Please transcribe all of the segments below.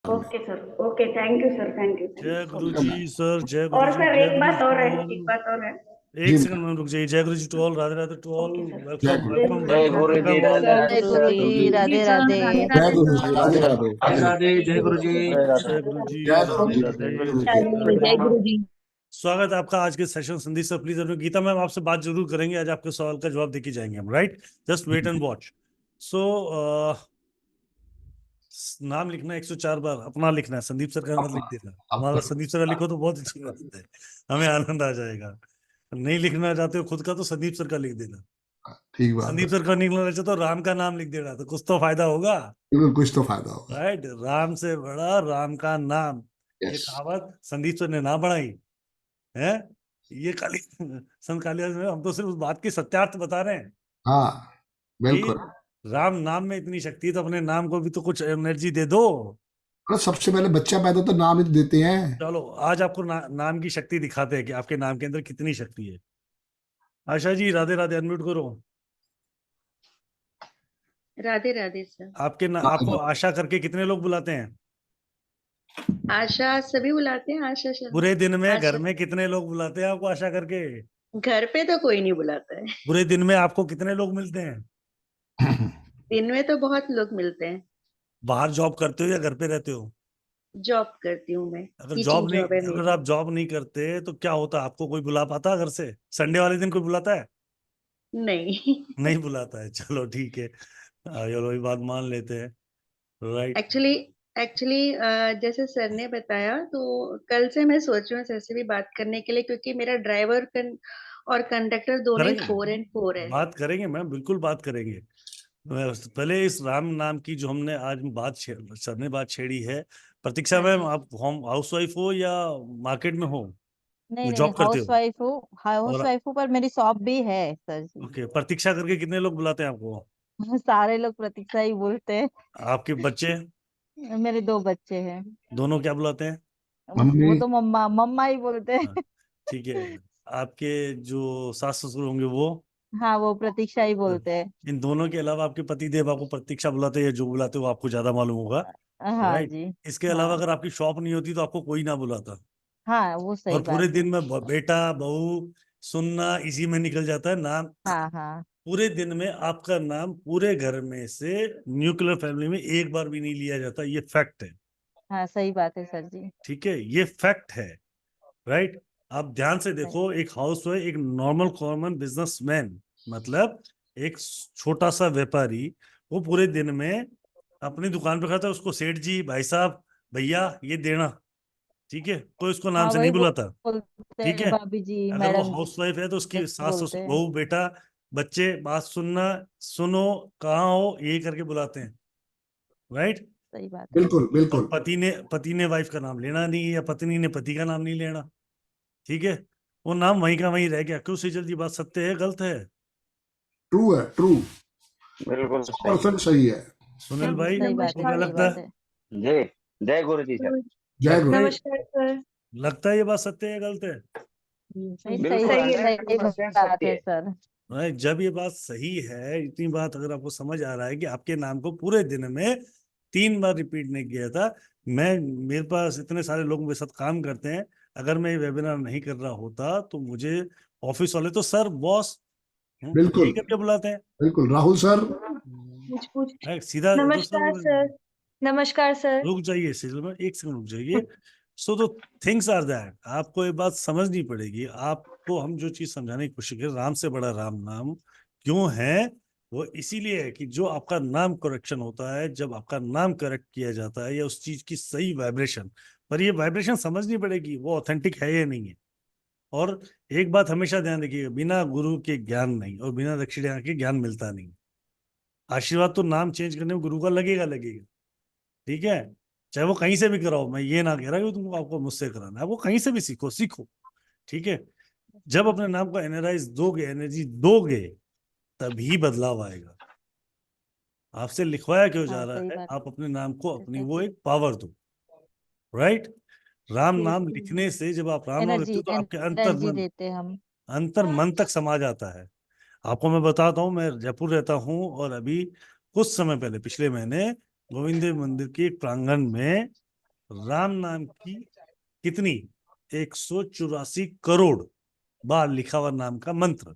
Okay sir, okay, thank you sir, thank you, thank जय you so Guru much. Ji sir, जय गुरु और जी, sir जय एक गुरु जी बात और टू है, ऑल। एक बात और है। एक जी सेकंड में रुक जाइए। जय गुरु जी to all, Radhe Radhe to all. Okay sir. Welcome गुरु जय वेलकम गुरु जय जी, वेलकम गुरु जी, वेलकम ऑल। राधे जय राधे गुरु सर। जी, राधे राधे। जय गुरु जी, राधे राधे राधे राधे, जय गुरु जी। जय गुरु जी, जय गुरु राधे जी, राधे, जय गुरु जय जी। गुरु जय जी। गुरु जी। स्वागत है आपका आज के सेशन। संदीप सर प्लीज अपने। गीता मैम आपसे बात जरूर करेंगे, आज आपके सवाल का जवाब देके जाएंगे हम, right? Just wait and watch. So नाम लिखना 104 बार अपना लिखना है, संदीप सर का मत लिख देना। हमारा संदीप सर का लिखो तो बहुत अच्छी बात है, हमें आनंद आ जाएगा। नहीं लिखना चाहते हो खुद का तो संदीप सर का लिख देना। ठीक बात संदीप है। सर का निकलना चाहते तो राम का नाम लिख देना, तो कुछ तो फायदा होगा, बिल्कुल, कुछ तो फायदा होगा। राइट? राम से बड़ा राम का नाम। ये यस। कहावत संदीप सर ने ना बढ़ाई है, ये खाली संत कालिदास ने, हम तो सिर्फ उस बात की सत्यार्थ बता रहे हैं हाँ, कि बिल्कुल। राम नाम में इतनी शक्ति है, तो अपने नाम को भी तो कुछ एनर्जी दे दो। अरे सबसे पहले बच्चा पैदा तो नाम ही तो देते हैं। चलो आज आपको नाम की शक्ति दिखाते हैं कि आपके नाम के अंदर कितनी शक्ति है। आशा जी राधे राधे, अनम्यूट करो। राधे राधे सर। आपको आशा करके कितने लोग बुलाते हैं? आशा सभी बुलाते हैं, आशा बुरे दिन में घर आशा। में कितने लोग बुलाते हैं आपको आशा करके? घर पे तो कोई नहीं बुलाता है। बुरे दिन में आपको कितने लोग मिलते हैं? दिन में तो बहुत लोग मिलते हैं। बाहर जॉब करते हो या घर पे रहते हो? जॉब करती हूँ मैं, अगर टीचिंग जॉब है अगर मेरी। आप जॉब नहीं करते तो क्या होता? आपको कोई बुला पाता घर से? संडे वाले दिन कोई बुलाता है? नहीं। नहीं बुलाता है, चलो ठीक है। चलो ये बात मान लेते हैं, राइट? एक्चुअली एक्चुअली जैसे सर ने बताया, तो कल से मैं सोच रही हूँ सर से भी बात करने के लिए, क्योंकि मेरा ड्राइवर और कंडक्टर दोनों ही करेंगे, 4 and 4 है। बात करेंगे मैम, बिल्कुल बात करेंगे। पहले इस राम नाम की जो हमने आज सर ने बात छेड़ी है। प्रतीक्षा हाँ मैम, जी। आप होम हाउस वाइफ हो या मार्केट में हो, नहीं नहीं, जॉब करते हाउस हो? वाइफ हूँ। हाउस और वाइफ हूँ, पर मेरी शॉप भी है सर जी। ओके, प्रतीक्षा करके कितने लोग बुलाते हैं आपको? सारे लोग प्रतीक्षा ही बोलते हैं। आपके बच्चे मेरे 2 बच्चे हैं। दोनों क्या बुलाते हैं? मम्मी। वो तो मम्मा मम्मा ही बोलते हाँ, हैं। ठीक है। आपके जो सास ससुर होंगे वो? हाँ, वो प्रतीक्षा ही बोलते हैं। इन दोनों के अलावा आपके पति देव आपको प्रतीक्षा बुलाते हैं या जो बुलाते हो आपको ज्यादा मालूम होगा, हाँ राइट? जी। इसके अलावा हाँ अगर आपकी शॉप नहीं होती तो आपको कोई ना बुलाता, हाँ, वो सही और पूरे बात है। दिन में बेटा बहू सुनना इसी में निकल जाता है नाम। हाँ हाँ पूरे दिन में आपका नाम पूरे घर में से न्यूक्लियर फैमिली में एक बार भी नहीं लिया जाता, ये फैक्ट है, हाँ, सही बात है सर जी। ठीक है? ये फैक्ट है, राइट? आप ध्यान से सही। देखो, एक हाउस वाइफ, एक नॉर्मल कॉमन बिजनेसमैन, मतलब एक छोटा सा व्यापारी, वो पूरे दिन में अपनी दुकान पे खाता है, उसको सेठ जी, भाई साहब, भैया ये देना, ठीक है? कोई उसको नाम हाँ, से वही नहीं बुलाता, बोलते ठीक हैं, है? भाभी जी, अगर वो मैडम हाउस वाइफ है तो उसकी जी सास बोलते ससुर हैं। बहू बेटा बच्चे बात सुनना, सुनो, कहाँ हो, यही करके बुलाते हैं, राइट? सही बात है। बिल्कुल और बिल्कुल। पति ने वाइफ का नाम लेना नहीं है, या पत्नी ने पति का नाम नहीं लेना, ठीक है? वो नाम वहीं का वहीं रह गया। क्यों सेजल जी, बात सत्य है गलत है? ट्रू है, ट्रू। बिल्कुल सही है। 100% सही है। सुनील भाई, सही बात है, आपको क्या सही लगता बात है? है। जय जय गुरु जी सर। जय लगता गुरु। है, नमस्कार सर। लगता है ये बात सत्य है गलत है? नहीं, सही बिल्कुल सही है। सही 100% बात सत्य है है। सर। भाई जब ये बात सही है, इतनी बात अगर आपको समझ आ रहा है कि आपके नाम को पूरे दिन में 3 बार रिपीट नहीं किया था, मैं मेरे पास इतने सारे लोग मेरे साथ काम करते हैं, अगर मैं ये वेबिनार नहीं कर रहा होता तो मुझे ऑफिस वाले तो सर बॉस यही बिल्कुल करके बुलाते हैं, बिल्कुल। राहुल सर। पूछ। सीधा जो नमस्कार सर। सर। नमस्कार सर। रुक जाइए सीजल में, एक सेकंड रुक जाइए। सो तो थिंग्स आर दैट, आपको ये बात समझनी पड़ेगी। आपको हम जो चीज समझाने की कोशिश करें, राम से बड़ा राम नाम क्यों है, वो इसीलिए है कि जो आपका नाम करेक्शन होता है, जब आपका नाम करेक्ट किया जाता है, या उस चीज की सही वाइब्रेशन, पर ये वाइब्रेशन समझनी पड़ेगी वो ऑथेंटिक है या नहीं है। और एक बात हमेशा ध्यान रखिएगा, बिना गुरु के ज्ञान नहीं, और बिना दक्षिणा के ज्ञान मिलता नहीं। आशीर्वाद तो नाम चेंज करने में गुरु का लगेगा लगेगा, ठीक है? चाहे वो कहीं से भी कराओ, मैं ये ना कह रहा कि तुमको आपको मुझसे कराना है, वो कहीं से भी सीखो सीखो, ठीक है? जब अपने नाम को एनर्जाइज दोगे, एनर्जी दोगे, तभी बदलाव आएगा। आपसे लिखवाया क्यों जा हाँ, रहा सही है? बात आप अपने नाम को है अपनी सर वो जी। एक पावर दो, राइट? राम नाम बिल्कुल। लिखने से, जब आप राम नाम लिखते एनर्जी हो तो आपके एनर्जी देते हैं हम। अंतर मन तक समा जाता है। आपको मैं बताता हूँ, मैं जयपुर रहता हूँ, और अभी कुछ समय पहले पिछले महीने गोविंद देव मंदिर के एक प्रांगण में राम नाम की कितनी 184 करोड़ बार लिखा हुआ नाम का मंत्र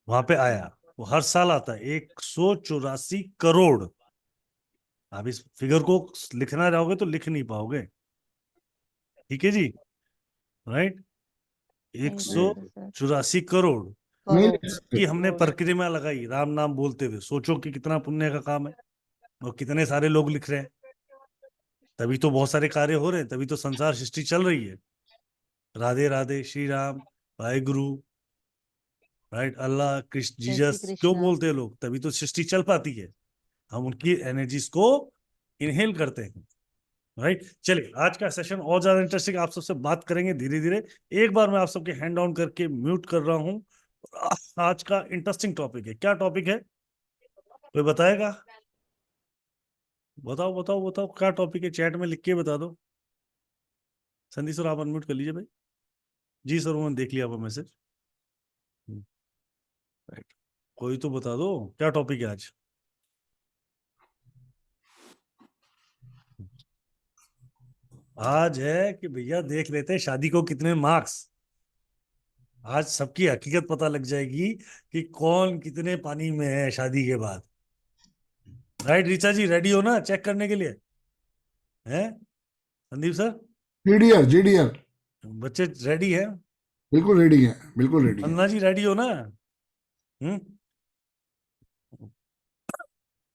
वहां पे आया। वो हर साल आता है 184 करोड़। आप इस फिगर को लिखना चाहोगे तो लिख नहीं पाओगे। ठीक है जी, राइट। सही बात है सर। 184 करोड़ नहीं करो। लिख सकते। की हमने परिक्रमा लगाई राम नाम बोलते हुए। सोचो कि कितना पुण्य का काम है और कितने सारे लोग लिख रहे हैं। तभी तो बहुत सारे कार्य हो रहे हैं, तभी तो संसार सृष्टि चल रही है। राधे राधे, श्री राम, वाहेगुरु, राइट, अल्लाह, कृष्ण, जय श्री जीसस क्यों कृष्णा। बोलते हैं लोग? तभी तो सृष्टि चल पाती है। हम उनकी एनर्जीज को इनहेल करते हैं, राइट। चलिए, आज का सेशन और ज्यादा इंटरेस्टिंग, आप सबसे बात करेंगे धीरे धीरे। एक बार मैं आप सबके हैंड डाउन करके म्यूट कर रहा हूं। आज का इंटरेस्टिंग टॉपिक है। क्या टॉपिक है, कोई बताएगा? बताओ बताओ बताओ, क्या टॉपिक है? चैट में लिख के बता दो। संदीप सर, आप अनम्यूट कर लीजिए भाई। जी सर, उन्होंने देख लिया आपका मैसेज। राइट, कोई तो बता दो क्या टॉपिक है आज। आज है कि भैया देख लेते हैं शादी को कितने मार्क्स। आज सबकी हकीकत पता लग जाएगी कि कौन कितने पानी में है शादी के बाद। राइट ऋचा जी, रेडी हो ना चेक करने के लिए? हैं संदीप सर, जीडीआर जीडीआर बच्चे रेडी है? बिल्कुल रेडी है, बिल्कुल रेडी है। अन्ना जी रेडी हो ना?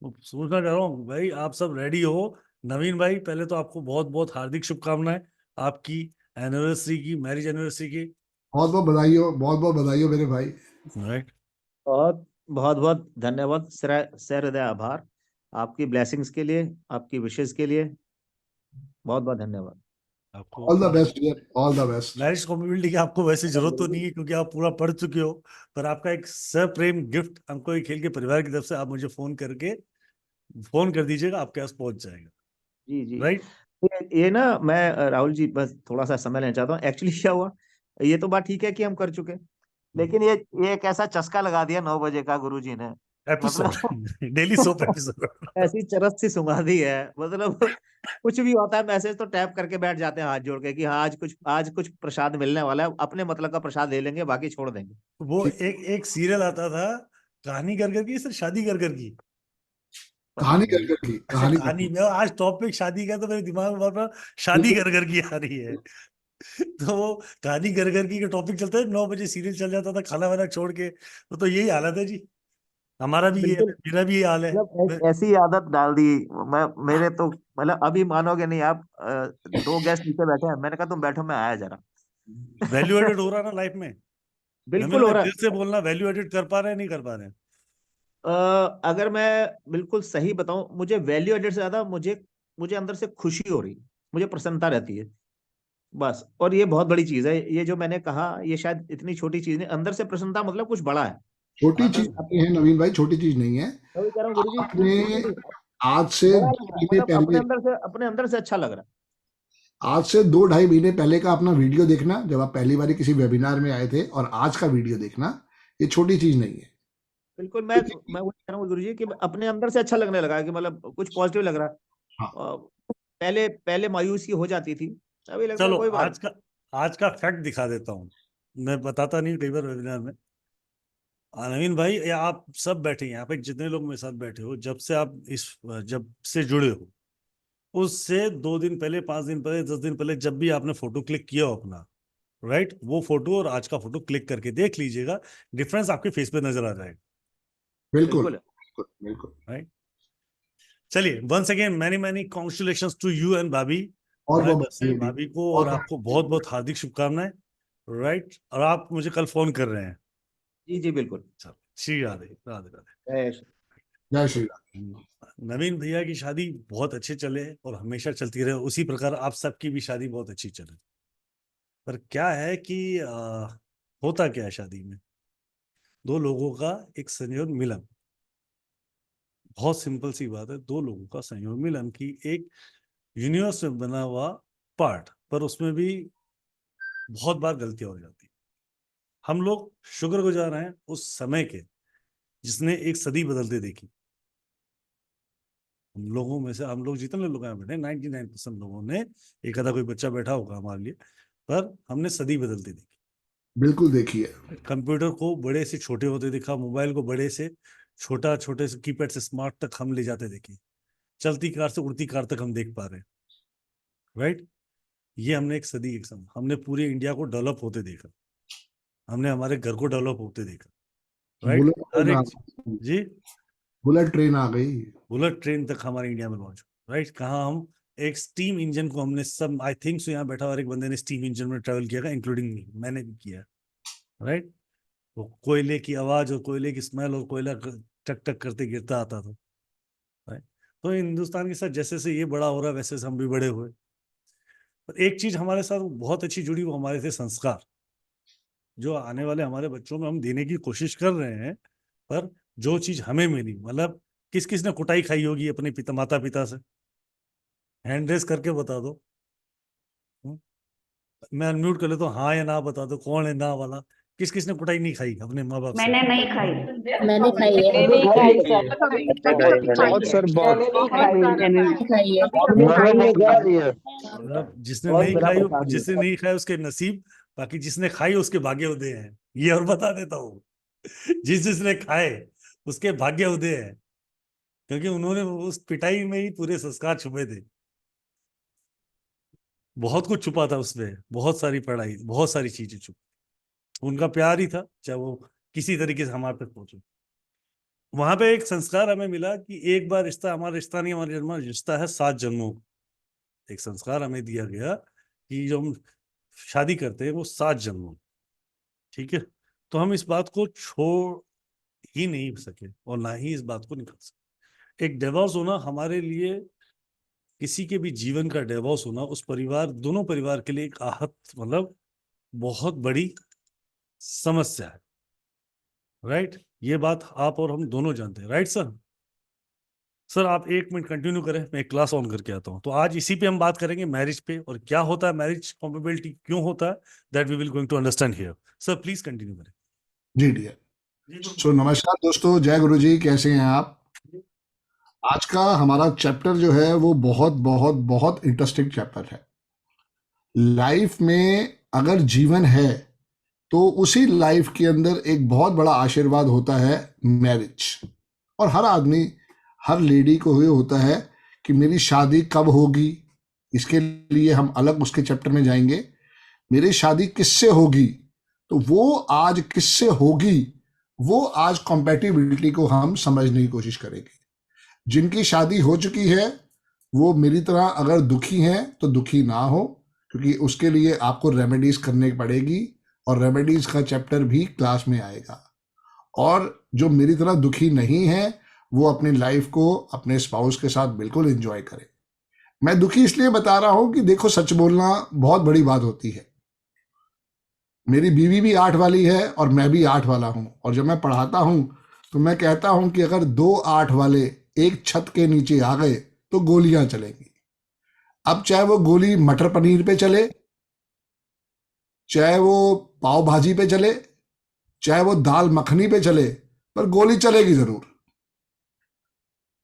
सोचना चाह रहा हूँ भाई, आप सब रेडी हो? नवीन भाई, पहले तो आपको बहुत बहुत हार्दिक शुभकामनाएं आपकी एनिवर्सरी की, मैरिज एनिवर्सरी की। बहुत बहुत बधाई हो मेरे भाई। राइट, बहुत बहुत बहुत धन्यवाद, सहृदय आभार आपकी ब्लेसिंग्स के लिए, आपकी विशेष के लिए। बहुत बहुत धन्यवाद। आपको ऑल द बेस्ट यार, all the best. Marriage community की आपको वैसे जरूरत तो नहीं है क्योंकि आप पूरा पढ़ चुके हो, पर आपका एक सप्रेम गिफ्ट हमको एक खेल के परिवार की तरफ से आप मुझे फोन कर दीजिएगा, आपके पास पहुंच जाएगा। जी जी। राइट, ये ना मैं राहुल जी बस थोड़ा सा समय लेना चाहता हूँ। एक्चुअली क्या हुआ, ये तो बात ठीक है कि हम कर चुके, लेकिन ये एक ऐसा चस्का लगा दिया 9 बजे का गुरुजी ने। एपिसोड मतलब डेली सोप एपिसोड। ऐसी चरस सी सुंघा दी है। मतलब कुछ भी होता है मैसेज तो टैप करके बैठ जाते हैं हाथ जोड़ के कि हाँ आज कुछ प्रसाद मिलने वाला है, अपने मतलब का प्रसाद ले लेंगे, बाकी छोड़ देंगे। वो एक सीरियल आता था, कहानी कर कर की, सर शादी कर कर की। कहानी कर कर की, अच्छा, कहानी कर कहानी की। में आज टॉपिक शादी का, तो मेरे दिमाग में बार बार शादी कर कर की आ रही है। तो वो कहानी कर कर की का टॉपिक चलता है, 9 बजे सीरियल चल जाता था खाना वाना छोड़ के। तो यही हालत है जी, हमारा भी ये है, बिल्कुल, मेरा भी ये हाल है। मतलब ऐसी आदत डाल दी। मेरे तो मतलब अभी मानोगे नहीं आप, 2 गेस्ट नीचे बैठे हैं, मैंने कहा तुम बैठो, मैं आया जरा। वैल्यू एडेड हो रहा ना लाइफ में? बिल्कुल नवीन हो भाई रहा फिर है। से बोलना, वैल्यू एडेड कर पा रहे हैं नहीं कर पा रहे हैं? अगर मैं बिल्कुल सही बताऊं, मुझे वैल्यू एडेड से ज्यादा मुझे मुझे अंदर से खुशी हो रही, मुझे प्रसन्नता रहती है बस। और ये बहुत बड़ी चीज है, ये जो मैंने कहा ये शायद इतनी छोटी चीज नहीं, अंदर से प्रसन्नता मतलब कुछ बड़ा है। छोटी आता चीज है। नहीं है नवीन भाई, छोटी चीज नहीं है। मैं वही कह रहा हूँ गुरु जी, आपने आज से बड़ा दो लग रहा है, महीने मतलब पहले अपने अंदर से अच्छा लग रहा है। आज से 2-2.5 महीने पहले का अपना वीडियो देखना, जब आप पहली बार किसी वेबिनार में आए थे, और आज का वीडियो देखना, ये छोटी चीज नहीं है। बिल्कुल, मैं वही कह रहा हूँ गुरु जी कि अपने अंदर से अच्छा लगने लगा है, कि मतलब कुछ पॉजिटिव लग रहा है। हाँ, और पहले पहले मायूसी हो जाती थी, अभी लगता है चलो कोई बात आज का फैक्ट दिखा देता हूँ। मैं बताता नहीं कई बार वेबिनार में। नवीन भाई, या आप सब बैठे हैं यहाँ पे, जितने लोग मेरे साथ बैठे हो, जब से जुड़े हो, उससे 2 दिन पहले, 5 दिन पहले, 10 दिन पहले, जब भी आपने फोटो क्लिक किया हो अपना, राइट, वो फोटो और आज का फोटो क्लिक करके देख लीजिएगा, डिफरेंस आपके फेस पे नजर आ जाएगा। बिल्कुल बिल्कुल। बिल्कुल बिल्कुल। राइट, चलिए, once again many many congratulations to you and bhabhi. और हमारे बहुत तरफ से बधाई भाभी को और बहुत आपको बहुत बहुत हार्दिक शुभकामनाएं। राइट, और आप मुझे कल फोन कर रहे हैं। जी जी बिल्कुल। चलो, श्री राधे राधे राधे। जय श्री- जय श्री राम। नवीन भैया की शादी बहुत अच्छे चले और हमेशा चलती रहे, उसी प्रकार आप सबकी भी शादी बहुत अच्छी चले। पर क्या है कि होता क्या है शादी में, दो लोगों का एक संयोग मिलन, बहुत सिंपल सी बात है, दो लोगों का संयोग मिलन की एक यूनिवर्स में बना हुआ पार्ट, पर उसमें भी बहुत बार गलतियां हो जाती। हम लोग शुक्रगुजार हैं उस समय के जिसने एक सदी बदलते देखी। हम लोगों में से, हम लोग जितने लोग यहाँ बैठे 99% लोगों ने, एक आधा कोई बच्चा बैठा होगा हमारे लिए, पर हमने सदी बदलती देखी। बिल्कुल देखिए, कंप्यूटर को बड़े से छोटे होते देखा, मोबाइल को बड़े से छोटा, छोटे से कीपैड से स्मार्ट तक हम ले जाते देखे, चलती कार से उड़ती कार तक हम देख पा रहे हैं, राइट। ये हमने एक सदी, एक समय हमने पूरे इंडिया को डेवलप होते देखा, हमने हमारे घर को डेवलप होते देखा, राइट। बुलेट हर ट्रेन आ एक गई, जी, बुलेट ट्रेन आ गई। बुलेट ट्रेन तक हमारे इंडिया में लॉन्च, राइट। कहाँ हम एक स्टीम इंजन को हमने सब, आई थिंक सो यहाँ बैठा और एक बंदे ने स्टीम इंजन में ट्रेवल किया, इंक्लूडिंग मी, मैंने भी किया, राइट। वो कोयले की आवाज और कोयले की स्मेल और कोयला टक टक करते गिरता आता था, राइट। तो हिंदुस्तान के साथ जैसे से ये बड़ा हो रहा है वैसे से हम भी बड़े हुए। पर एक चीज हमारे साथ बहुत अच्छी जुड़ी, वो हमारे थे संस्कार, जो आने वाले हमारे बच्चों में हम देने की कोशिश कर रहे हैं। पर जो चीज हमें मिली, मतलब किस किस ने कुटाई खाई होगी अपने पिता माता पिता से, हैंड रेस करके बता दो। मैं अनम्यूट कर लेता हूँ, हाँ या ना बता दो, कौन है ना वाला। किस किस ने कुटाई नहीं खाई अपने माँ बाप से? मैंने नहीं खाई। मैंने खाई है। मैंने नहीं खाई सर। बहुत सर, बहुत मैंने नहीं खाई है। मतलब जिसने नहीं खाई, जिसने नहीं खाई उसके नसीब, बाकी जिसने खाई उसके भाग्य उदय हैं, ये और बता देता हूँ। जिसने खाए उसके भाग्य उदय है, क्योंकि उन्होंने उस पिटाई में ही पूरे संस्कार छुपे थे। बहुत कुछ छुपा था उसमें, बहुत सारी पढ़ाई, बहुत सारी चीजें छुपी। उनका प्यार ही था, चाहे वो किसी तरीके से हमारे तक पहुंचे। वहां पे एक संस्कार हमें मिला कि एक बार रिश्ता, हमारा रिश्ता नहीं, हमारे जन्म रिश्ता है 7 जन्मों। एक संस्कार हमें दिया गया कि जो हम शादी करते हैं वो 7 जन्मों, ठीक है। तो हम इस बात को छोड़ ही नहीं सके और ना ही इस बात को निकाल सके। एक डिवोर्स होना हमारे लिए, किसी के भी जीवन का डिवोर्स होना, उस परिवार, दोनों परिवार के लिए एक आहत, मतलब बहुत बड़ी समस्या है, राइट। ये बात आप और हम दोनों जानते हैं, राइट सर। सर आप 1 मिनट कंटिन्यू करें, मैं एक क्लास ऑन करके आता हूं। तो आज इसी पे हम बात करेंगे, मैरिज पे, और क्या होता है मैरिज, कॉम्पेबिलिटी क्यों होता है, that we will going to understand here. Sir please continue करें। जी डियर। सो नमस्कार दोस्तों, जय गुरु जी, कैसे हैं आप? आज का हमारा चैप्टर जो है वो बहुत बहुत बहुत इंटरेस्टिंग चैप्टर है। लाइफ में अगर जीवन है तो उसी लाइफ के अंदर एक बहुत बड़ा आशीर्वाद होता है मैरिज। और हर आदमी, हर लेडी को ये होता है कि मेरी शादी कब होगी। इसके लिए हम अलग उसके चैप्टर में जाएंगे। मेरी शादी किससे होगी, तो वो आज किससे होगी, वो आज कॉम्पैटिबिलिटी को हम समझने की कोशिश करेंगे। जिनकी शादी हो चुकी है वो मेरी तरह अगर दुखी हैं तो दुखी ना हो, क्योंकि उसके लिए आपको रेमेडीज करने पड़ेगी और रेमेडीज का चैप्टर भी क्लास में आएगा। और जो मेरी तरह दुखी नहीं है वो अपनी लाइफ को अपने स्पाउस के साथ बिल्कुल एंजॉय करे। मैं दुखी इसलिए बता रहा हूं कि देखो, सच बोलना बहुत बड़ी बात होती है। मेरी बीवी भी 8 वाली है और मैं भी 8 वाला हूं, और जब मैं पढ़ाता हूं तो मैं कहता हूं कि अगर 2 8 वाले एक छत के नीचे आ गए तो गोलियां चलेंगी। अब चाहे वो गोली मटर पनीर पे चले, चाहे वो पाव भाजी पे चले, चाहे वो दाल मखनी पे चले, पर गोली चलेगी जरूर।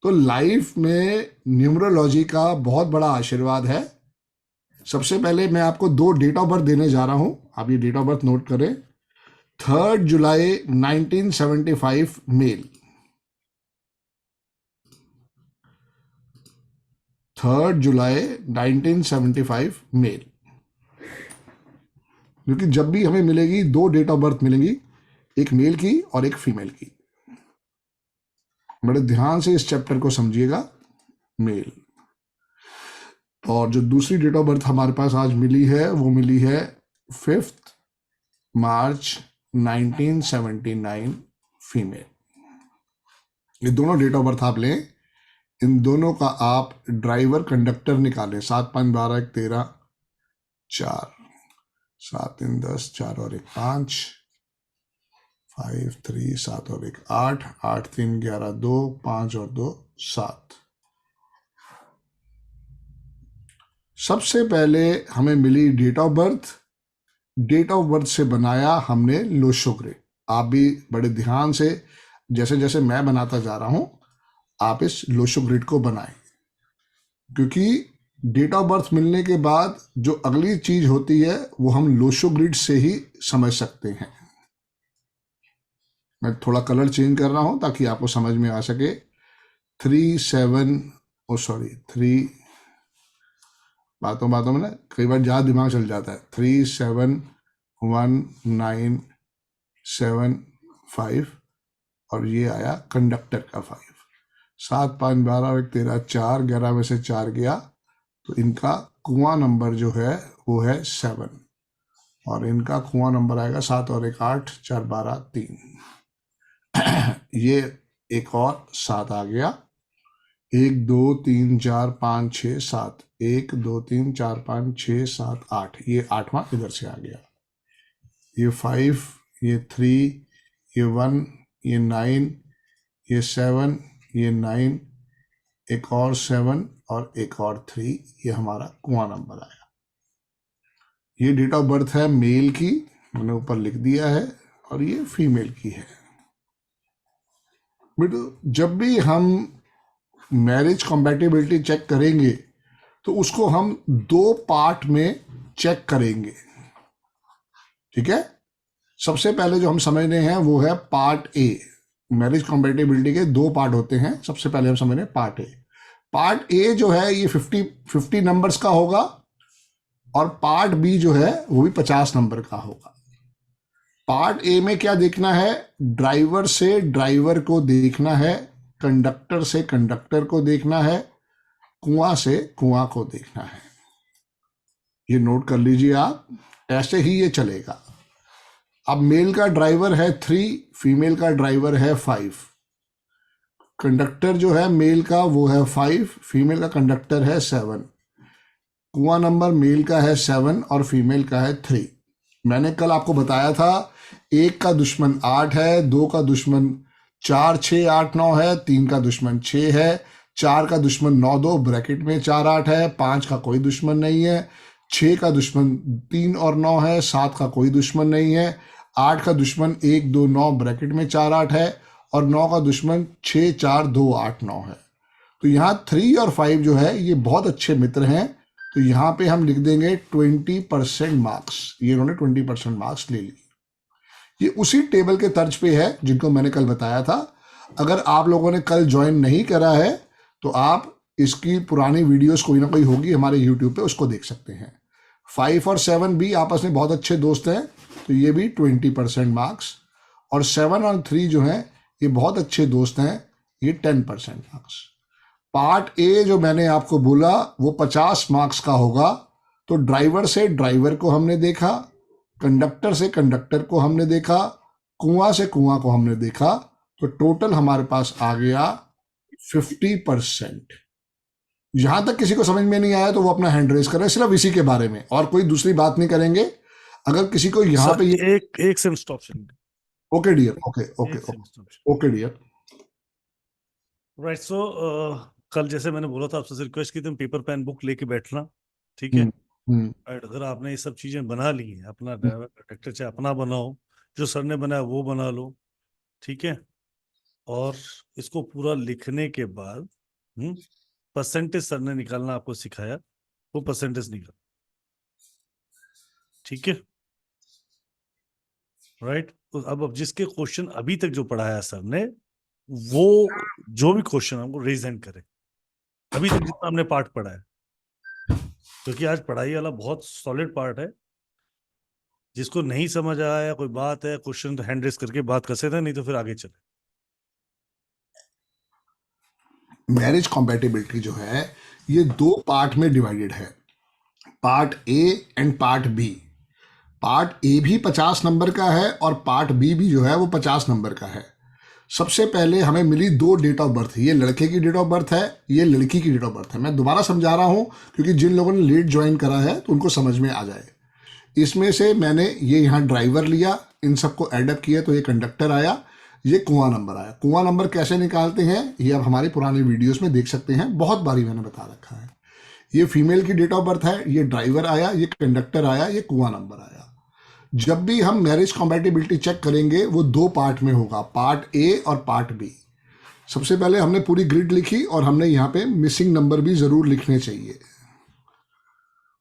तो लाइफ में न्यूमरोलॉजी का बहुत बड़ा आशीर्वाद है। सबसे पहले मैं आपको 2 डेट ऑफ बर्थ देने जा रहा हूं, आप ये डेट ऑफ बर्थ नोट करें। 3 जुलाई 1975 मेल, 3 जुलाई 1975 मेल। क्योंकि जब भी हमें मिलेगी 2 डेट ऑफ बर्थ मिलेंगी, एक मेल की और एक फीमेल की। बड़े ध्यान से इस चैप्टर को समझिएगा, मेल। और जो दूसरी डेट ऑफ बर्थ हमारे पास आज मिली है वो मिली है 5 मार्च 1979 फीमेल। ये दोनों डेट ऑफ बर्थ आप लें, इन दोनों का आप ड्राइवर कंडक्टर निकालें। 7 5 12 1 13 4 7 3 10 4 और 1 5 5 3 7 और 1 8 8 3 11 2 5 और 2 7। सबसे पहले हमें मिली date of birth. Date of birth से बनाया हमने लोशोग्रे। आप भी बड़े ध्यान से, जैसे जैसे मैं बनाता जा रहा हूं, आप इस लोशो ग्रिड को बनाएं, क्योंकि डेट ऑफ बर्थ मिलने के बाद जो अगली चीज होती है वो हम लोशो ग्रिड से ही समझ सकते हैं। मैं थोड़ा कलर चेंज कर रहा हूं ताकि आपको समझ में आ सके। 3 बातों में ना कई बार ज्यादा दिमाग चल जाता है। 37197 और ये आया कंडक्टर का 5। 7 5 12 और 1 13 4, 11 में से 4 गया, तो इनका कुआं नंबर जो है वो है 7 और इनका कुआं नंबर आएगा 7 और 1 8, 4 12 3। ये एक और 7 आ गया। 1 2 3 4 5 6 7, 1 2 3 4 5 6 7 8, ये 8वां इधर से आ गया। ये 5, ये 3, ये 1, ये 9, ये 7, ये 9, एक और 7 और एक और 3, ये हमारा कुआं नंबर आया। ये डेट ऑफ बर्थ है मेल की, मैंने ऊपर लिख दिया है, और ये फीमेल की है। बेटो जब भी हम मैरिज कंपैटिबिलिटी चेक करेंगे तो उसको हम 2 पार्ट में चेक करेंगे, ठीक है। सबसे पहले जो हम समझने हैं वो है पार्ट ए। मैरिज कंपैटिबिलिटी के 2 पार्ट होते हैं। सबसे पहले हम समझने पार्ट ए। पार्ट ए जो है ये 50 नंबर्स का होगा और पार्ट बी जो है वो भी 50 नंबर का होगा। पार्ट ए में क्या देखना है? ड्राइवर से ड्राइवर को देखना है, कंडक्टर से कंडक्टर को देखना है, कुआं से कुआं को देखना है। ये नोट कर लीजिए आप, ऐसे ही ये चलेगा। अब मेल का ड्राइवर है 3, फीमेल का ड्राइवर है 5। कंडक्टर जो है मेल का वो है 5, फीमेल का कंडक्टर है 7। कुआं नंबर मेल का है 7 और फीमेल का है 3। मैंने कल आपको बताया था 1 का दुश्मन 8 है, 2 का दुश्मन 4 6 8 9 है, 3 का दुश्मन 6 है, 4 का दुश्मन 9 2 ब्रैकेट में 4 8 है, 5 का कोई दुश्मन नहीं है, 6 का दुश्मन 3 और 9 है, 7 का कोई दुश्मन नहीं है, 8 का दुश्मन 1 2 9 ब्रैकेट में 4 8 है, और 9 का दुश्मन 6 4 2 8 9 है। तो यहाँ 3 और 5 जो है ये बहुत अच्छे मित्र हैं, तो यहाँ पे हम लिख देंगे 20% मार्क्स। ये इन्होंने 20% मार्क्स ले ली। ये उसी टेबल के तर्ज पे है जिनको मैंने कल बताया था। अगर आप लोगों ने कल ज्वाइन नहीं करा है तो आप इसकी पुरानी वीडियोस कोई ना कोई होगी हमारे यूट्यूब पे, उसको देख सकते हैं। 5 और 7 भी आपस में बहुत अच्छे दोस्त हैं, तो ये भी 20% मार्क्स, और 7 और 3 जो हैं ये बहुत अच्छे दोस्त हैं, ये 10% मार्क्स। पार्ट ए जो मैंने आपको बोला वो 50 मार्क्स का होगा। तो ड्राइवर से ड्राइवर को हमने देखा, कंडक्टर से कंडक्टर को हमने देखा, कुआं से कुआं को हमने देखा, तो टोटल हमारे पास आ गया 50%। यहां तक किसी को समझ में नहीं आया तो वो अपना हैंड रेज करें, सिर्फ इसी के बारे में, और कोई दूसरी बात नहीं करेंगे। अगर किसी को यहाँ पे एक second stop. Okay dear, okay dear, right. So कल जैसे मैंने बोला था आपसे रिक्वेस्ट की तुम पेपर पेन बुक लेके बैठना, ठीक है। राइट, अगर आपने ये सब चीजें बना ली हैं, अपना ड्राइवर कंडक्टर चाहे अपना बनाओ, जो सर ने बनाया वो बना लो, ठीक है। और इसको पूरा लिखने के बाद परसेंटेज सर ने निकालना आपको सिखाया, वो परसेंटेज निकाल, ठीक है। राइट, तो अब जिसके क्वेश्चन अभी तक जो पढ़ाया सर ने, वो जो भी क्वेश्चन हमको रेज हैंड करे, अभी तक जितना हमने पार्ट पढ़ा है, क्योंकि आज पढ़ाई वाला बहुत सॉलिड पार्ट है। जिसको नहीं समझ आया, कोई बात है, क्वेश्चन हैंड रेज करके बात कर सकते हैं, नहीं तो फिर आगे चले। मैरिज कंपैटिबिलिटी जो है ये 2 पार्ट में डिवाइडेड है, part A and part B. Part A भी 50 नंबर का है और पार्ट बी भी जो है वो 50 नंबर का है। सबसे पहले हमें मिली 2 डेट ऑफ बर्थ, ये लड़के की डेट ऑफ बर्थ है, ये लड़की की डेट ऑफ बर्थ है। मैं दोबारा समझा रहा हूं क्योंकि जिन लोगों ने लेट ज्वाइन करा है तो उनको समझ में आ जाए। इसमें से मैंने ये यहाँ ड्राइवर लिया, इन सबको एडअप किया तो ये कंडक्टर आया, ये कुआं नंबर आया। कुआं नंबर कैसे निकालते हैं ये आप हमारी पुरानी वीडियोस में देख सकते हैं, बहुत बारी मैंने बता रखा है। ये फीमेल की डेट ऑफ बर्थ है, ये ड्राइवर आया, ये कंडक्टर आया, ये कुआं नंबर आया। जब भी हम मैरिज कंपैटिबिलिटी चेक करेंगे वो 2 पार्ट में होगा, पार्ट ए और पार्ट बी। सबसे पहले हमने पूरी ग्रिड लिखी और हमने यहाँ पे मिसिंग नंबर भी जरूर लिखने चाहिए।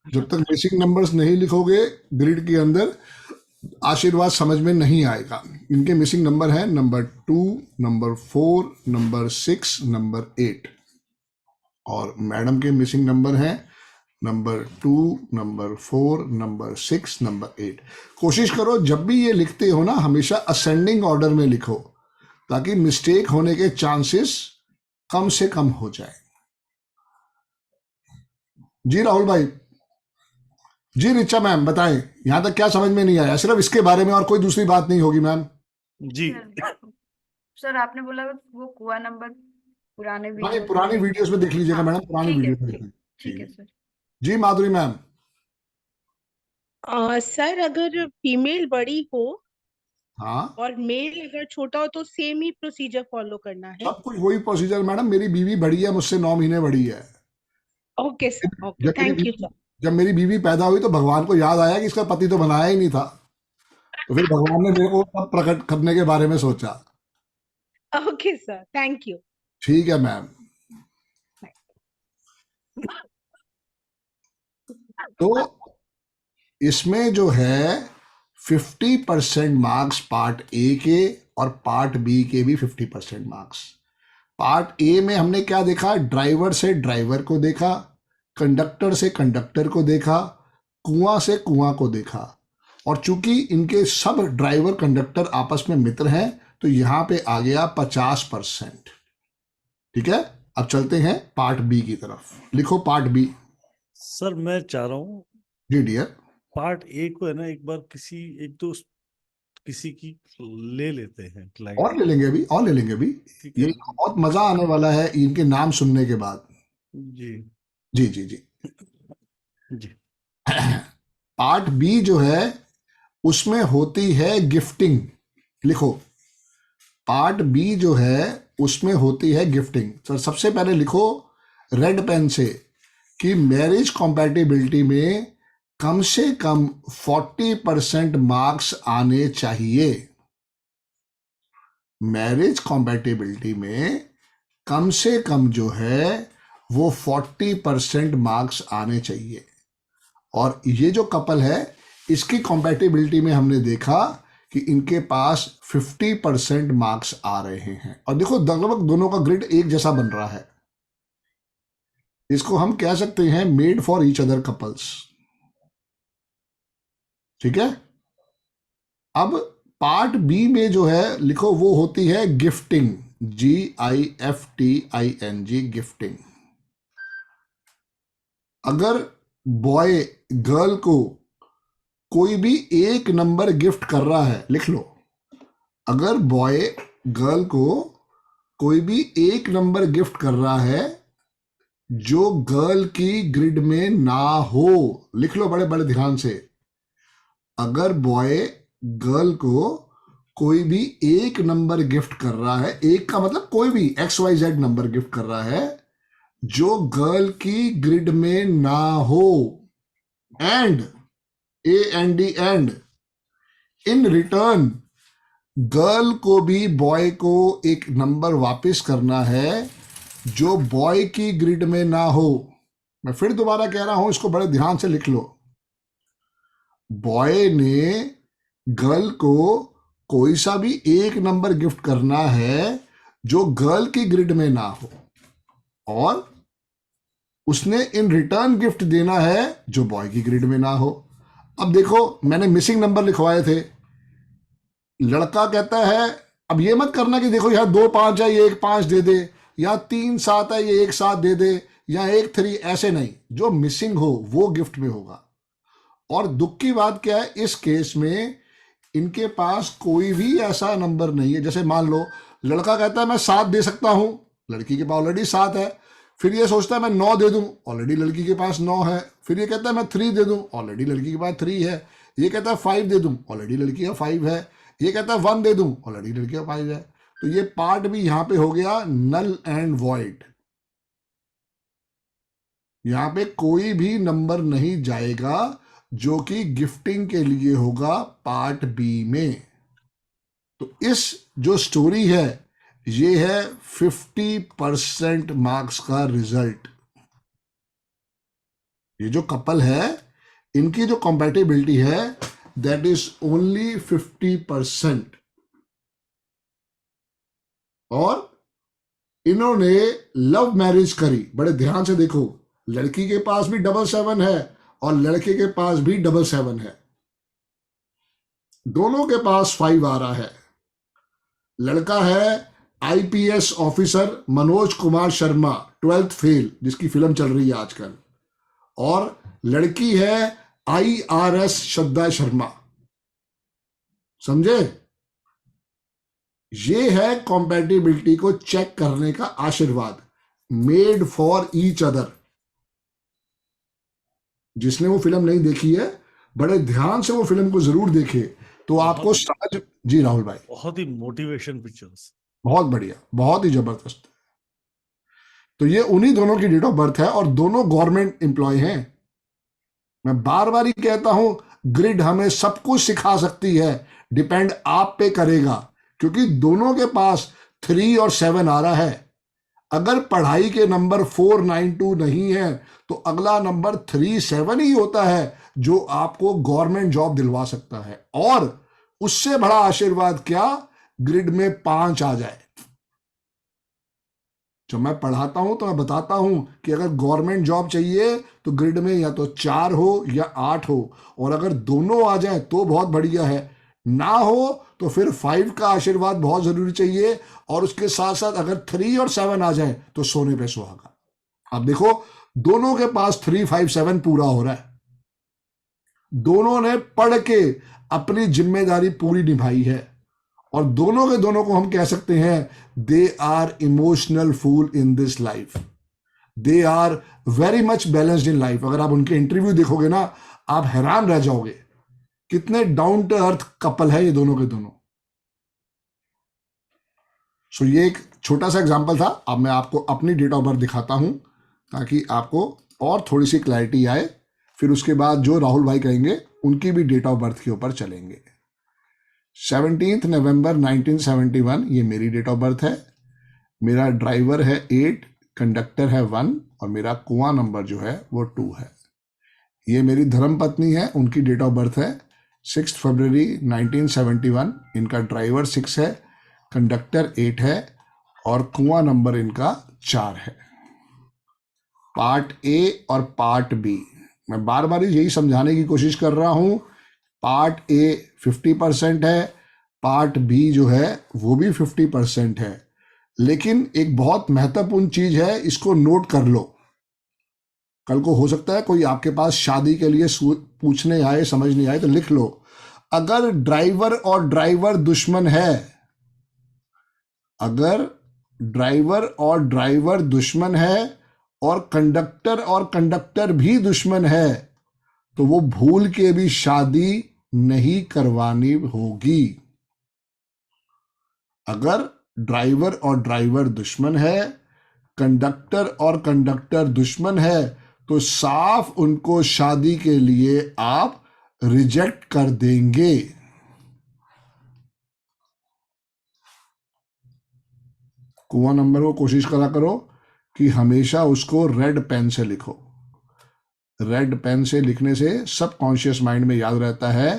जब तक मिसिंग नंबर्स नहीं लिखोगे ग्रिड के अंदर, आशीर्वाद समझ में नहीं आएगा। इनके मिसिंग नंबर है नंबर 2, नंबर 4, नंबर 6, नंबर 8, और मैडम के मिसिंग नंबर हैं नंबर 2, नंबर 4, नंबर 6, नंबर 8। कोशिश करो जब भी ये लिखते हो ना, हमेशा असेंडिंग ऑर्डर में लिखो, ताकि मिस्टेक होने के चांसेस कम से कम हो जाए। जी राहुल भाई। जी रिचा मैम बताएं, यहां तक क्या समझ में नहीं आया? सिर्फ इसके बारे में और कोई दूसरी बात नहीं होगी मैम। जी सर आपने बोला वो कुआ नंबर पुराने हाँ, ये वीडियो पुरानी वीडियोस में देख लीजिएगा मैडम, पुरानी ठीक है, वीडियो में देख ठीक है लीजिए। सर। जी माधुरी मैम। सर अगर फीमेल बड़ी हो हाँ, और मेल अगर छोटा हो तो सेम ही प्रोसीजर फॉलो करना है? सब कुछ वही प्रोसीजर मैडम। मेरी बीवी बड़ी है, मुझसे 9 महीने बड़ी है। ओके सर, ओके, जब मेरी थैंक यू बीवी सर। जब मेरी बीवी पैदा हुई तो भगवान को याद आया कि इसका पति तो बनाया ही नहीं था, तो फिर भगवान ने मेरे को सब प्रकट करने के बारे में सोचा। Okay sir, thank you. ठीक है मैम। तो इसमें जो है 50% मार्क्स पार्ट ए के और पार्ट बी के भी 50% मार्क्स। पार्ट ए में हमने क्या देखा? ड्राइवर से ड्राइवर को देखा, कंडक्टर से कंडक्टर को देखा, कुआं से कुआं को देखा, और चूंकि इनके सब ड्राइवर कंडक्टर आपस में मित्र हैं तो यहां पे आ गया 50%। ठीक है, अब चलते हैं पार्ट बी की तरफ। लिखो पार्ट बी। सर मैं चाह रहा हूँ जी डियर। पार्ट ए को है ना एक बार किसी की ले लेते हैं क्लाइंट। और ले लेंगे अभी, और ले लेंगे अभी। ठीक है ये बहुत मजा आने वाला है इनके नाम सुनने के बाद। जी जी जी जी। जी। पार्ट बी जो है उसमें होती है गिफ्टिंग। लिखो पार्ट बी जो है उसमें होती है गिफ्टिंग। तो सबसे पहले लिखो रेड पेन से कि मैरिज कॉम्पैटिबिलिटी में कम से कम 40% मार्क्स आने चाहिए। मैरिज कॉम्पैटिबिलिटी में कम से कम जो है वो 40% मार्क्स आने चाहिए। और ये जो कपल है इसकी कॉम्पैटिबिलिटी में हमने देखा कि इनके पास 50% मार्क्स आ रहे हैं। और देखो लगभग दोनों का ग्रिड एक जैसा बन रहा है। इसको हम कह सकते हैं made for each other couples. ठीक है। अब पार्ट बी में जो है लिखो वो होती है गिफ्टिंग। GIFTING, gifting. अगर बॉय गर्ल को कोई भी एक नंबर गिफ्ट कर रहा है, लिख लो, अगर बॉय गर्ल को कोई भी एक नंबर गिफ्ट कर रहा है जो गर्ल की ग्रिड में ना हो, लिख लो बड़े बड़े ध्यान से, अगर बॉय गर्ल को कोई भी एक नंबर गिफ्ट कर रहा है, एक का मतलब कोई भी XYZ नंबर गिफ्ट कर रहा है जो गर्ल की ग्रिड में ना हो, and AND and in return girl को भी बॉय को एक नंबर वापस करना है जो बॉय की ग्रिड में ना हो। मैं फिर दोबारा कह रहा हूं, इसको बड़े ध्यान से लिख लो। बॉय ने गर्ल को कोई सा भी एक नंबर गिफ्ट करना है जो गर्ल की ग्रिड में ना हो, और उसने इन रिटर्न गिफ्ट देना है जो बॉय की ग्रिड में ना हो। अब देखो मैंने मिसिंग नंबर लिखवाए थे। लड़का कहता है, अब ये मत करना कि देखो यहाँ 2 5 है ये 1 5 दे दे, या 3 7 है ये 1 7 दे दे, या 1 3, ऐसे नहीं। जो मिसिंग हो वो गिफ्ट में होगा। और दुख की बात क्या है, इस केस में इनके पास कोई भी ऐसा नंबर नहीं है। जैसे मान लो लड़का कहता है मैं 7 दे सकता हूं, लड़की के पास ऑलरेडी 7 है। फिर ये सोचता है मैं 9 दे दूं, ऑलरेडी लड़की के पास 9 है। फिर ये कहता है मैं 3 दे दूं, ऑलरेडी लड़की के पास 3 है। ये कहता है 5 दे दूं, ऑलरेडी लड़की का 5 है। ये कहता है 1 दे दूं, ऑलरेडी लड़की का 5 है। तो ये पार्ट भी यहां पे हो गया नल एंड वॉइड। यहां पे कोई भी नंबर नहीं जाएगा जो कि गिफ्टिंग के लिए होगा पार्ट बी में। तो इस जो स्टोरी है ये है 50% मार्क्स का रिजल्ट। ये जो कपल है इनकी जो कंपैटिबिलिटी है दैट इज ओनली 50%। और इन्होंने लव मैरिज करी। बड़े ध्यान से देखो, लड़की के पास भी 777 है और लड़के के पास भी 777 है। दोनों के पास 5 आ रहा है। लड़का है IPS officer Manoj Kumar Sharma, 12th fail, जिसकी फिल्म चल रही है आजकल। और लड़की है आईआरएस श्रद्धा शर्मा। समझे? ये है कॉम्पैटिबिलिटी को चेक करने का आशीर्वाद, मेड फॉर ईच अदर। जिसने वो फिल्म नहीं देखी है बड़े ध्यान से वो फिल्म को जरूर देखे तो आपको समझ। जी राहुल भाई, बहुत ही मोटिवेशन पिक्चर्स, बहुत बढ़िया, बहुत ही जबरदस्त। तो ये उन्हीं दोनों की डेट ऑफ बर्थ है और दोनों गवर्नमेंट एम्प्लॉय हैं। मैं बार बार ही कहता हूं, ग्रिड हमें सब कुछ सिखा सकती है, डिपेंड आप पे करेगा, क्योंकि दोनों के पास 3 और 7 आ रहा है। अगर पढ़ाई के नंबर 492 नहीं है तो अगला नंबर 37 ही होता है जो आपको गवर्नमेंट जॉब दिलवा सकता है। और उससे बड़ा आशीर्वाद क्या, ग्रिड में 5 आ जाए। जब मैं पढ़ाता हूं तो मैं बताता हूं कि अगर गवर्नमेंट जॉब चाहिए तो ग्रिड में या तो 4 हो या 8 हो, और अगर दोनों आ जाए तो बहुत बढ़िया है, ना हो तो फिर 5 का आशीर्वाद बहुत जरूरी चाहिए। और उसके साथ साथ अगर 3 और 7 आ जाए तो सोने पे सुहागा। अब देखो, दोनों के पास 3, 5, 7 पूरा हो रहा है। दोनों ने पढ़ के अपनी जिम्मेदारी पूरी निभाई है और दोनों के दोनों को हम कह सकते हैं they are emotional fool in this life, they are very much balanced in life. अगर आप उनके इंटरव्यू देखोगे ना, आप हैरान रह जाओगे कितने डाउन टू अर्थ कपल है ये दोनों के दोनों। सो ये एक छोटा सा एग्जांपल था। अब मैं आपको अपनी डेट ऑफ बर्थ दिखाता हूं ताकि आपको और थोड़ी सी क्लैरिटी आए। फिर उसके बाद जो राहुल भाई कहेंगे उनकी भी डेट ऑफ बर्थ के ऊपर चलेंगे। 17 नवंबर 1971 ये मेरी डेट ऑफ बर्थ है। मेरा ड्राइवर है 8, कंडक्टर है 1 और मेरा कुआं नंबर जो है वो 2 है। ये मेरी धर्मपत्नी है, उनकी डेट ऑफ बर्थ है 6 फरवरी 1971। इनका ड्राइवर 6 है, कंडक्टर 8 है और कुआं नंबर इनका 4 है। पार्ट ए और पार्ट बी, मैं बार बार यही समझाने की कोशिश कर रहा हूं। पार्ट ए 50% है, पार्ट बी जो है वो भी 50% है। लेकिन एक बहुत महत्वपूर्ण चीज है, इसको नोट कर लो। कल को हो सकता है कोई आपके पास शादी के लिए पूछने आए, समझ नहीं आए तो लिख लो। अगर ड्राइवर और ड्राइवर दुश्मन है, अगर ड्राइवर और ड्राइवर दुश्मन है और कंडक्टर भी दुश्मन है तो वो भूल के भी शादी नहीं करवानी होगी। अगर ड्राइवर और ड्राइवर दुश्मन है, कंडक्टर दुश्मन है, तो साफ उनको शादी के लिए आप रिजेक्ट कर देंगे। कुआं नंबर को कोशिश करा करो कि हमेशा उसको रेड पेन से लिखो। रेड पेन से लिखने से सबकॉन्शियस माइंड में याद रहता है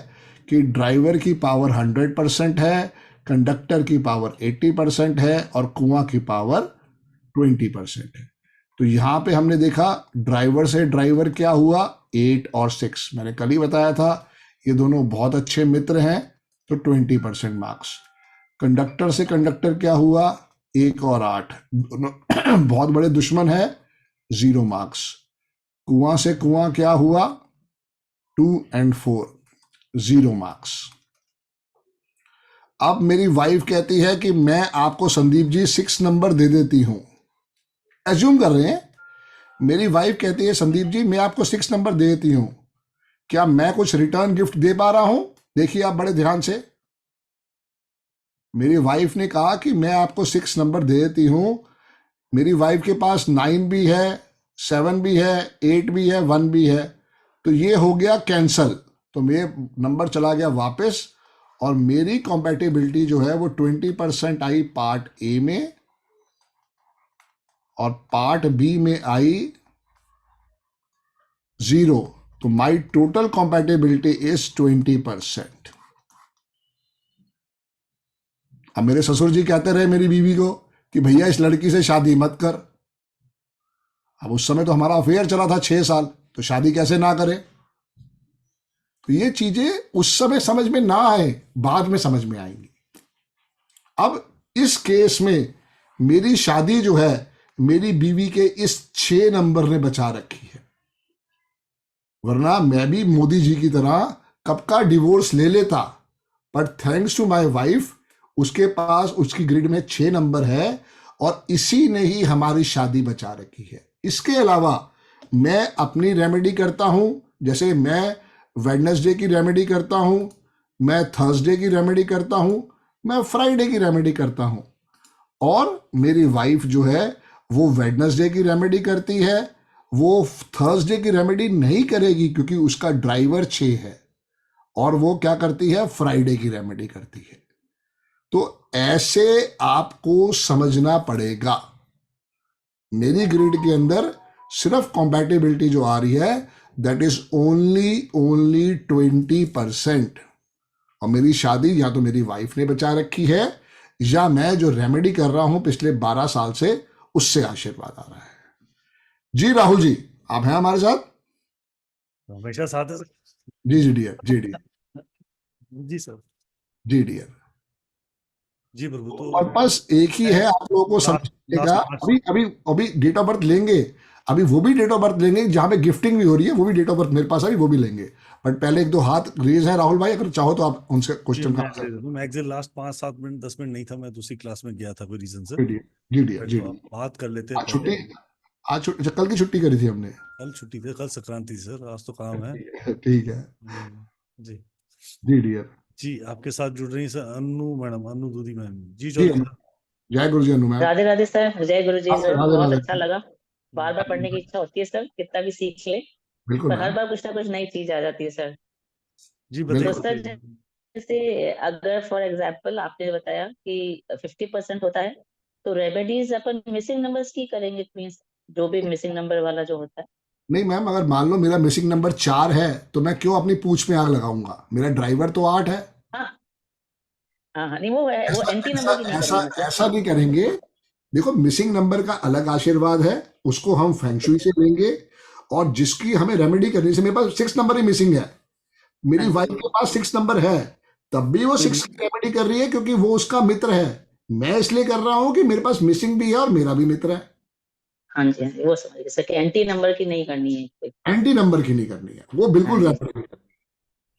कि ड्राइवर की पावर 100% है, कंडक्टर की पावर 80% है और कुआं की पावर 20% है। तो यहां पे हमने देखा ड्राइवर से ड्राइवर क्या हुआ, 8 और 6। मैंने कल ही बताया था ये दोनों बहुत अच्छे मित्र हैं तो 20% मार्क्स। कंडक्टर से कंडक्टर क्या हुआ, 1 और 8, दोनों बहुत बड़े दुश्मन है, 0 मार्क्स। कुआं से कुआं क्या हुआ, 2 और 4, 0 मार्क्स। अब मेरी वाइफ कहती है कि मैं आपको संदीप जी 6 नंबर दे देती हूं। एज्यूम कर रहे हैं, मेरी वाइफ कहती है संदीप जी मैं आपको 6 नंबर दे देती हूं, क्या मैं कुछ रिटर्न गिफ्ट दे पा रहा हूं? देखिए आप बड़े ध्यान से, मेरी वाइफ ने कहा कि मैं आपको 6 नंबर दे देती हूं। मेरी वाइफ के पास 9 भी है, 7 भी है, 8 भी है, 1 भी है, तो ये हो गया कैंसल। तो मेरे नंबर चला गया वापस और मेरी कॉम्पैटिबिलिटी जो है वो 20% आई पार्ट ए में और पार्ट बी में आई 0। तो माई टोटल कॉम्पैटिबिलिटी इज 20%। अब मेरे ससुर जी कहते रहे मेरी बीवी को कि भैया इस लड़की से शादी मत कर। अब उस समय तो हमारा अफेयर चला था 6 साल, तो शादी कैसे ना करे। तो ये चीजें उस समय समझ में ना आए, बाद में समझ में आएंगी। अब इस केस में मेरी शादी जो है मेरी बीवी के इस 6 नंबर ने बचा रखी है, वरना मैं भी मोदी जी की तरह कब का डिवोर्स ले लेता। But thanks to my wife, उसके पास उसकी ग्रिड में 6 नंबर है और इसी ने ही हमारी शादी बचा रखी है। इसके अलावा मैं अपनी रेमेडी करता हूं, जैसे मैं वेडनेसडे की रेमेडी करता हूं, मैं थर्सडे की रेमेडी करता हूं, मैं फ्राइडे की रेमेडी करता हूं, और मेरी वाइफ जो है वो वेडनेसडे की रेमेडी करती है। वो थर्सडे की रेमेडी नहीं करेगी क्योंकि उसका ड्राइवर 6 है, और वो क्या करती है, फ्राइडे की रेमेडी करती है। तो ऐसे आपको समझना पड़ेगा। मेरी ग्रिड के अंदर सिर्फ कॉम्पैटिबिलिटी जो आ रही है दैट इज ओनली 20%, और मेरी शादी या तो मेरी वाइफ ने बचा रखी है या मैं जो रेमेडी कर रहा हूं पिछले 12 साल से उससे आशीर्वाद आ रहा है। जी राहुल जी, आप हैं हमारे साथ? हमेशा साथ है सर। जी डियर, जी डियर, जी सर, जी डियर। जी प्रभु। तो पर्पस एक ही है आप लोगों को समझने का। अभी डेट ऑफ बर्थ लेंगे, अभी वो भी डेट ऑफ बर्थ लेंगे जहां पे गिफ्टिंग भी हो रही है, वो भी डेट ऑफ बर्थ मेरे पास है, वो भी लेंगे। बट पहले 1-2 हाथ रेज है राहुल भाई, अगर चाहो तो आप उनसे क्वेश्चन का मैं एग्जैक्ट लास्ट 5-7 मिनट 10 मिनट नहीं था, मैं दूसरी क्लास में गया था कोई रीजन से। जी डियर, जी तो आप बात कर लेते आज छुट्टी, अच्छा कल की छुट्टी करी थी हमने। कल छुट्टी थी, कल संक्रांति थी सर, आज तो काम है। ठीक है जी जी डियर। जी, आपके साथ जुड़ रही सर अनु मैडम, अनु दूधी मैम। जी जी चौधरी। जय गुरु जी अनु मैम। राधे राधे सर, जय गुरु जी सर। राधे बहुत राधे। अच्छा लगा। बार बार पढ़ने की इच्छा होती है सर, कितना भी सीख ले, बिल्कुल पर हर मैम, बार कुछ ना कुछ नई चीज आ जाती है सर। जी तो बिल्कुल। सर बताइए। जैसे अगर फॉर एग्जाम्पल आपने बताया कि 50% होता है, तो रेमेडीज अपन मिसिंग नंबर्स की करेंगे, मीन्स जो भी मिसिंग नंबर वाला जो होता है। नहीं मैम, अगर मान लो मेरा मिसिंग नंबर 4 है तो मैं क्यों अपनी पूंछ में आग लगाऊंगा? मेरा ड्राइवर तो 8 है। हाँ हाँ हाँ, नहीं वो एंटी नंबर की नहीं ऐसा करेंगे मतलब। ऐसा नहीं करेंगे। देखो मिसिंग नंबर का अलग आशीर्वाद है, उसको हम फेंगशुई से लेंगे, और जिसकी हमें रेमेडी करनी है, मेरे पास 6 नंबर ही मिसिंग है, मेरी हाँ वाइफ के पास 6 नंबर है, तब भी वो 6 की रेमेडी कर रही है क्योंकि वो उसका मित्र है। मैं इसलिए कर रहा हूं कि मेरे पास मिसिंग भी है और मेरा भी मित्र है। हाँ जी हाँ जी, वो समझ गए सर कि एंटी नंबर की नहीं करनी है। एंटी नंबर की नहीं करनी है, वो बिल्कुल हाँ जी रेमेडी।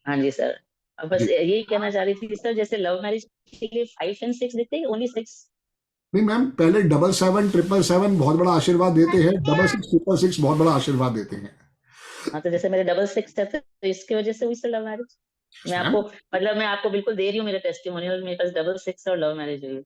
हाँ जी सर। अब बस जी यही कहना चाह रही थी सर, जैसे लव मैरिज के लिए 5 और 6 देते हैं, ओनली 6? नहीं मैम, पहले 777 777 बहुत बड़ा आशीर्वाद देते हैं, 66 666 बहुत बड़ा आशीर्वाद देते हैं। हाँ तो जैसे मेरे 66 है तो इसकी वजह से हुई सर लव मैरिज। मैं आपको मतलब मैं आपको बिल्कुल दे रही हूँ मेरा टेस्टिमोनियल, मेरे पास 66 और लव मैरिज हुई।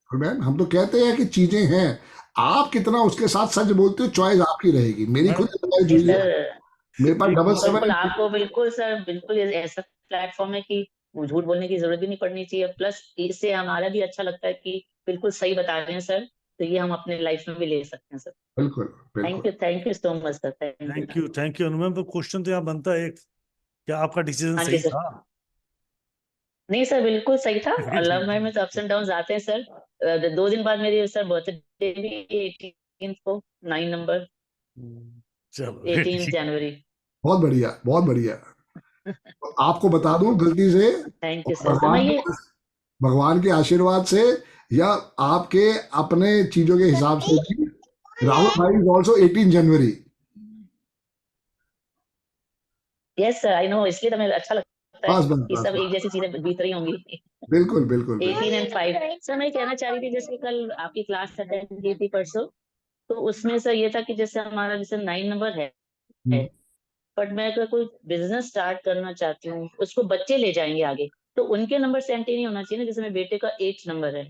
मैम हम तो कहते हैं कि चीजें हैं, आप कितना उसके साथ सच बोलते हो चॉइस आपकी रहेगी। मेरी खुद मैरिज हुई है, सर मेरे पास बिल्कुल 77 आपको बिल्कुल सर, बिल्कुल ये ऐसा प्लेटफॉर्म है कि झूठ बोलने की जरूरत भी नहीं पड़नी चाहिए, प्लस इससे हमारा भी अच्छा लगता है कि बिल्कुल सही बता रहे हैं सर, तो ये हम अपने लाइफ में भी ले सकते हैं सर। बिल्कुल बिल्कुल। Thank you so much sir, thank you Anu ma'am. तो क्वेश्चन तो यहाँ बनता है एक, क्या आपका डिसीजन हाँ जी सही सर। था? नहीं सर बिल्कुल सही था, और लव मैरिज में तो अप्स एंड डाउन आते हैं सर। 2 दिन बाद मेरी सर बर्थडे भी 18 को, 9 नंबर, चलो 18 जनवरी। बहुत बढ़िया बहुत बढ़िया। तो आपको बता दूं गलती से, थैंक यू सर। तो मैं ये भगवान के आशीर्वाद से या आपके अपने चीजों के हिसाब से भी, राहुल भाई is also 18 January. Yes sir I know, इसलिए तो मुझे अच्छा लगता बस है बस कि बस सब एक जैसी चीजें बीत रही होंगी। बिल्कुल बिल्कुल 18 और 5 सर। मैं कहना चाह रही थी, जैसे कल आपकी क्लास अटेंड की थी परसों, तो उसमें सर ये था कि जैसे हमारा जैसे 9 नंबर है, बट मैं अगर कोई बिजनेस स्टार्ट करना चाहती हूँ, उसको बच्चे ले जाएंगे आगे, तो उनके नंबर से एंटी नहीं होना चाहिए ना? जैसे मेरे बेटे का 8 नंबर है।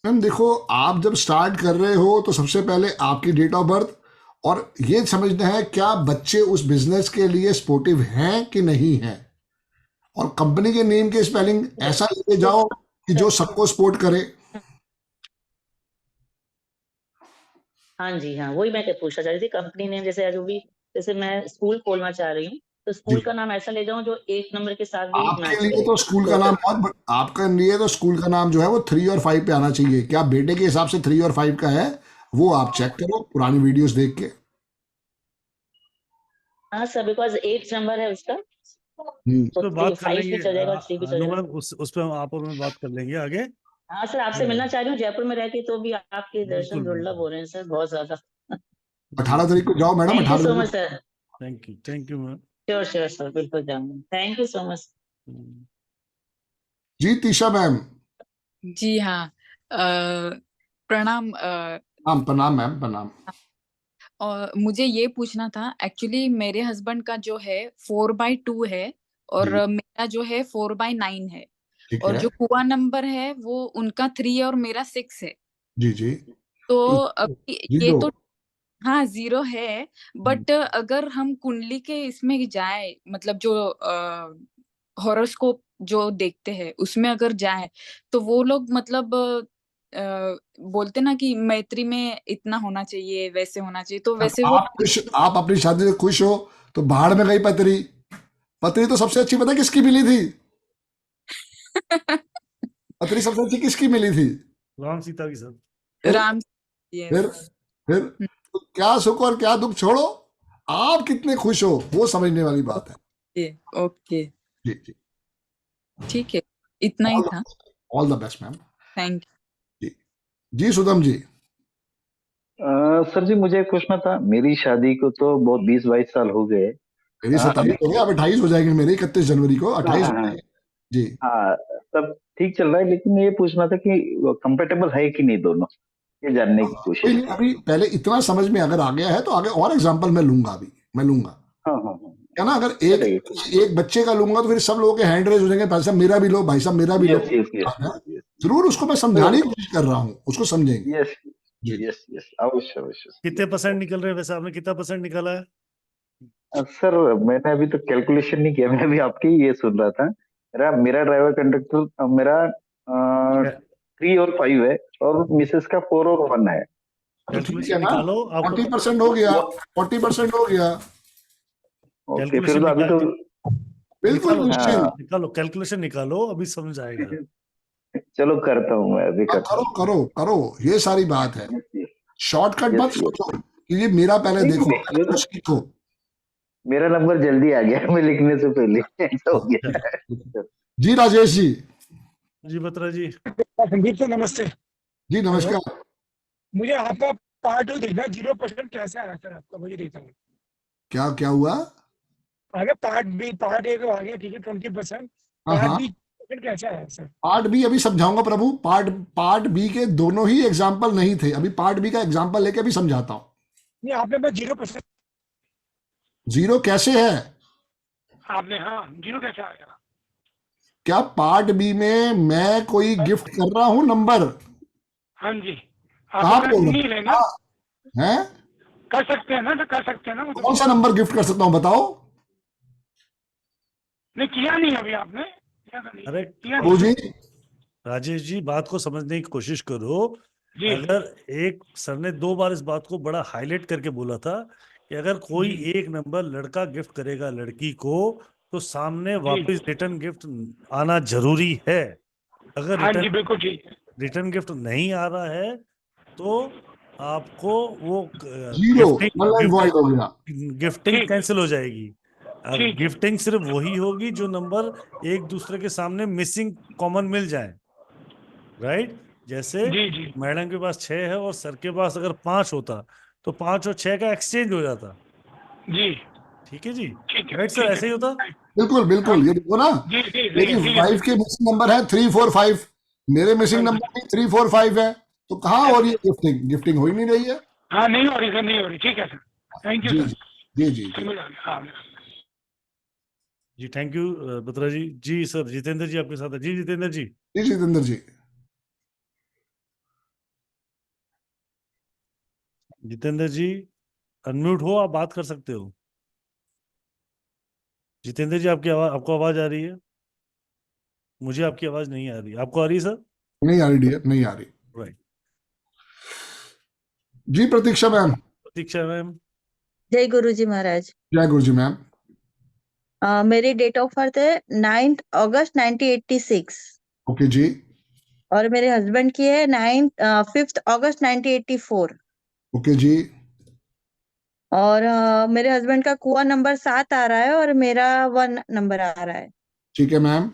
मैम देखो, आप जब स्टार्ट कर रहे हो तो सबसे पहले आपकी डेट ऑफ बर्थ, और ये समझना है क्या बच्चे उस बिजनेस के लिए सपोर्टिव हैं कि नहीं हैं, और कंपनी के नेम के स्पेलिंग ऐसा लेके जाओ कि जो सबको सपोर्ट करे। हाँ जी, हाँ, वही मैं पूछना चाह रही थी। कंपनी नेम जैसे जो भी, जैसे मैं स्कूल खोलना चाह रही हूँ, तो स्कूल जी। का नाम ऐसा ले जाऊं जो एक नंबर के साथ भी आपके मैच लिए करे। तो स्कूल का नाम आपके लिए तो स्कूल का नाम जो है वो 3 और 5 पे आना चाहिए। क्या बेटे के हिसाब से 3 और 5 का है? वो आप चेक करो पुरानी वीडियोस देख के। हाँ सर, बिकॉज 8 नंबर है उसका, हम्म। तो उस पर बात कर 5 लेंगे भी चल जाएगा, 3 भी चल जाएगा। अनुमान, उस पर आप और मैं बात कर लेंगे आगे। हाँ सर, आपसे मिलना चाह रही हूँ, जयपुर में रहती तो भी आपके दर्शन बिल्कुल दुर्लभ हो रहे हैं सर, बहुत ज्यादा। 18 तारीख को जाओ मैडम, थैंक यू 18 सो तारीख much sir. Thank you ma'am. Sure sure sir, बिल्कुल जाऊंगा। Thank you so much. जी तीशा मैम। जी हाँ, प्रणाम। हाँ प्रणाम मैम, प्रणाम। और मुझे ये पूछना था, एक्चुअली मेरे हस्बैंड का जो है 4/2 है और जी मेरा जो है 4/9 है। ठीक और है। जो कुआ नंबर है वो उनका 3 और मेरा 6 है। जी जी। तो तो अभी ये जीरो। तो हाँ 0 है, बट अगर हम कुंडली के इसमें जाए, मतलब जो हॉरोस्कोप जो देखते हैं उसमें अगर जाए, तो वो लोग मतलब बोलते ना कि मैत्री में इतना होना चाहिए, वैसे होना चाहिए, तो वैसे वो आप अपनी शादी से खुश हो तो बाहर में गई पतरी। पतरी तो सबसे अच्छी पता है किसकी मिली थी? पतरी सबसे अच्छी किसकी मिली थी? राम सीता की सर। राम। फिर यस। फिर तो क्या सुख और क्या दुख छोड़ो, आप कितने खुश हो वो समझने वाली बात है। ओके ओके, जी जी। ठीक है, इतना ही था। All the best ma'am. Thank जी जी सुदम जी। सर जी मुझे एक पूछना था, मेरी शादी को तो बहुत 20-22 साल हो गए। मेरी 27 हो गई, अब 28 हो जाएगी मेरी 31 जनवरी को, 28 हो हाँ जाएगी। जी हाँ, सब ठीक चल रहा है, लेकिन ये पूछना था कि कंपेटेबल है कि नहीं दोनों, ये जानने की कोई कोशिश नहीं, थी। अभी पहले इतना समझ में अगर आ गया है तो आगे और एग्जांपल मैं लूंगा, अभी मैं लूंगा। हाँ हाँ हाँ, क्या ना, अगर एक चलेगा। एक बच्चे का लूंगा तो फिर सब लोगों के हैंड रेज हो जाएंगे, भाई साहब मेरा भी लो, भाई साहब मेरा भी लो। यस यस यस यस जरूर उसको मैं समझाने की कोशिश कर रहा हूँ, उसको समझेंगे। यस जी यस यस, अवश्य अवश्य। कितने परसेंट निकल रहे हैं वैसे? आपने कितना परसेंट निकाला है? सर मैंने अभी तो कैलकुलेशन नहीं किया, मैं अभी आपकी ये सुन रहा था। मेरा ड्राइवर कंडक्टर मेरा 3 और 5 है, और मिसेस का 4 और 1 है। तो ठीक कैलकुलेशन है ना, निकालो आपको। 40% हो गया, 40% हो गया। ओके, फिर कैलकुलेशन तो अभी तो बिल्कुल निकालो निश्चिंत। निकालो कैलकुलेशन निकालो, अभी समझ आएगा। चलो करता हूँ, मैं अभी हाँ, करता करो हूँ। करो करो, ये सारी बात है। शॉर्टकट मत यस यस, सोचो कि ये मेरा पहले नहीं देखो, नहीं, पहले तो सीखो। मेरा नंबर जल्दी आ गया, मैं लिखने से पहले ऐसा हो गया। जी राजेश जी। जी बत्रा जी। संदीप सर नमस्ते। जी हेलो, नमस्कार। मुझे आपका पार्ट 2 देखना, 0% कैसे आया सर आपका, मुझे देखना है। क्या क्या हुआ? आगे पार्ट बी, पार्ट ए तो आ गया, ठीक है 20%, हाँ पार्ट हाँ, बी कैसे आया सर? पार्ट बी अभी समझाऊंगा प्रभु। पार्ट पार्ट बी के दोनों ही एग्जाम्पल नहीं थे, अभी पार्ट बी का एग्जाम्पल लेके अभी समझाता हूँ। नहीं, आपने बस 0%, जीरो कैसे है? आपने हाँ 0 कैसे आया? क्या पार्ट बी में मैं कोई गिफ्ट कर रहा हूं नंबर? हाँ जी, कहाँ आप पे नहीं है ना, है? कर सकते हैं ना, तो कर सकते हैं ना, वो तो कौन सा नंबर गिफ्ट कर सकता हूं बताओ? नहीं किया नहीं अभी आपने, किया तो नहीं, अरे किया प्रभु नहीं। जी, राजेश जी, बात को समझने की कोशिश करो। जी अगर एक सर ने 2 बार इस बात को बड़ा हाईलाइट करके बोला था कि अगर कोई जी एक नंबर लड़का गिफ्ट करेगा लड़की को, तो सामने जी, वापस रिटर्न गिफ्ट आना जरूरी है। अगर हाँ जी बिल्कुल ठीक है। रिटर्न गिफ्ट नहीं आ रहा है तो आपको वो जीरो नल एंड वॉइड हो गया। गिफ्टिंग ठीक कैंसिल हो जाएगी। ठीक है। गिफ्टिंग सिर्फ वही होगी जो नंबर एक दूसरे के सामने मिसिंग कॉमन मिल जाए। राइट? जैसे जी जी मैडम के पास 6 है और सर के पास अगर 5 होता, तो 5 और 6 का एक्सचेंज हो जाता। जी, ठीक है जी। ठीक है राइट सर, ठीक ऐसे ही होता। है। बिल्कुल हाँ बिल्कुल, ये देखो ना, जी जी, मेरी ठीक है वाइफ के मिसिंग नंबर है 345, मेरे मिसिंग हाँ जी, नंबर भी 345 है, तो कहाँ हो रही है गिफ्टिंग? गिफ्टिंग हो ही नहीं रही है। हाँ नहीं हो रही सर, नहीं हो रही, ठीक है सर, थैंक यू जी सर, जी जी जी समझ आ गया हाँ। जी थैंक यू बत्रा जी। जी सर, जितेंद्र जी आपके साथ है। जी जितेंद्र जी। जी जितेंद्र जी। जितेंद्र जी अनम्यूट हो, आप बात कर सकते हो। जितेंद्र जी, आपकी आवाज, आपको आवाज आ रही है? मुझे आपकी आवाज नहीं आ रही, आपको आ रही है सर? नहीं आ रही डियर, नहीं आ रही। राइट। जी प्रतीक्षा मैम। प्रतीक्षा मैम। जय गुरुजी महाराज। जय गुरुजी मैम। मेरी डेट ऑफ बर्थ है 9 अगस्त 1986 ओके जी। और मेरे हस्बैंड की है 5 अगस्त 1984 ओके जी। और मेरे हस्बैंड का कुआ नंबर 7 आ रहा है और मेरा 1 नंबर आ रहा है। ठीक है मैम।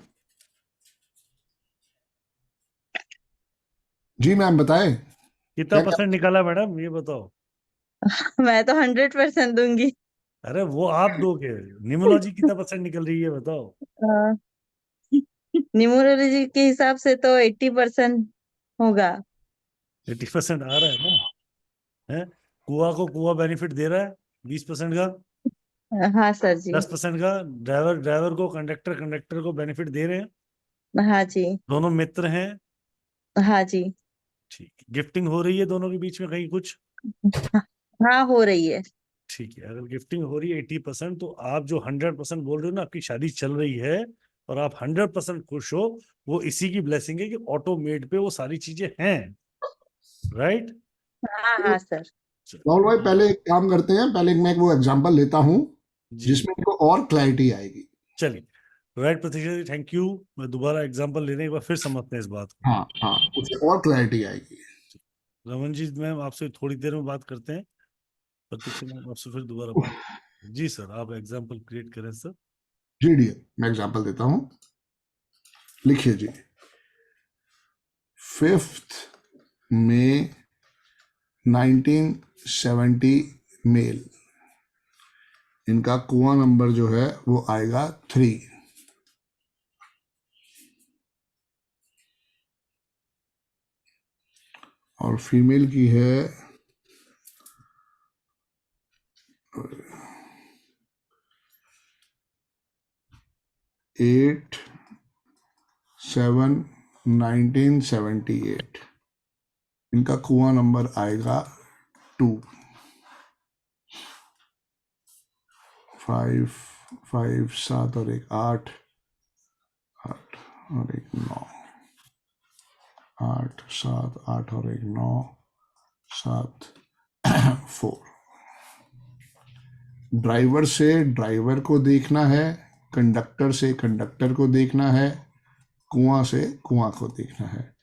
जी मैम बताएं। कितना क्या परसेंट निकाला मैडम, ये बताओ? मैं तो 100% दूंगी। अरे वो आप दोगे, न्यूमरोलॉजी कितना परसेंट निकल रही है बताओ? न्यूमरोलॉजी के हिसाब से तो 80% होगा। 80% आ रहा है ना? है कुआ को कुआ बेनिफिट दे रहा है 20% का, हाँ सर जी। 10% का ड्राइवर को, कंडक्टर को बेनिफिट दे रहे हैं। हाँ जी। दोनों मित्र हैं। हाँ जी। ठीक, गिफ्टिंग हो रही है दोनों के बीच में कहीं कुछ? हाँ हो रही है। ठीक है, अगर गिफ्टिंग हो रही है 80%, तो आप जो 100% बोल रहे हो ना, आपकी शादी चल रही है और आप 100% खुश हो, वो इसी की ब्लेसिंग है कि ऑटोमेट पे वो सारी चीजें हैं। राइट? हाँ हाँ सर। राहुल भाई पहले एक काम करते हैं, पहले मैं वो एग्जांपल लेता हूं जी जिसमें इनको और क्लैरिटी आएगी। चलिए। Right Pratiksha ji, thank you. मैं दोबारा एग्जांपल लेने के बाद फिर समझते हैं इस बात को। हाँ हाँ, उससे और क्लैरिटी आएगी। रमन जी मैम आपसे थोड़ी देर में बात करते हैं। प्रतीक्षा मैम आपसे फिर दोबारा बात। जी सर, आप एग्जांपल क्रिएट करें सर। जी डियर, मैं एग्जांपल देता हूं, लिखिए जी। 5 मई 1970 मेल, इनका कुआं नंबर जो है वो आएगा 3। और फीमेल की है 8/7/1978, इनका कुआं नंबर आएगा 2। 5 5 7 और 1 8 8 और 1 9 8 7 8 और 1 9 7 4। ड्राइवर से ड्राइवर को देखना है, कंडक्टर से कंडक्टर को देखना है, कुआं से कुआं को देखना है।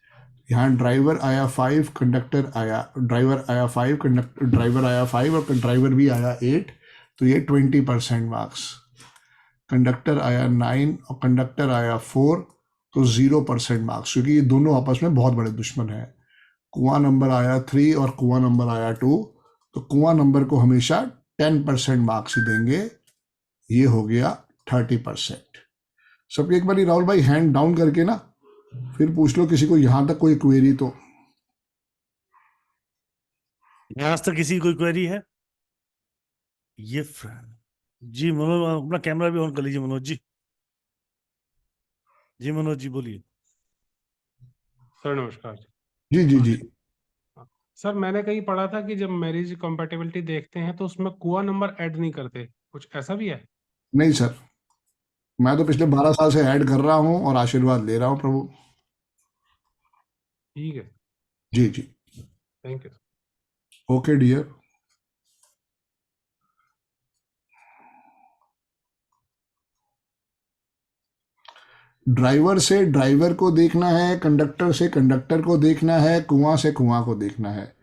यहाँ ड्राइवर आया 5, कंडक्टर आया, ड्राइवर आया 5, कंडक्टर ड्राइवर आया 5 और ड्राइवर भी आया 8, तो ये 20% मार्क्स। कंडक्टर आया 9 और कंडक्टर आया 4, तो 0% मार्क्स, क्योंकि ये दोनों आपस में बहुत बड़े दुश्मन हैं। कुआं नंबर आया 3 और कुआं नंबर आया 2, तो कुआं नंबर को हमेशा 10% मार्क्स ही देंगे। ये हो गया 30%। सब एक बार राहुल भाई हैंड डाउन करके ना फिर पूछ लो किसी को यहां तक कोई क्वेरी तो। यहां तक किसी कोई क्वेरी है? ये जी मनोज, अपना कैमरा भी ऑन कर लीजिए मनोज जी। जी मनोज जी बोलिए। सर नमस्कार। जी जी जी। सर मैंने कहीं पढ़ा था कि जब मैरिज कंपैटिबिलिटी देखते हैं तो उसमें कुआ नंबर ऐड नहीं करते, कुछ ऐसा भी है? नहीं सर, मैं तो पिछले 12 साल से ऐड कर रहा हूं और आशीर्वाद ले रहा हूं प्रभु। ठीक है, जी जी। Thank you. Okay dear. Driver से ड्राइवर को देखना है, कंडक्टर से कंडक्टर को देखना है, कुआं से कुआं को देखना है।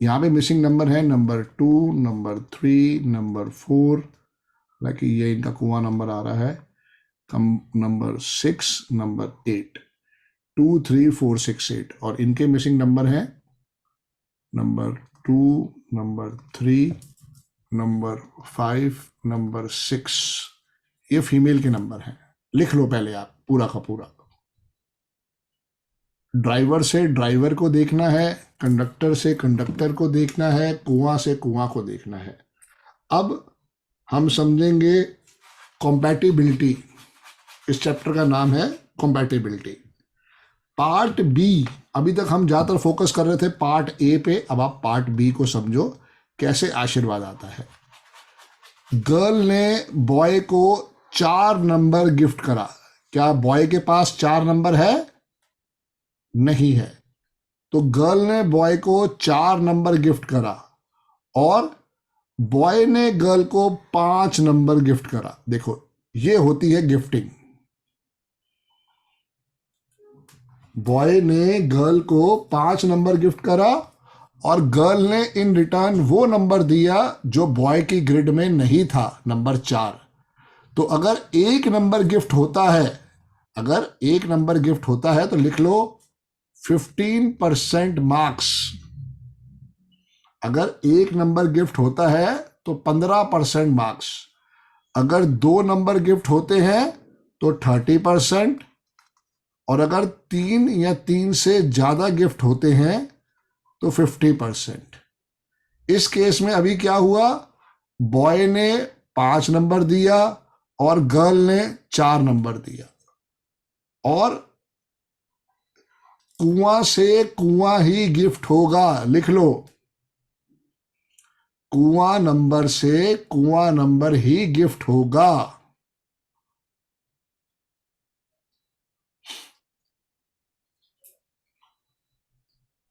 यहाँ पे मिसिंग नंबर है नंबर 2, नंबर 3, नंबर 4, हालांकि ये इनका कुआं नंबर आ रहा है नंबर 6, नंबर 8, 2 3 4 6 8, और इनके मिसिंग नंबर हैं नंबर 2, नंबर 3, नंबर 5, नंबर 6। ये फीमेल के नंबर हैं, लिख लो पहले आप पूरा का पूरा। ड्राइवर से ड्राइवर को देखना है, कंडक्टर से कंडक्टर को देखना है, कुआं से कुआं को देखना है। अब हम समझेंगे कॉम्पैटिबिलिटी। इस चैप्टर का नाम है कॉम्पैटिबिलिटी। पार्ट बी, अभी तक हम ज्यादातर फोकस कर रहे थे पार्ट ए पे, अब आप पार्ट बी को समझो कैसे आशीर्वाद आता है। गर्ल ने बॉय को 4 नंबर गिफ्ट करा, क्या बॉय के पास 4 नंबर है? नहीं है। तो गर्ल ने बॉय को 4 नंबर गिफ्ट करा और बॉय ने गर्ल को 5 नंबर गिफ्ट करा। देखो, ये होती है गिफ्टिंग। बॉय ने गर्ल को 5 नंबर गिफ्ट करा और गर्ल ने इन रिटर्न वो नंबर दिया जो बॉय की ग्रिड में नहीं था, नंबर 4। तो अगर 1 नंबर गिफ्ट होता है, अगर 1 नंबर गिफ्ट होता है तो लिख लो 15% मार्क्स। अगर 1 नंबर गिफ्ट होता है तो 15% मार्क्स। अगर 2 नंबर गिफ्ट होते हैं तो 30%, और अगर 3 या 3 से ज्यादा गिफ्ट होते हैं तो 50%। इस केस में अभी क्या हुआ, बॉय ने 5 नंबर दिया और गर्ल ने 4 नंबर दिया, और कुआं से कुआं ही गिफ्ट होगा। लिख लो, कुआं नंबर से कुआं नंबर ही गिफ्ट होगा।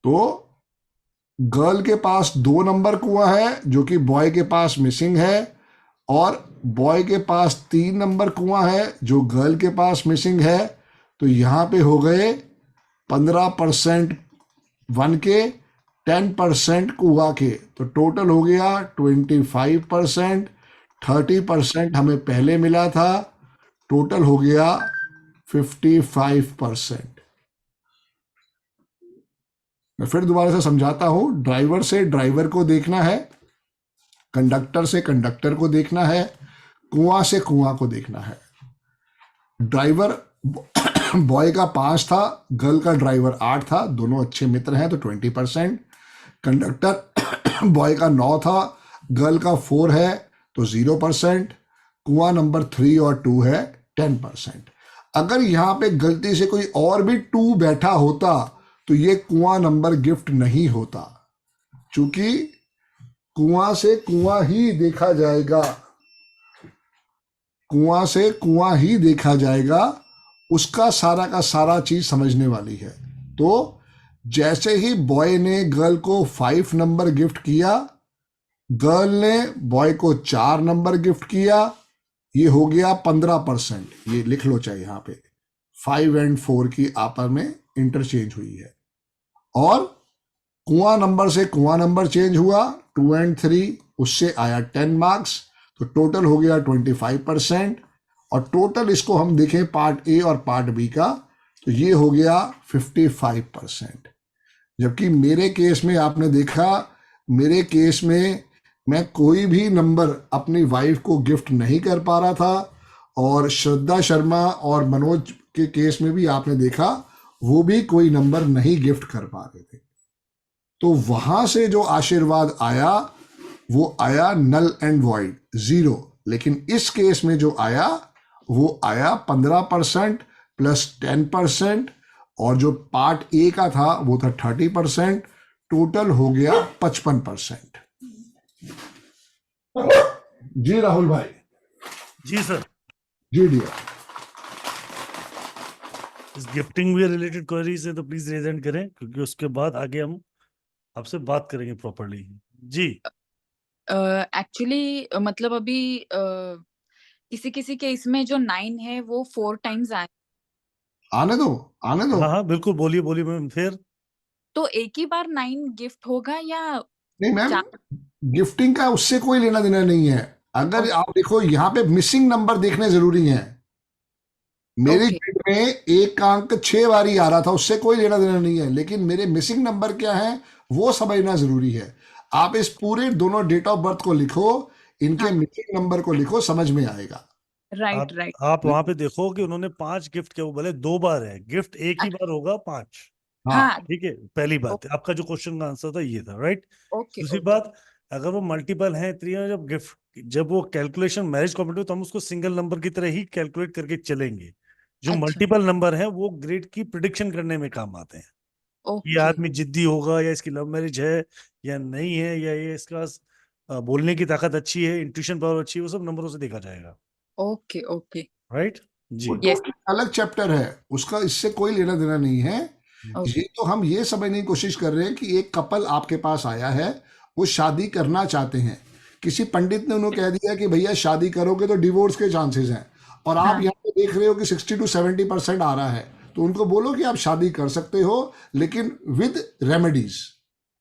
तो गर्ल के पास 2 नंबर कुआं है जो कि बॉय के पास मिसिंग है, और बॉय के पास 3 नंबर कुआं है जो गर्ल के पास मिसिंग है। तो यहां पे हो गए 15% 1 के, 10% कुआं के, तो टोटल हो गया 25%। 30% हमें पहले मिला था, टोटल हो गया 55%। मैं फिर दोबारा से समझाता हूं। ड्राइवर से ड्राइवर को देखना है, कंडक्टर से कंडक्टर को देखना है, कुआं से कुआं को देखना है। ड्राइवर बॉय का 5 था, गर्ल का ड्राइवर 8 था, दोनों अच्छे मित्र हैं तो 20%। कंडक्टर बॉय का 9 था, गर्ल का 4 है तो 0%। कुआं नंबर 3 और 2 है 10%। अगर यहां पे गलती से कोई और भी 2 बैठा होता तो ये कुआं नंबर गिफ्ट नहीं होता, क्योंकि कुआं से कुआं ही देखा जाएगा, कुआं से कुआं ही देखा जाएगा, उसका सारा का सारा चीज समझने वाली है। तो जैसे ही बॉय ने गर्ल को 5 नंबर गिफ्ट किया, गर्ल ने बॉय को 4 नंबर गिफ्ट किया, ये हो गया 15%। ये लिख लो चाहे यहां पे 5 और 4 की आपस में इंटरचेंज हुई है, और कुआं नंबर से कुआं नंबर चेंज हुआ 2 और 3, उससे आया 10 मार्क्स, तो टोटल हो गया 25%। और टोटल इसको हम देखें पार्ट ए और पार्ट बी का, तो ये हो गया 55%। जबकि मेरे केस में आपने देखा, मेरे केस में मैं कोई भी नंबर अपनी वाइफ को गिफ्ट नहीं कर पा रहा था, और श्रद्धा शर्मा और मनोज के केस में भी आपने देखा वो भी कोई नंबर नहीं गिफ्ट कर पा रहे थे। तो वहां से जो आशीर्वाद आया वो आया नल एंड वॉइड, 0। लेकिन इस केस में जो आया वो आया 15% प्लस 10%, और जो पार्ट ए का था वो था 30%। टोटल हो गया 55%। जी राहुल भाई। जी सर। जी डियर। इस गिफ्टिंग में रिलेटेड क्वेरी से तो प्लीज रेज हैंड करें, क्योंकि उसके बाद आगे हम आपसे बात करेंगे प्रॉपर्ली। जी। एक्चुअली मतलब अभी किसी किसी के इसमें जो 9 है वो 4 टाइम्स आए। आने दो, आने दो। हाँ हाँ बिल्कुल, बोलिए बोलिए मैम। फिर तो एक ही बार 9 गिफ्ट होगा या नहीं मैम, 4? गिफ्टिंग का उससे कोई लेना देना नहीं है। अगर Okay. आप देखो यहाँ पे मिसिंग नंबर देखने जरूरी है। मेरी Okay. ग्रिड में एक का अंक 6 बारी आ रहा था, उससे कोई लेना देना नहीं है, लेकिन मेरे मिसिंग नंबर क्या है वो समझना जरूरी है। आप इस पूरे दोनों डेट ऑफ बर्थ को लिखो, इनके हाँ। मिसिंग नंबर को लिखो, समझ में आएगा। Right right. आप वहां पे देखो कि उन्होंने 5 गिफ्ट किया, वो भले 2 बार है, गिफ्ट एक ही बार होगा 5। हाँ। ठीक है, पहली बात है। आपका जो क्वेश्चन का आंसर था ये था, राइट। ओके। दूसरी बात, अगर वो मल्टीपल है 3, जब गिफ्ट, जब वो कैलकुलेशन मैरिज कॉम्पिटिटिव, तो हम उसको सिंगल नंबर की तरह ही कैलकुलेट करके चलेंगे। जो अच्छा। मल्टीपल नंबर है वो ग्रेड की प्रिडिक्शन करने में काम आते हैं। ये ओके आदमी जिद्दी होगा, या इसकी लव मैरिज है या नहीं है, या ये इसका बोलने की ताकत अच्छी है, इंट्यूशन पावर अच्छी है, वो सब नंबरों से देखा जाएगा। Okay okay. राइट। जी वो Yes. totally अलग चैप्टर है, उसका इससे कोई लेना देना नहीं है। Okay. ये तो हम ये समझने की कोशिश कर रहे हैं कि एक कपल आपके पास आया है, वो शादी करना चाहते हैं, किसी पंडित ने उन्हें कह दिया कि भैया शादी करोगे तो डिवोर्स के चांसेस हैं, और आप हाँ. यहाँ पे देख रहे हो कि 60 to 70% आ रहा है, तो उनको बोलो कि आप शादी कर सकते हो, लेकिन विद रेमेडीज।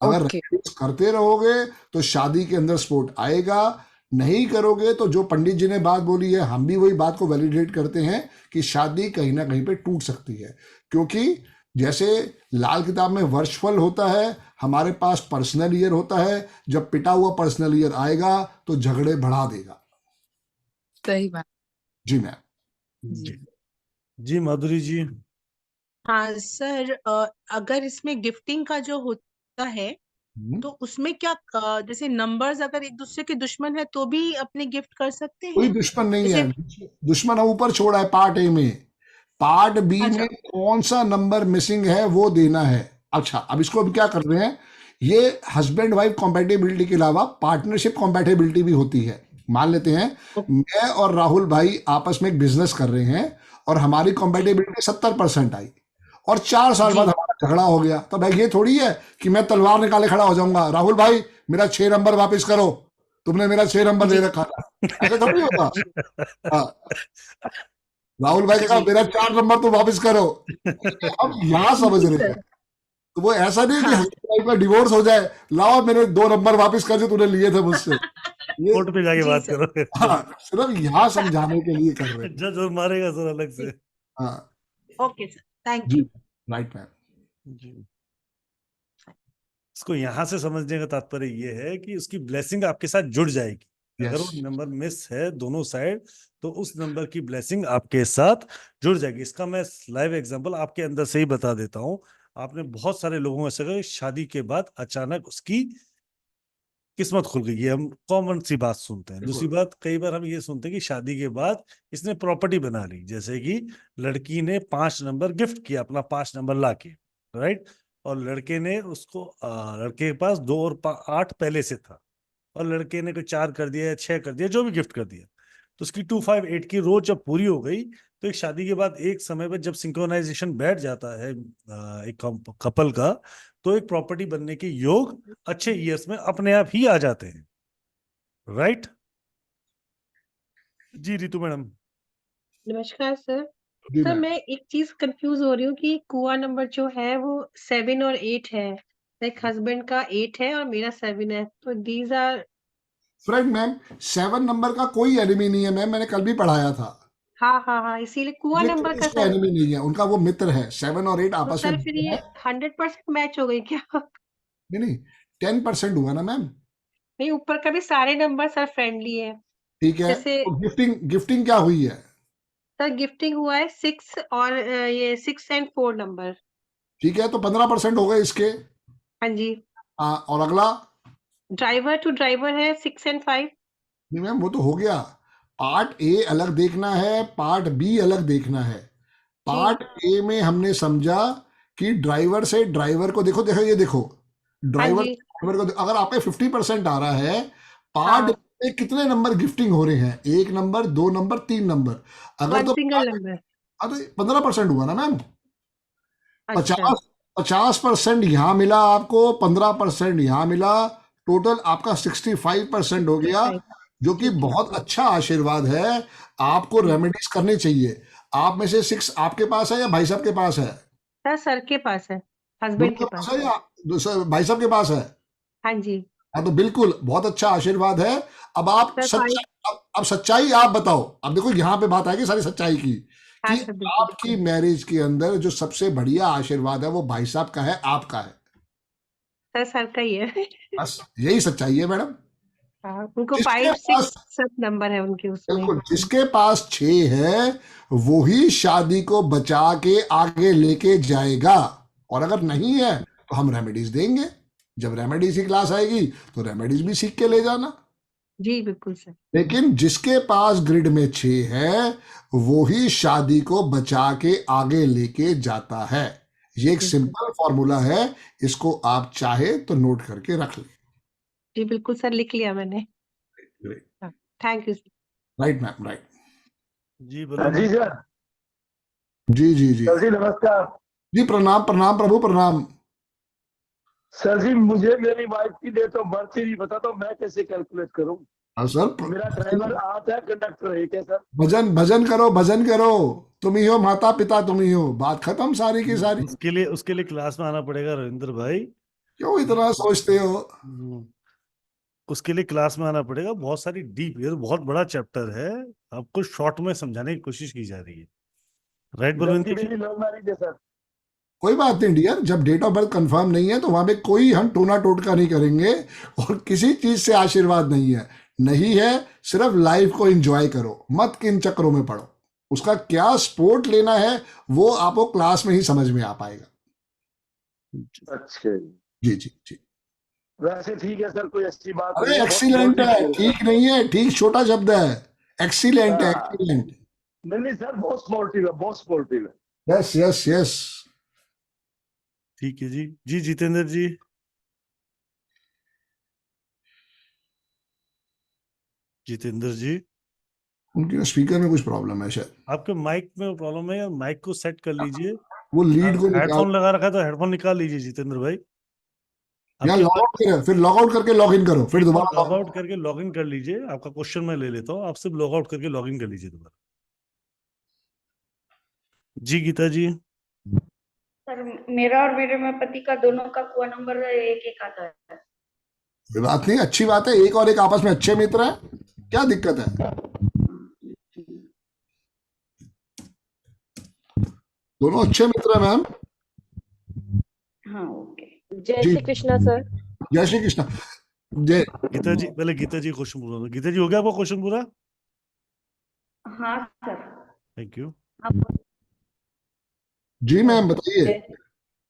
अगर Okay. रेमेडीज करते रहोगे तो शादी के अंदर स्पोर्ट आएगा, नहीं करोगे तो जो पंडित जी ने बात बोली है, हम भी वही बात को वैलिडेट करते हैं कि शादी कहीं ना कहीं पे टूट सकती है, क्योंकि जैसे लाल किताब में वर्षफल होता है, हमारे पास पर्सनल ईयर होता है, जब पिटा हुआ पर्सनल ईयर आएगा तो झगड़े बढ़ा देगा। सही बात। जी मैम। जी। जी जी माधुरी जी। हाँ सर, अगर इसमें गिफ्टिंग का जो होता है तो उसमें क्या जैसे नंबर्स अगर एक दूसरे के दुश्मन है तो भी अपने गिफ्ट कर सकते कोई हैं? दुश्मन नहीं जैसे है, दुश्मन ऊपर छोड़ा है पार्ट ए में, पार्ट बी अच्छा। में कौन सा नंबर मिसिंग है वो देना है। अच्छा, अब इसको हम क्या कर रहे हैं, ये हस्बैंड वाइफ कॉम्पैटिबिलिटी के अलावा पार्टनरशिप कॉम्पैटिबिलिटी भी होती है। मान लेते हैं मैं और राहुल भाई आपस में एक बिजनेस कर रहे हैं और हमारी कॉम्पैटिबिलिटी 70% आई, और 4 साल बाद हमारा झगड़ा हो गया, तो भाई ये थोड़ी है कि मैं तलवार निकाले खड़ा हो जाऊंगा, राहुल भाई मेरा 6 नंबर वापस करो, तुमने मेरा 6 नंबर दे रखा था, ऐसा थोड़ी होगा। हाँ, राहुल भाई का मेरा 4 नंबर तो वापस करो। हम यहाँ समझ रहे हैं, तो वो ऐसा नहीं कि हस्बैंड वाइफ का डिवोर्स हो जाए, लाओ मेरे 2 नंबर वापस कर जो तूने लिए थे मुझसे, ये कोर्ट पे जाके बात करो। हाँ, सिर्फ यहाँ समझाने के लिए कर रहे हैं। जज और मारेगा सर अलग से। हाँ ओके सर, थैंक जी, यू। Right ma'am. जी, इसको यहाँ से समझने का तात्पर्य ये है कि उसकी ब्लेसिंग आपके साथ जुड़ जाएगी। अगर वो नंबर मिस है दोनों साइड, तो उस नंबर की ब्लेसिंग आपके साथ जुड़ जाएगी। इसका मैं लाइव एग्जांपल आपके अंदर से ही बता देता हूँ। आपने बहुत सारे लोगों में से शादी के बाद अचानक उसकी किस्मत खुल गई, ये हम कॉमन सी बात सुनते हैं। दूसरी बात, कई बार हम ये सुनते हैं कि शादी के बाद इसने प्रॉपर्टी बना ली, जैसे कि लड़की ने 5 नंबर गिफ्ट किया अपना 5 नंबर लाके, राइट, और लड़के ने उसको लड़के के पास 2 और 8 पहले से था, और लड़के ने कोई 4 कर दिया या 6 कर दिया, जो भी गिफ्ट कर दिया, तो उसकी 2 5 8 की रोज जब पूरी हो गई, तो एक शादी के बाद एक समय पर जब सिंक्रोनाइजेशन बैठ जाता है एक कपल का, तो एक प्रॉपर्टी बनने के योग अच्छे ईयर्स में अपने आप ही आ जाते हैं, राइट। जी रितु मैडम। नमस्कार सर। जी सर मैम। मैं एक चीज कंफ्यूज हो रही हूँ कि कुआ नंबर जो है वो 7 और 8 है, लाइक हस्बैंड का 8 है और मेरा 7 है, तो these are friend ma'am, 7 number का कोई एनिमी नहीं है मैम, मैंने कल भी पढ़ाया था। हाँ, इसीलिए कुआ ये नंबर कोई का उसका सर, एनिमी नहीं है, उनका वो मित्र है। 7 और 8 तो आपस में सर फिर मित्र ये है। 100% मैच हो गई क्या? नहीं, 10% हुआ ना मैम। नहीं, ऊपर का भी सारे नंबर सर फ्रेंडली है। ठीक है, जैसे तो गिफ्टिंग क्या हुई है? सर गिफ्टिंग हुआ है 6 और ये 6 and 4 नंबर। ठीक है, तो 15% हो गए इसके। हाँ जी। और अगला? ड्राइवर टू ड्राइवर है 6 and 5। नहीं मैम, वो तो हो गया। पार्ट ए अलग देखना है, पार्ट बी अलग देखना है। पार्ट ए में हमने समझा कि ड्राइवर से ड्राइवर को देखो, ये देखो, ड्राइवर जी। ड्राइवर को अगर आपका 50% आ रहा है, पार्ट हाँ, में कितने नंबर गिफ्टिंग हो रहे हैं? 1 नंबर, 2 नंबर, 3 नंबर। अगर 1 तो सिंगल नंबर। हाँ, तो 15% हुआ ना मैम। अच्छा 50% यहाँ मिला आपको, 15% यहाँ मिला, टोटल आपका 65% हो गया, 65। जो कि ठीक है। बहुत अच्छा आशीर्वाद है। आपको रेमेडीज करनी चाहिए। आप में से 6 आपके पास है या भाई साहब के पास है? सर के पास है, दोनों हस्बैंड के के पास पास। है या भाई साहब के पास है? हाँ जी। हाँ, तो बिल्कुल बहुत अच्छा आशीर्वाद है। अब आप सर 5। अब सच्चाई आप बताओ। अब देखो, यहाँ पे बात आएगी सारी सच्चाई की, हाँ कि सर, बिल्कुल आपकी मैरिज के अंदर जो सबसे बढ़िया आशीर्वाद है वो भाई साहब का है, आपका है। सर का ही है। बस यही सच्चाई है मैडम। हाँ, उनको जिसके 5 6 पास सब नंबर है उनके उसमें। बिल्कुल, जिसके पास 6 है वो ही शादी को बचा के आगे लेके जाएगा, और अगर नहीं है तो हम रेमेडीज देंगे। जब रेमेडीज की क्लास आएगी तो रेमेडीज भी सीख के ले जाना। जी बिल्कुल सर। लेकिन जिसके पास ग्रिड में 6 है वो ही शादी को बचा के आगे लेके जाता है। ये एक सिंपल फॉर्मूला है, इसको आप चाहे तो नोट करके रख लें। जी बिल्कुल सर, लिख लिया मैंने। Thank you sir. Right ma'am, right. जी बोलो। जी जी जी सर जी नमस्कार। जी, प्रणाम प्रणाम प्रभु प्रणाम। सर जी मुझे मेरी वाइफ की डेट ऑफ बर्थ ही नहीं पता, तो मैं कैसे कैलकुलेट करूं? हाँ सर, मेरा ड्राइवर आता है, कंडक्टर एक है सर। भजन भजन करो, भजन करो। तुम ही हो माता पिता, तुम ही हो, बात खत्म सारी की सारी। उसके लिए क्लास में आना पड़ेगा रविंद्र भाई। क्यों इतना सोचते हो? उसके लिए क्लास में आना पड़ेगा। बहुत सारी डीप, ये तो बहुत बड़ा चैप्टर है, आपको शॉर्ट में समझाने की कोशिश की जा रही है। राइट बलवंती जी? मेरी लव मैरिज है सर। कोई बात नहीं डियर, जब डेट ऑफ बर्थ कंफर्म नहीं है तो वहां पे कोई हम टोना टोटका नहीं करेंगे और किसी चीज से आशीर्वाद नहीं है। नहीं है, सिर्फ लाइफ को एंजॉय करो, मत किन चक्रों में पड़ो। उसका क्या स्पोर्ट लेना है वो आपको क्लास में ही समझ में आ पाएगा। अच्छा जी जी जी। वैसे ठीक है सर, कोई अच्छी बात अरे नहीं है। एक्सीलेंट है, ठीक नहीं है, ठीक छोटा शब्द है। एक्सीलेंट है, हाँ। एक्सीलेंट। नहीं सर, बहुत स्पोर्टिव है, बहुत स्पोर्टिव है। Yes yes yes. ठीक है जी। जी जितेंद्र जी। जितेंद्र जी, उनके स्पीकर में कुछ प्रॉब्लम है शायद। आपके माइक में प्रॉब्लम है, या माइक को सेट कर लीजिए। वो लीड को निकाल, हेडफोन लगा रखा है तो हेडफोन निकाल लीजिए जितेंद्र भाई। या लॉग आउट करो, फिर लॉग आउट करके लॉग इन करो, फिर दोबारा लॉग आउट करके लॉग इन कर लीजिए। आपका क्वेश्चन मैं ले लेता हूँ, आप सिर्फ लॉग आउट करके लॉग इन कर लीजिए दोबारा। जी गीता जी। सर मेरा और मेरे में पति का दोनों का कुआ नंबर एक एक आता है। कोई बात नहीं, अच्छी बात है, एक और एक आपस में अच्छे मित्र हैं, क्या दिक्कत है? दोनों अच्छे मित्र हैं मैम। हाँ ओके। जय जी। श्री कृष्णा सर। जय श्री कृष्ण। जय गीता जी, पहले गीता जी क्वेश्चन पूरा दो। गीता जी हो गया आपका क्वेश्चन पूरा? हाँ सर। Thank you. जी मैम बताइए।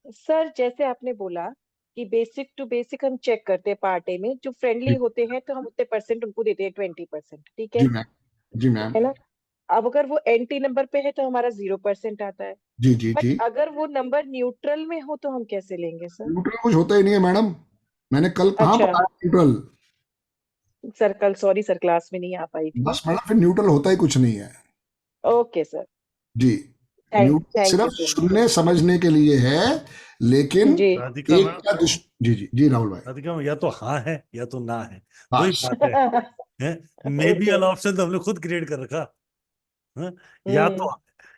सर जैसे आपने बोला कि बेसिक टू बेसिक हम चेक करते हैं पार्ट ए में, जो फ्रेंडली होते हैं तो हम उतने परसेंट उनको देते हैं 20%, ठीक है? जी मैम। जी मैम। है ना? अब अगर वो एंटी नंबर पे है तो हमारा 0% आता है। जी जी बट जी। अगर वो नंबर न्यूट्रल में हो तो हम कैसे लेंगे सर? न्यूट्रल कुछ होता ही नहीं है मैडम, मैंने कल कहाँ अच्छा बताया न्यूट्रल। सर, कल सॉरी सर क्लास में नहीं आ पाई थी। बस मैडम, फिर न्यूट्रल होता ही कुछ नहीं है। Okay sir. जी, न्यूट्रल थैंक सिर्फ यू सो मच। सुनने समझने के लिए है, लेकिन जी राधिका एक मैम, का जी जी जी राहुल भाई। राधिका मैम, या तो हाँ है या तो ना है, वही बस। बात है। May be okay. ऑप्शन तो हमने खुद क्रिएट कर रखा है।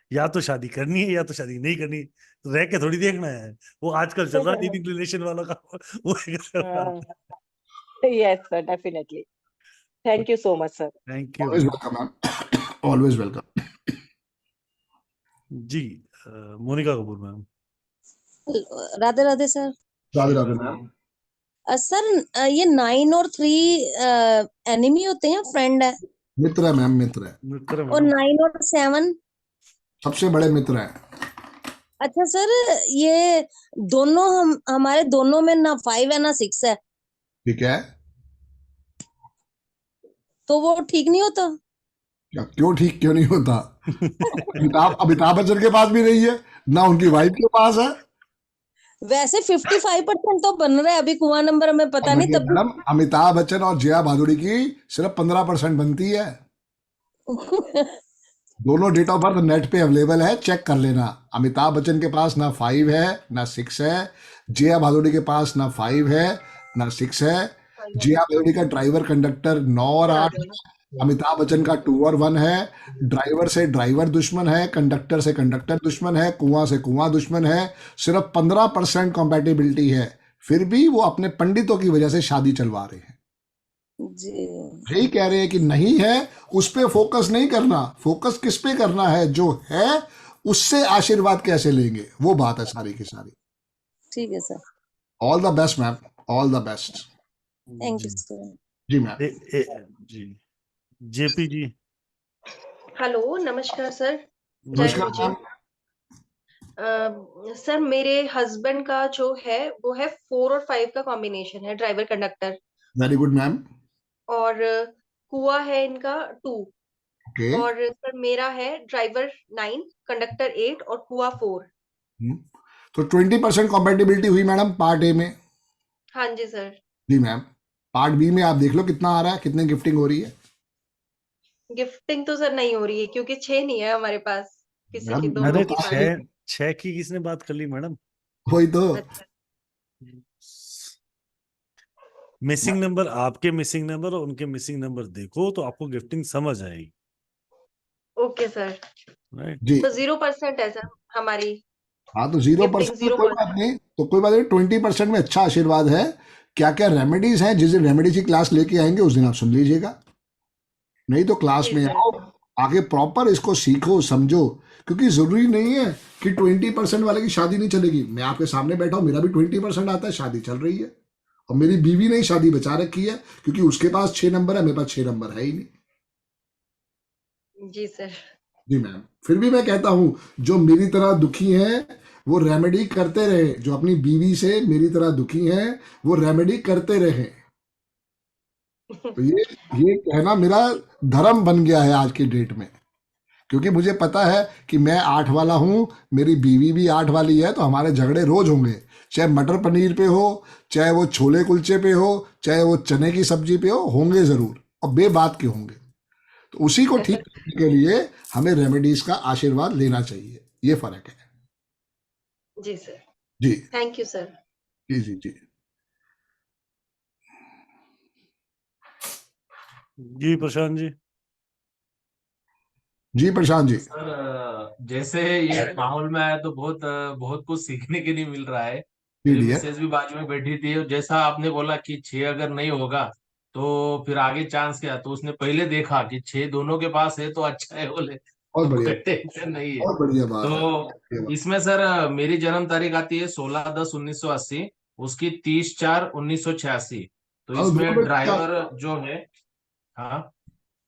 या तो शादी करनी है या तो शादी नहीं करनी, तो रह के थोड़ी देखना है। वो आजकल चल रहा है लिविंग रिलेशन वालों का, वो yes sir, definitely. Thank you so much sir. Thank you. Always welcome ma'am, always welcome. जी Monika Kapoor ma'am. Radhe Radhe sir. Radhe Radhe ma'am. Sir ये 9 और 3 एनिमी होते हैं, फ्रेंड है? मित्र है मैम, मित्र है। मित्र और मैम। 9 और 7? सबसे बड़े मित्र हैं। अच्छा सर, ये दोनों हमारे दोनों में ना 5 है ना 6 है, ठीक है। तो वो ठीक नहीं होता? क्या क्यों ठीक क्यों नहीं होता? अमिताभ बच्चन के पास भी नहीं है, ना उनकी वाइफ के पास है। वैसे 55% तो बन रहा है अभी कुआं नंबर, हमें पता नहीं तब मैडम, अमिताभ बच्चन और जया भादुड़ी की सिर्फ 15% बनती है। दोनों डेट ऑफ बर्थ नेट पे अवेलेबल है, चेक कर लेना। अमिताभ बच्चन के पास ना 5 है ना 6 है, जया भादुड़ी के पास ना 5 है ना 6 है। जया भादुड़ी का ड्राइवर कंडक्टर 9 और 8 है, अमिताभ बच्चन का 2 और 1 है। ड्राइवर से ड्राइवर दुश्मन है, कंडक्टर से कंडक्टर दुश्मन है, कुआं से कुआं दुश्मन है। सिर्फ 15% कॉम्पैटिबिलिटी है, फिर भी वो अपने पंडितों की वजह से शादी चलवा रहे हैं। जी। यही कह रहे हैं कि नहीं है, उस पे फोकस नहीं करना, फोकस किस पे करना है? जो है उससे आशीर्वाद कैसे लेंगे, वो बात है सारी की सारी। ठीक है sir. All the best ma'am, all the best. Thank you sir. जी मैम। जी जेपी जी। हेलो नमस्कार सर। जय नमस्कार गुरु जी। मैम। सर मेरे हस्बैंड का जो है वो है 4 और 5 का कॉम्बिनेशन है, driver conductor. Very good ma'am. और कुआ है इनका 2। ओके। और सर मेरा है ड्राइवर 9, कंडक्टर 8 और कुआ 4। तो 20% कॉम्पैटिबिलिटी हुई मैडम पार्ट ए में। हाँ जी सर। जी मैम। पार्ट बी में आप देख लो कितना आ रहा है, कितनी गिफ्टिंग हो रही है। गिफ्टिंग तो सर नहीं हो रही है क्योंकि 6 नहीं है हमारे पास। किसी की दो अरे की पाली। छह की किसने बात कर ली मैडम? वही तो। अच्छा मिसिंग नंबर, आपके मिसिंग नंबर और उनके मिसिंग नंबर देखो तो आपको गिफ्टिंग समझ आएगी। ओके सर, राइट जी तो 0% है सर हमारी हाँ, तो 0% गिफ्टिंग में कोई बात नहीं, तो कोई बात नहीं, 20% में अच्छा आशीर्वाद है। क्या क्या रेमेडीज हैं, जिस दिन रेमेडीज की क्लास लेके आएंगे उस दिन आप सुन लीजिएगा, नहीं तो क्लास जी में सर। आओ, आगे प्रॉपर इसको सीखो समझो, क्योंकि जरूरी नहीं है कि 20% वाले की शादी नहीं चलेगी। मैं आपके सामने बैठा हूं, मेरा भी 20% आता है, शादी चल रही है, और मेरी बीवी ने शादी बचा रखी है, क्योंकि उसके पास 6 नंबर है, मेरे पास 6 नंबर है ही नहीं। जी सर। जी मैम, फिर भी मैं कहता हूं, जो मेरी तरह दुखी हैं वो रेमेडी करते रहे, जो अपनी बीवी से मेरी तरह दुखी हैं वो रेमेडी करते रहे। तो ये कहना मेरा धर्म बन गया है आज की डेट में, क्योंकि मुझे पता है कि मैं 8 वाला हूं, मेरी बीवी भी 8 वाली है, तो हमारे झगड़े रोज होंगे, चाहे मटर पनीर पे हो, चाहे वो छोले कुलचे पे हो, चाहे वो चने की सब्जी पे हो, होंगे जरूर, और बेबात के होंगे। तो उसी को ठीक करने के लिए हमें रेमेडीज का आशीर्वाद लेना चाहिए, ये फर्क है। जी सर। जी थैंक यू सर। जी जी जी जी प्रशांत जी। जी प्रशांत जी। सर जैसे ये माहौल में आया तो बहुत कुछ सीखने के लिए मिल रहा है। जी मेरी डियर। मिसेज भी बाजू में बैठी थी, और जैसा आपने बोला कि 6 अगर नहीं होगा तो फिर आगे चांस क्या, तो उसने पहले देखा कि 6 दोनों के पास है तो अच्छा है, बोले बहुत तो बढ़िया, कोई टेंशन नहीं है। बहुत बढ़िया बात है। तो इसमें सर मेरी जन्म तारीख आती है 16/10/1980, उसकी 30/4/1986। तो हाँ, दोनों इसमें में ड्राइवर जो है, हाँ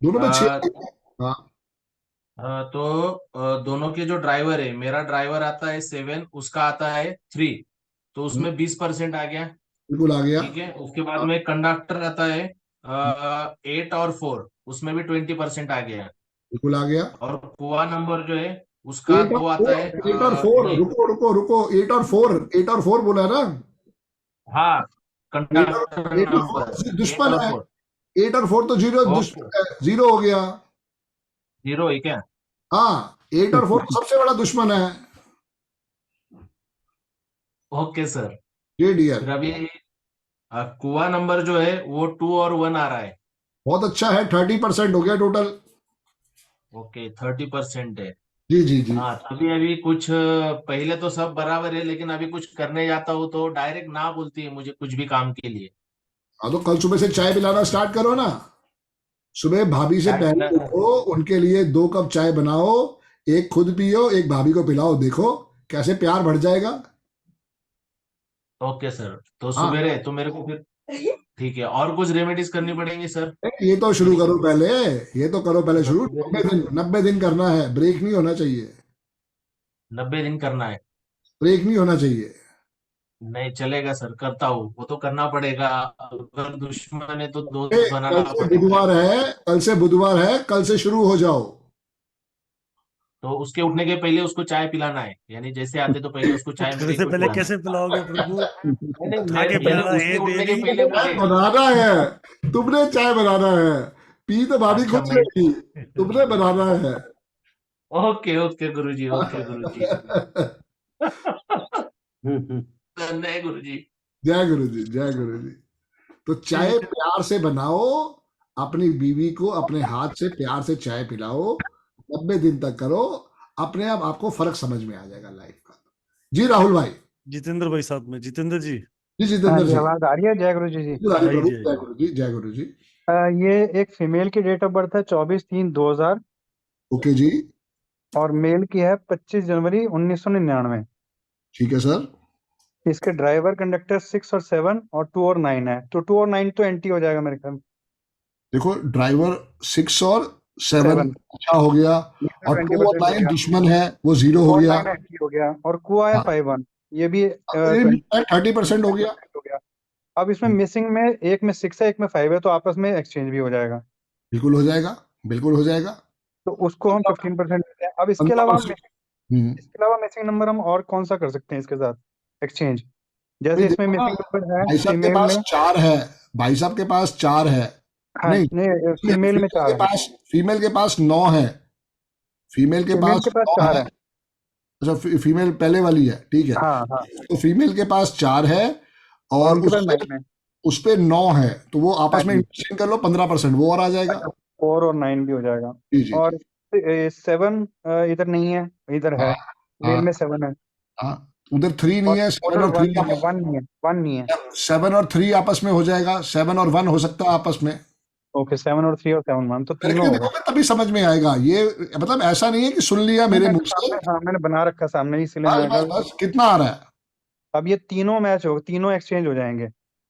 दोनों में 6। अ, हाँ तो दोनों के जो ड्राइवर है, मेरा ड्राइवर आता है 7, उसका आता है 3, तो उसमें 20% आ गया। बिल्कुल आ गया। ठीक है, उसके बाद में कंडक्टर आता है 8 और 4, उसमें भी 20% आ गया। बिल्कुल आ गया। और कुआ नंबर जो है उसका 8 और 2 आता है 4, 8 और 4, नहीं, रुको रुको रुको, 8 और 4, 8 और 4 बोला ना। हाँ 8 और कंडक्टर 8 और 4 नंबर 8 दुश्मन और है, 4। 8 और 4 तो जीरो ओके, दुश्मन है, 0 हो गया। 0 है क्या? हाँ, 8 और 4 तो सबसे बड़ा दुश्मन है। Okay sir. ये डियर, फिर अभी कुआ नंबर जो है वो 2 और 1 आ रहा है। बहुत अच्छा है, 30% हो गया टोटल। ओके 30% है। जी जी जी। हाँ तभी अभी कुछ पहले तो सब बराबर है, लेकिन अभी कुछ करने जाता हूँ तो डायरेक्ट ना बोलती है मुझे कुछ भी काम के लिए। हाँ, तो कल सुबह से चाय पिलाना स्टार्ट करो ना। सुबह भाभी से चाय पहले पिलाना। उठो, उनके लिए 2 कप चाय बनाओ, एक खुद पियो, एक भाभी को पिलाओ, देखो कैसे प्यार बढ़ जाएगा। ओके सर, तो हाँ, सवेरे तो मेरे को फिर ठीक है, और कुछ रेमेडीज करनी पड़ेंगी सर? ये तो शुरू करो पहले, ये तो करो पहले शुरू। 90 दिन करना है, ब्रेक नहीं होना चाहिए, 90 दिन करना है? ब्रेक नहीं होना चाहिए। नहीं चलेगा सर, करता हूँ, वो तो करना पड़ेगा, अगर दुश्मन है तो ए, दोस्त बनाना पड़ेगा। कल से बुधवार है, कल से शुरू हो जाओ। तो उसके उठने के पहले उसको चाय पिलाना है, यानी जैसे आते तो पहले उसको चाय मेरे से को पहले पिलाना कैसे पिलाओगे प्रभु? है। नहीं उठा के यानी पिलाना उसके है, उठने के देवी। पहले चाय मुझे। बनाना है, तुमने चाय बनाना है, पी तो भाभी अच्छा खुद मैं लेगी, तुमने बनाना है। ओके ओके गुरुजी, ओके गुरुजी। नहीं गुरुजी। जय गुरु जी, जय गुरु जी। तो चाय प्यार से बनाओ, अपनी बीवी को अपने हाथ से प्यार से चाय पिलाओ, 90 दिन तक करो, अपने आप आपको फर्क समझ में आ जाएगा लाइफ का। जी राहुल भाई। जितेंद्र भाई साथ में, जितेंद्र जी। जी जितेंद्र जी। आवाज आ रही है? जय गुरु जी। बिल्कुल आ रही आई प्रभु, जी, आई जय जी। गुरु जी, जय गुरु जी। ये एक फीमेल की डेट ऑफ बर्थ है 24/3/2000 ओके जी, और मेल की है 25 जनवरी 1999। ठीक है सर। इसके ड्राइवर कंडक्टर 6 और 7 और 2 और 9 है, तो 2 और 9 तो एंटी हो जाएगा मेरे ख्याल में। देखो ड्राइवर 6 और 7 7 अच्छा हो गया, और 2 और 20% हो 9 गया, दुश्मन है, वो 0 हो 2 और गया। 9 एंटी हो गया, और कुआ है हाँ, 5-1, ये भी 30% हो गया। हो गया। अब इसमें मिसिंग में एक में 6 है, एक में 5 है, तो आपस में एक्सचेंज भी हो जाएगा, बिल्कुल हो जाएगा, बिल्कुल हो जाएगा। तो उसको हम 15% देते हैं। अब इसके अलावा 15%। मिसिंग नंबर हम और कौन सा कर सकते हैं इसके साथ एक्सचेंज? जैसे भाई इसमें देखो ना, मिसिंग नंबर है भाई साहब के फीमेल पास में। 4 है, भाई साहब के पास 4 है, हाँ नहीं नहीं, फीमेल में 4 है, फीमेल के पास 9 है, फीमेल के फीमेल पास के पास 9 4 है, है। अच्छा फीमेल पहले वाली है, ठीक है। हाँ हाँ तो फीमेल के पास 4 है और उनके पास 9 है। उस पे 9 है, तो वो आपस हाँ में जी। इंटरचेंज कर लो, 15% वो और आ जाएगा। अच्छा 4 और 9 भी हो जाएगा। जी जी और 7 इधर नहीं है, इधर है, मेल में 7 है। हाँ, उधर 3 नहीं और है, 7 उधर और 3 1 नहीं है, 1 नहीं है, 1 नहीं है। 7 और 3 आपस में हो जाएगा, 7 और 1 हो सकता है आपस में। ओके 7 और 3 और 7 1 तो तीनों करके होगा। देखोगे तभी समझ में आएगा। ये मतलब ऐसा नहीं है कि सुन लिया मेरे मैंने मुंह से। सामने, हाँ मैंने बना रखा सामने, इसलिए बस मैंने बस कहा बस कितना आ रहा है? अब ये तीनों मैच हो, तीनों एक्सचेंज हो जाएंगे,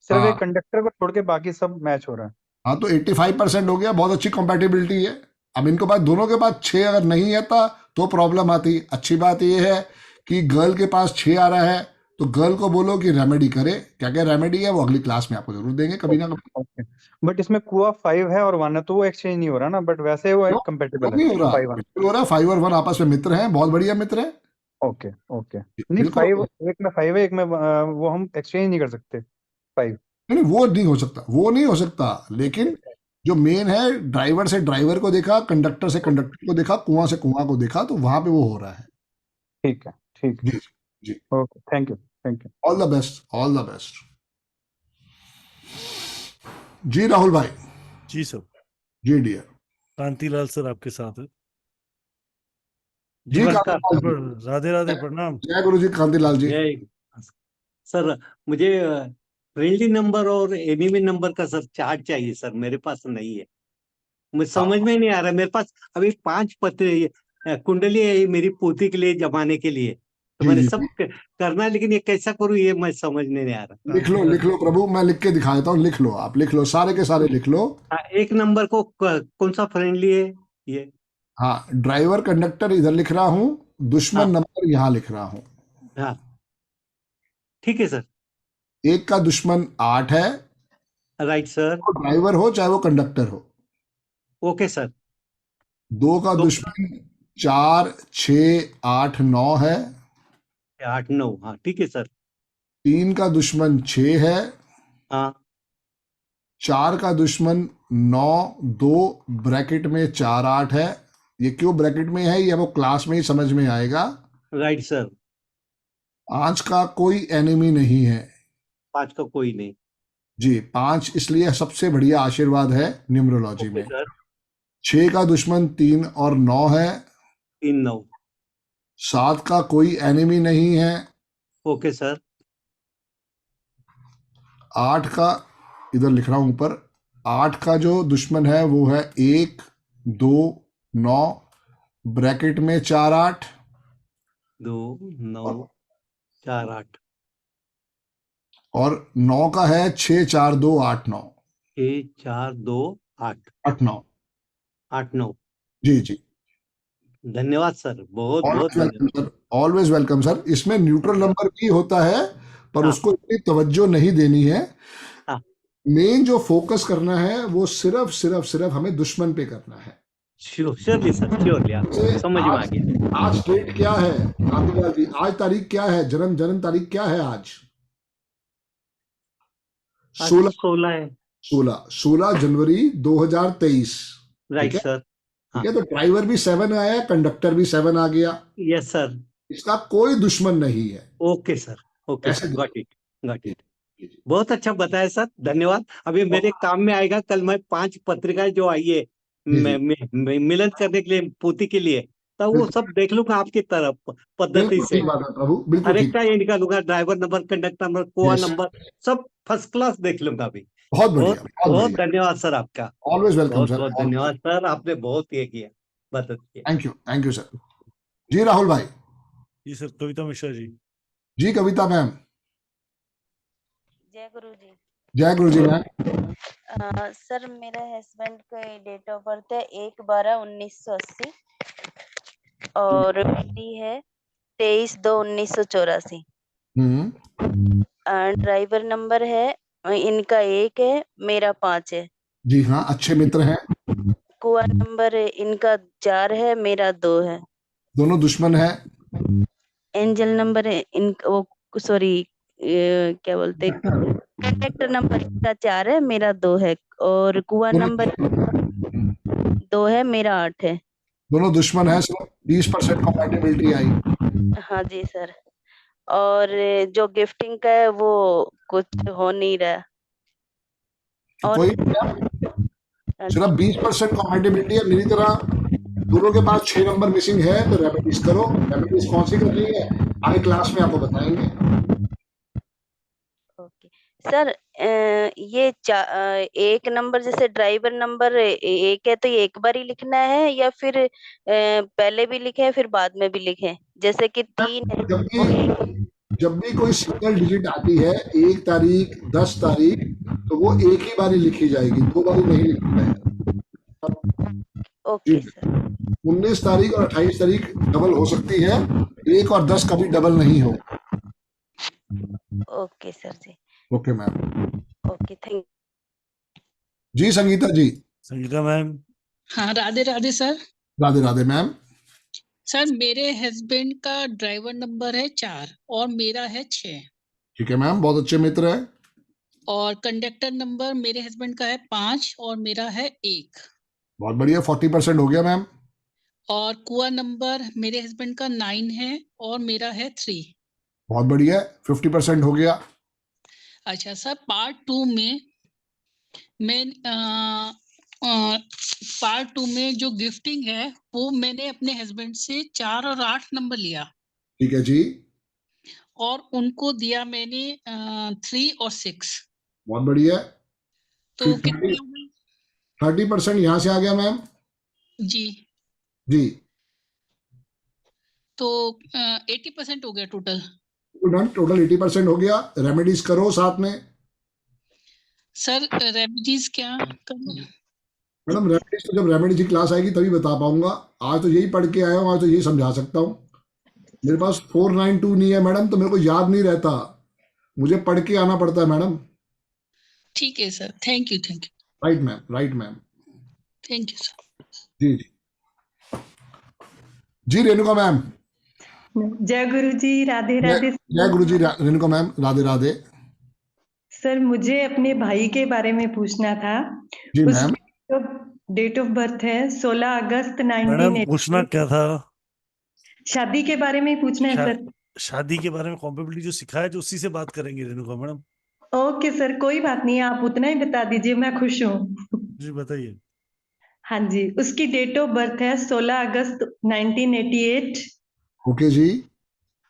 सिर्फ हाँ एक कंडक्टर को छोड़ के बाकी सब मैच हो रहा है। हाँ, तो 85% हो गया, बहुत अच्छी कंपैटिबिलिटी है। अब इनको पास, दोनों के पास 6 अगर नहीं है तो प्रॉब्लम आती। अच्छी बात ये है कि गर्ल के पास 6 आ रहा है, तो गर्ल को बोलो कि रेमेडी करे। क्या क्या रेमेडी है वो अगली क्लास में आपको जरूर देंगे कभी ना कभी। ओके बट इसमें कुआ 5 है और 1 है, तो वो एक्सचेंज नहीं हो रहा ना, बट वैसे वो क्यों? कंपेटेबल क्यों नहीं हो है रहा? 5 1। बिल्कुल हो रहा है। 5 और 1 आपस में मित्र हैं, बहुत बढ़िया मित्र हैं। ओके ओके नहीं बिल्कुल 5, एक में 5 है, एक में वो हम एक्सचेंज नहीं कर सकते 5। नहीं, वो नहीं हो सकता, वो नहीं हो सकता। लेकिन जो मेन है, ड्राइवर से ड्राइवर को देखा, कंडक्टर से कंडक्टर को देखा, कुआं से कुआं को देखा, तो वहां पे वो हो रहा है। ठीक है ठीक है। जी जी, okay thank you. All the best, all the best. जी राहुल भाई। जी सर। जी डियर। कांतिलाल सर आपके साथ है। जी राधे राधे, प्रणाम। जय गुरु जी कांतिलाल जी। जय सर, मुझे फ्रेंडली नंबर और एनिमी नंबर का सर चार्ट चाहिए सर, मेरे पास नहीं है, मुझे समझ में नहीं आ रहा। मेरे पास अभी 5 पत्र कुंडली है मेरी पोती के लिए जमाने के लिए, तो मैंने सब करना है, लेकिन ये कैसा करूँ ये मैं समझ में नहीं आ रहा। लिख लो प्रभु, मैं लिख के दिखा देता हूँ। लिख लो, आप लिख लो, सारे के सारे लिख लो। एक नंबर को कौन सा फ्रेंडली है ये? हाँ, ड्राइवर कंडक्टर इधर लिख रहा हूँ, दुश्मन नंबर यहाँ लिख रहा हूँ। हाँ ठीक है सर। एक का दुश्मन 8 है। Right sir. ड्राइवर हो चाहे वो कंडक्टर हो। Okay sir. 2 का दुश्मन 4 6 8 9 है। 8 9, हाँ ठीक है सर। 3 का दुश्मन 6 है। हाँ। 4 का दुश्मन 9 2 ब्रैकेट में 4 8 है। ये क्यों ब्रैकेट में है ये वो क्लास में ही समझ में आएगा। Right sir. 5 का कोई एनिमी नहीं है। 5 का कोई नहीं जी, 5 इसलिए सबसे बढ़िया आशीर्वाद है न्यूमरोलॉजी में। सर। 6 का दुश्मन 3 और 9 है। 3 9। 7 का कोई एनिमी नहीं है। Okay sir. 8 का इधर लिख रहा हूं ऊपर, 8 का जो दुश्मन है वो है 1 2 9 ब्रैकेट में 4 8 2 9 4 8 और 9 का है 6 4 2 8 9 6 4 2 8 8 9 8 9। जी जी, धन्यवाद सर, बहुत बहुत धन्यवाद। Always welcome sir. इसमें न्यूट्रल नंबर भी होता है, पर उसको इतनी तवज्जो नहीं देनी है। मेन जो फोकस करना है वो सिर्फ हमें दुश्मन पे करना है। श्योरली सर, श्योरली समझ में आ गया। आज डेट क्या है कांतिलाल जी? आज तारीख क्या है? जन्म तारीख क्या है आज? 16 है। 16 जनवरी 2023। Right sir. ठीक है, तो ड्राइवर भी 7 आया, कंडक्टर भी 7 आ गया। Yes sir. इसका कोई दुश्मन नहीं है। Okay sir, okay sir, got it. बहुत अच्छा बताया सर, धन्यवाद। अभी मेरे काम में आएगा। कल मैं 5 पत्रिकाएं जो आई है मिलन करने के लिए पोती के लिए, तो वो सब देख लूंगा आपकी तरफ पद्धति से। हर एक का ये निकालूंगा, ड्राइवर नंबर, कंडक्टर नंबर, कोआ नंबर, सब फर्स्ट क्लास देख लूंगा अभी। बहुत धन्यवाद सर आपका। Always welcome sir. बहुत धन्यवाद सर, आपने बहुत ये किया, मदद किया। Thank you sir. जी राहुल भाई। जी सर, कविता मिश्रा जी। जी कविता मैम। जय गुरु जी। जय गुरु जी मैम। सर मेरा हस्बैंड का डेट ऑफ बर्थ है 1/12/1980 और मेरी है 23/2/1984। ड्राइवर नंबर है इनका 1 है, मेरा 5 है। जी हाँ, अच्छे मित्र हैं। कुआ नंबर इनका 4 है, मेरा 2 है। दोनों दुश्मन है। एंजल नंबर है इनका, वो सॉरी क्या बोलते, कंडक्टर नंबर इनका 4 है, मेरा 2 है। और कुआ नंबर 2 है, मेरा 8 है। दोनों दुश्मन है, सिर्फ 20% कंपैटिबिलिटी आई। हाँ जी सर। और जो गिफ्टिंग का है वो कुछ हो नहीं रहा। और कोई सिर्फ 20% कॉम्पेटिबिलिटी है मेरी तरह। दोनों के पास 6 नंबर मिसिंग है तो रेमेडीज करो। रेमेडीज कौन सी करनी है आगे क्लास में आपको बताएंगे। ओके सर, ये एक नंबर जैसे ड्राइवर नंबर एक है तो ये एक बार ही लिखना है या फिर पहले भी लिखे फिर बाद में भी लिखे, जैसे कि 3 है। जब भी कोई सिंगल डिजिट आती है 1 तारीख 10 तारीख तो वो एक ही बारी लिखी जाएगी, 2 बारी नहीं लिखी जाएगी। Okay sir. 19 तारीख और 28 तारीख डबल हो सकती है, 1 और 10 कभी डबल नहीं हो। ओके सर जी। Okay ma'am. ओके थैंक जी संगीता जी। संगीता मैम। हाँ Radhe Radhe sir. Radhe Radhe ma'am. Sir मेरे हस्बैंड का ड्राइवर नंबर है 4 और मेरा है 6। ठीक है मैम, बहुत अच्छे मित्र है। और कंडक्टर नंबर मेरे हस्बैंड का है 5 और मेरा है 1। बहुत बढ़िया, 40% हो गया मैम। और कुआ नंबर मेरे हस्बैंड का 9 है और मेरा है 3। बहुत बढ़िया, 50% हो गया। अच्छा सर, पार्ट 2 में मैं पार्ट 2 में जो गिफ्टिंग है वो मैंने अपने हस्बैंड से 4 और 8 नंबर लिया ठीक है जी। और उनको दिया मैंने 3 और 6। बहुत बढ़िया। तो कितने हो गए? 30% यहाँ से आ गया मैम। जी जी तो 80% हो गया टोटल। टोटल 80% हो गया। रेमेडीज करो साथ में। सर रेमेडीज क्या करना? मैडम रेमेडीज तो जब रेमेडीज की क्लास आएगी तभी बता पाऊंगा। आज तो यही पढ़ के आया हूँ, आज तो यही समझा सकता हूँ। मेरे पास 492 नहीं है मैडम, तो मेरे को याद नहीं रहता, मुझे पढ़ के आना पड़ता है मैडम। ठीक है sir, thank you thank you. Right ma'am, right ma'am. Thank you sir. जी जी जी। रेणुका मैम। जय गुरु जी, राधे राधे। जय गुरु जी। रेणुका मैम राधे राधे। सर मुझे अपने भाई के बारे में पूछना था। जी मैम। डेट ऑफ बर्थ है 16 अगस्त मैडम 1980। पूछना क्या था? शादी के बारे में ही पूछना है सर। शादी के बारे में कॉम्पेबिलिटी जो सिखाया जो उसी से बात करेंगे रेणुका मैडम। ओके सर, कोई बात नहीं, आप उतना ही बता दीजिए, मैं खुश हूँ। जी बताइए। हाँ जी, उसकी डेट ऑफ बर्थ है 16 अगस्त 1988। ओके जी।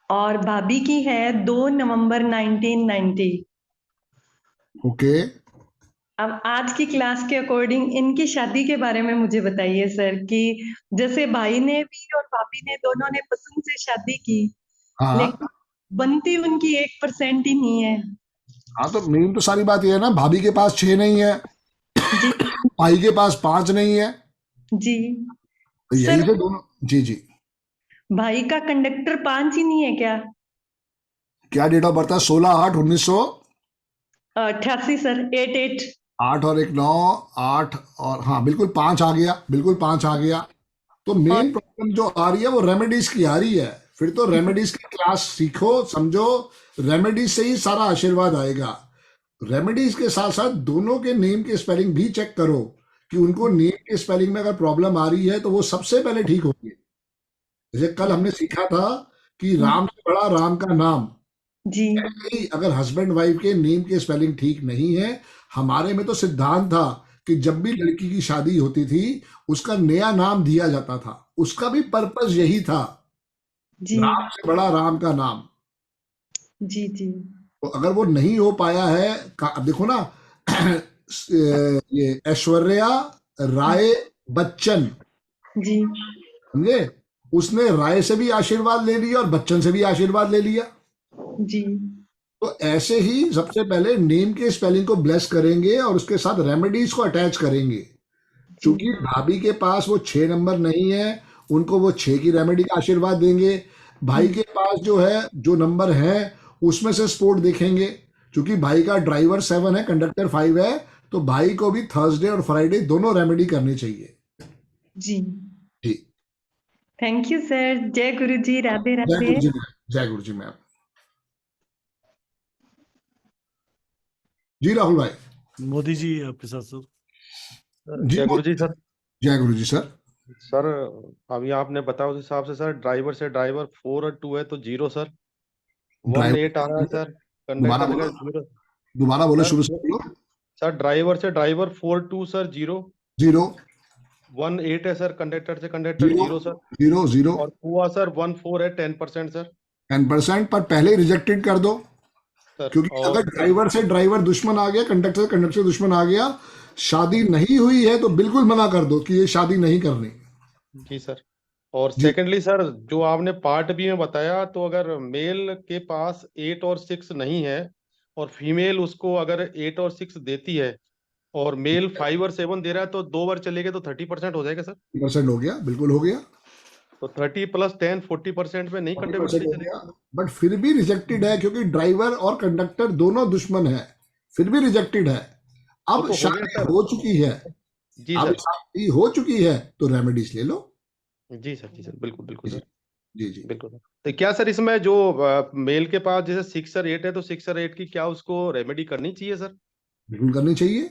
और भाभी की है 2 नवंबर 1990। ओके। अब आज की क्लास के अकॉर्डिंग इनकी शादी के बारे में मुझे बताइए सर, कि जैसे भाई ने भी और भाभी ने दोनों ने पसंद से शादी की, हाँ। लेकिन बनती उनकी 1% ही नहीं है। हाँ तो मेन तो सारी बात ये है ना, भाभी के पास 6 नहीं है जी, भाई के पास 5 नहीं है जी तो यही सर, से दोनों। जी जी। भाई का कंडक्टर 5 ही नहीं है क्या? क्या डेट ऑफ बर्थ है? 16/8/1988 सर, 88। 8 और 1 9, 8 और हाँ बिल्कुल 5 आ गया, बिल्कुल 5 आ गया। तो मेन प्रॉब्लम जो आ रही है वो रेमेडीज की आ रही है। फिर तो रेमेडीज की क्लास सीखो, समझो, रेमेडीज से ही सारा आशीर्वाद आएगा। रेमेडीज के साथ साथ दोनों के नेम के स्पेलिंग भी चेक करो कि उनको नेम के स्पेलिंग में अगर प्रॉब्लम आ रही है तो वो सबसे पहले ठीक होगी। जैसे कल हमने सीखा था कि राम से बड़ा राम का नाम। जी। अगर हस्बैंड वाइफ के नेम के स्पेलिंग ठीक नहीं है, हमारे में तो सिद्धांत था कि जब भी लड़की की शादी होती थी उसका नया नाम दिया जाता था, उसका भी पर्पस यही था, जी। राम से बड़ा राम का नाम। जी जी। तो अगर वो नहीं हो पाया है, अब देखो ना ये ऐश्वर्या राय बच्चन जी, समझे, उसने राय से भी आशीर्वाद ले लिया और बच्चन से भी आशीर्वाद ले लिया। जी। तो ऐसे ही सबसे पहले नेम के स्पेलिंग को ब्लेस करेंगे और उसके साथ रेमेडीज को अटैच करेंगे। क्योंकि भाभी के पास वो 6 नंबर नहीं है, उनको वो 6 की रेमेडी का आशीर्वाद देंगे। भाई के पास जो है, जो नंबर है उसमें से स्पोर्ट देखेंगे। क्योंकि भाई का ड्राइवर 7 है, कंडक्टर 5 है, तो भाई को भी थर्सडे और फ्राइडे दोनों रेमेडी करनी चाहिए। जी जी। Thank you sir. जय गुरु जी, राधे जय राधे। गुरु जी। जय गुरु जी मैम। जी राहुल भाई। मोदी जी आपके साथ सर। जय गुरु जी सर। जय गुरु जी सर। सर अभी आपने बताया उस हिसाब से सर ड्राइवर से ड्राइवर 4 और 2 है तो 0 सर। 1 8 आ रहा है सर। दोबारा कंडक्टर बोलो, का 0 दोबारा बोलो, सर। शुरू से बोलो। सर ड्राइवर से ड्राइवर 4 2 सर 0। 0 1 8 है सर। कंडक्टर से कंडक्टर 0 सर। 0 0 और कुआ सर 1 4 है 10% सर। 10% पर पहले रिजेक्टेड कर दो, सर क्योंकि और अगर ड्राइवर से ड्राइवर दुश्मन आ गया, कंडक्टर से कंडक्टर दुश्मन आ गया, शादी नहीं हुई है तो बिल्कुल मना कर दो कि ये शादी नहीं करनी। जी सर। और सेकेंडली सर जो आपने पार्ट बी में बताया, तो अगर मेल के पास 8 और 6 नहीं है और फीमेल उसको अगर 8 और 6 देती है और मेल 5 और 7 दे रहा है, तो 2 बार चलेगा तो 30% हो जाएगा सर। 30% हो गया, बिल्कुल हो गया। तो 30 + 10 40% में नहीं 40% कंटेबिलिटी हो चलेगी। गया, बट फिर भी रिजेक्टेड है क्योंकि ड्राइवर और कंडक्टर दोनों दुश्मन है, फिर भी रिजेक्टेड है। वो अब तो हो गया शादी सर। हो चुकी है, जी अब सर। शादी हो चुकी है तो रेमेडीज ले लो। जी सर, जी सर, बिल्कुल बिल्कुल जी सर, जी जी। बिल्कुल सर। तो क्या सर इसमें जो मेल के पास जैसे 6 और 8 है, तो 6 और 8 की क्या उसको रेमेडी करनी चाहिए सर? बिल्कुल करनी चाहिए।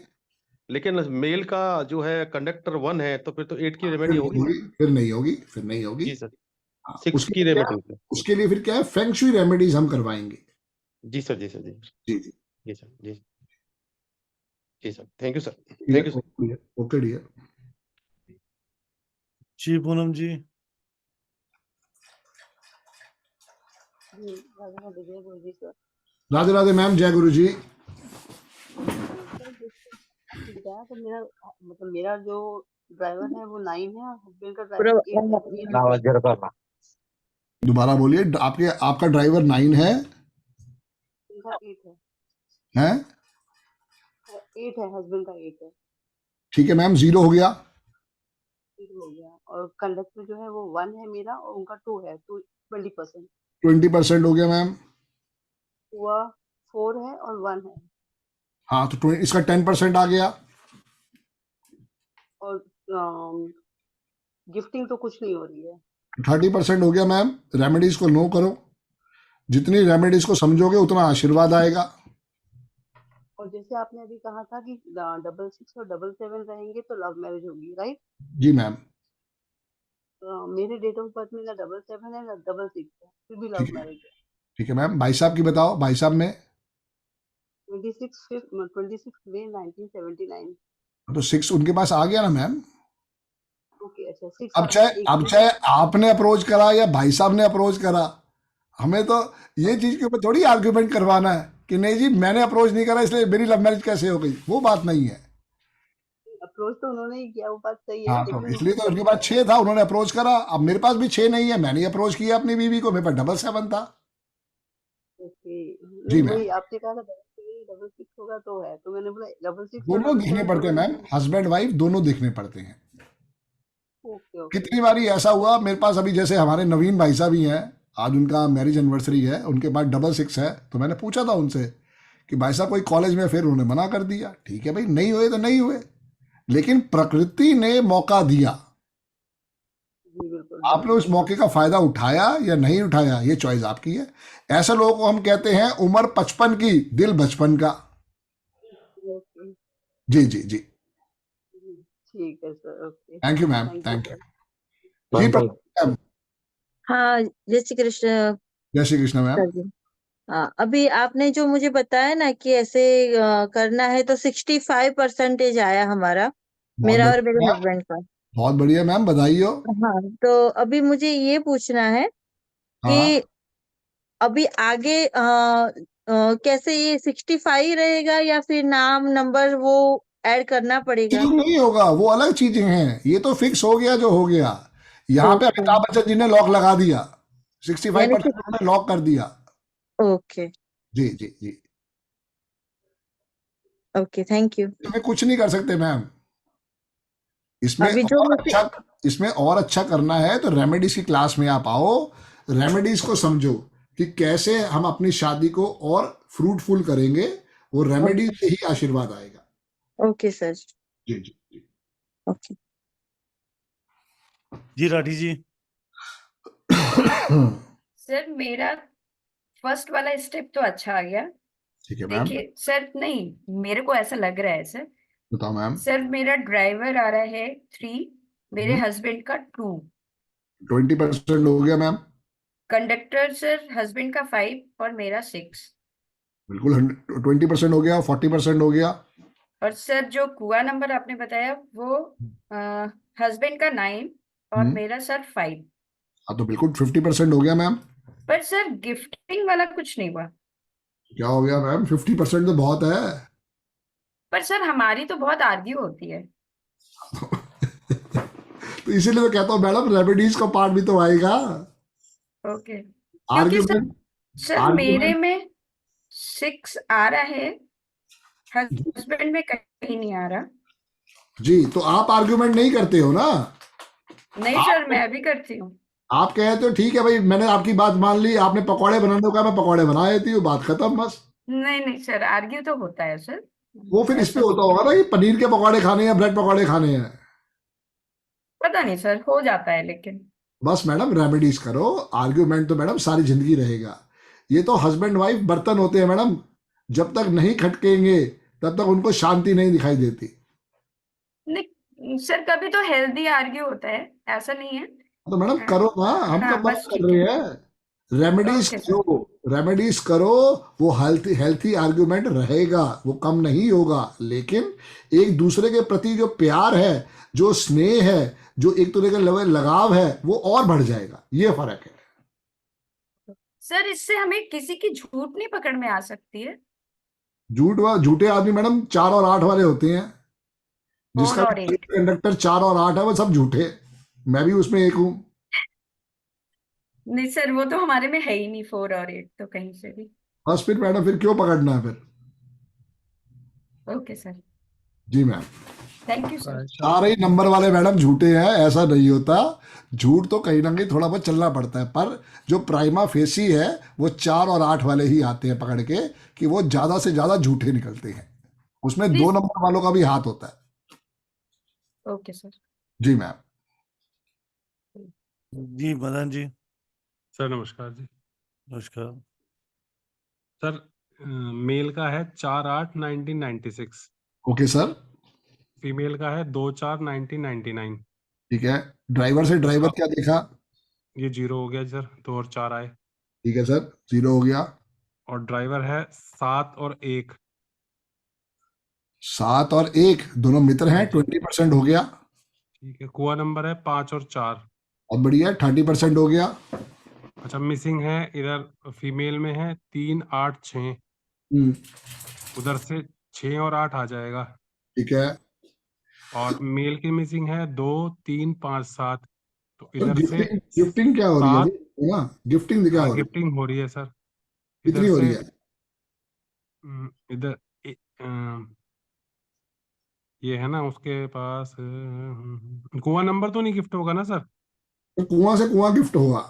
लेकिन मेल का जो है कंडक्टर 1 है, तो फिर तो 8 की फिर रेमेडी नहीं होगी होगी, सर। फिर नहीं होगी, फिर नहीं होगी। जी सर। हाँ, 6 की रेमेडी सर। उसके लिए फिर क्या है, फेंग शुई रेमेडीज हम करवाएंगे। जी सर, जी सर, जी जी जी जी सर, जी जी sir. Thank you sir, thank you sir. Okay dear. जी पूनम जी। राधे राधे मैम, जय गुरु जी। तो मेरा मतलब मेरा जो ड्राइवर है वो 9 है और हस्बैंड का पूरा ड्राइवर 8 है। दोबारा बोलिए, आपके आपका ड्राइवर 9 है, इनका 8 है, हैं? 8 है, हस्बैंड का 8 है। ठीक है मैम, 0 हो गया। 8 हो गया और कंडक्टर जो है वो 1 है मेरा और उनका 2 है, तो 20%। 20% हो गया मैम। हुआ 4 है और 1 है हाँ तो इसका 10% आ गया। और गिफ्टिंग तो कुछ नहीं हो रही है। 30% हो गया मैम। रेमेडीज को नो करो, जितनी रेमेडीज को समझोगे उतना आशीर्वाद आएगा। और जैसे आपने अभी कहा था कि 66 और 77 रहेंगे तो लव मैरिज होगी, राइट? जी मैम। मेरे डेट ऑफ बर्थ में ना 77 है ना 66 है, फिर भी लव मैरिज है। ठीक है मैम। भाई साहब की बताओ, भाई साहब में 26 मई 1979। तो 6 उनके पास आ गया ना मैम। ओके, अच्छा 6 अब चाहे आपने अप्रोच करा या भाई साहब ने अप्रोच करा, हमें तो ये चीज के ऊपर थोड़ी आर्ग्यूमेंट करवाना है कि नहीं जी मैंने अप्रोच नहीं करा इसलिए मेरी लव मैरिज कैसे हो गई, वो बात नहीं है। अप्रोच तो उन्होंने ही किया, वो बात सही है, हाँ तो लेकिन इसलिए तो उनके पास 6 था, उन्होंने अप्रोच करा। अब मेरे पास भी 6 नहीं है, मैंने अप्रोच किया अपनी बीवी को, मेरे पास 77 था। ओके, जी नहीं मैम। वही आपने कहा था 66 होगा तो है, तो मैंने बोला 66 और दोनों देखने 77 पड़ते हैं मैम, हस्बैंड वाइफ दोनों देखने पड़ते हैं। Okay okay. कितनी बारी ऐसा हुआ मेरे पास, अभी जैसे हमारे नवीन भाई साहब ही हैं, आज उनका मैरिज एनिवर्सरी है, उनके पास 66 है, तो मैंने पूछा था उनसे कि भाई साहब कोई कॉलेज में, फिर उन्होंने मना कर दिया। ठीक है भाई, नहीं हुए तो नहीं हुए, लेकिन प्रकृति ने मौका दिया। आपने उस मौके का फायदा उठाया या नहीं उठाया, ये चॉइस आपकी है। ऐसे लोगों को हम कहते हैं उम्र 55 की, दिल बचपन का। जी जी जी, ठीक है sir, okay, thank you ma'am, thank you जी। मैम हाँ, जय श्री कृष्ण। जय श्री कृष्ण मैम। सर जी, हाँ, अभी आपने जो मुझे बताया ना कि ऐसे करना है, तो 65% आया हमारा, बहुत मेरा और मेरे बढ़िया, हस्बैंड का। बहुत बढ़िया मैम, बधाई हो। हाँ, तो अभी मुझे ये पूछना है हाँ कि अभी आगे कैसे ये 65 रहेगा या फिर नाम नंबर वो ऐड करना पड़ेगा? चेंज नहीं होगा, वो अलग चीजें हैं। ये तो फिक्स हो गया जो हो गया। यहाँ पे ओके, अमिताभ बच्चन जी ने लॉक लगा दिया, यानी 65% कि उन्होंने लॉक कर दिया। ओके जी जी जी, ओके, थैंक यू। इसमें कुछ नहीं कर सकते मैम। इसमें अभी जो और मुझे अच्छा, इसमें और अच्छा करना है तो रेमेडीज की क्लास में आप आओ, रेमेडीज को समझो कि कैसे हम अपनी शादी को और फ्रूटफुल करेंगे, वो रेमेडीज से ही आशीर्वाद आएगा। ओके सर, जी जी जी। ओके। जी राठी जी। सर मेरा फर्स्ट वाला स्टेप तो अच्छा आ गया। ठीक है मैम। देखिए सर, नहीं मेरे को ऐसा लग रहा है सर। बताओ मैम। सर मेरा ड्राइवर आ रहा है 3, मेरे हस्बैंड का 2, 20% हो गया मैम। कंडक्टर सर हस्बैंड का 5 और मेरा 6, बिल्कुल 20% हो गया, 40% हो गया। और सर जो कुआ नंबर आपने बताया वो हस्बैंड का 9 और मेरा सर 5। हाँ तो बिल्कुल 50% हो गया मैम। पर सर गिफ्टिंग वाला कुछ नहीं हुआ। क्या हो गया मैम? 50% तो बहुत है। पर सर हमारी तो बहुत आर्ग्यू होती है। तो इसीलिए तो कहता हूँ मैडम, रेमेडीज का पार्ट भी तो आएगा। ओके, क्योंकि आर्ग्यूमेंट सर मेरे में 6 आ रहा है, हस्बैंड में कहीं नहीं आ रहा। जी, तो आप आर्ग्यूमेंट नहीं करते हो ना? नहीं सर, मैं भी करती हूँ। आप कहते हो ठीक है भाई, मैंने आपकी बात मान ली, आपने पकौड़े बनाने को कहा, मैं पकौड़े बना देती हूँ, बात खत्म बस। नहीं नहीं सर, आर्ग्यू तो होता है सर। वो फिर इस पे होता होगा ना कि पनीर के पकौड़े खाने हैं, ब्रेड पकौड़े खाने हैं। पता नहीं सर, हो जाता है लेकिन। बस मैडम रेमेडीज करो, आर्ग्यूमेंट तो मैडम सारी जिंदगी रहेगा। ये तो हस्बैंड वाइफ बर्तन होते हैं मैडम, जब तक नहीं खटकेंगे तब तक उनको शांति नहीं दिखाई देती। नहीं सर, कभी तो हेल्दी आर्ग्यू होता है, ऐसा नहीं है। तो मैडम करो ना, हम हाँ कब मना बस कर ठीक रहे है। हैं? रेमेडीज ओके करो, रेमेडीज करो, वो हेल्थी हेल्थी आर्ग्यूमेंट रहेगा, वो कम नहीं होगा, लेकिन एक दूसरे के प्रति जो प्यार है, जो स्नेह है, जो एक दूसरे के लगाव है, वो और बढ़ जाएगा। ये फर्क है। सर, इससे हमें किसी की झूठ नहीं पकड़ में आ सकती है। झूठे आदमी मैडम 4 और 8 वाले होते हैं। 4 जिसका और 8। कंडक्टर 4 और 8 है वो सब झूठे, मैं भी उसमें एक हूँ। नहीं सर, वो तो हमारे में है ही नहीं 4 और 8 तो कहीं से भी। बस फिर मैडम, फिर क्यों पकड़ना है फिर? ओके सर, जी मैम। Thank you sir. सारे ही नंबर वाले मैडम झूठे हैं, ऐसा नहीं होता। झूठ तो कहीं ना कहीं थोड़ा बहुत चलना पड़ता है, पर जो प्राइमा फेसी है वो 4 और 8 वाले ही आते हैं पकड़ के, कि वो ज्यादा से ज्यादा झूठे निकलते हैं। उसमें 2 नंबर वालों का भी हाथ होता है। Okay sir. जी मैम। जी मदन जी। सर नमस्कार जी। नमस्कार सर। मेल का है 4/8/1996। Okay sir. फीमेल का है 2/4/1999। ठीक है, ड्राइवर से ड्राइवर क्या देखा? ये 0 हो गया सर, 2 और 4 आए। ठीक है सर, 0 हो गया। और ड्राइवर है 7 और 1। 7 और 1 दोनों मित्र हैं, 20% हो गया। ठीक है, कुआ नंबर है 5 और 4। और बढ़िया, 30% हो गया। अच्छा, मिसिंग है इधर फीमेल में है 3, 8, 6। उधर से 6 और 8 आ जाएगा। ठीक है। और मेल की मिसिंग है 2, 3, 5, 7। तो सर इधर से गिफ्टिंग क्या हो रही है? 7। जी ना, गिफ्टिंग क्या हो रही है? गिफ्टिंग हो रही है सर। कितनी इधर हो से रही है? इधर ये है ना उसके पास। कुआं नंबर तो नहीं गिफ्ट होगा ना सर? तो कुआं से कुआं गिफ्ट होगा।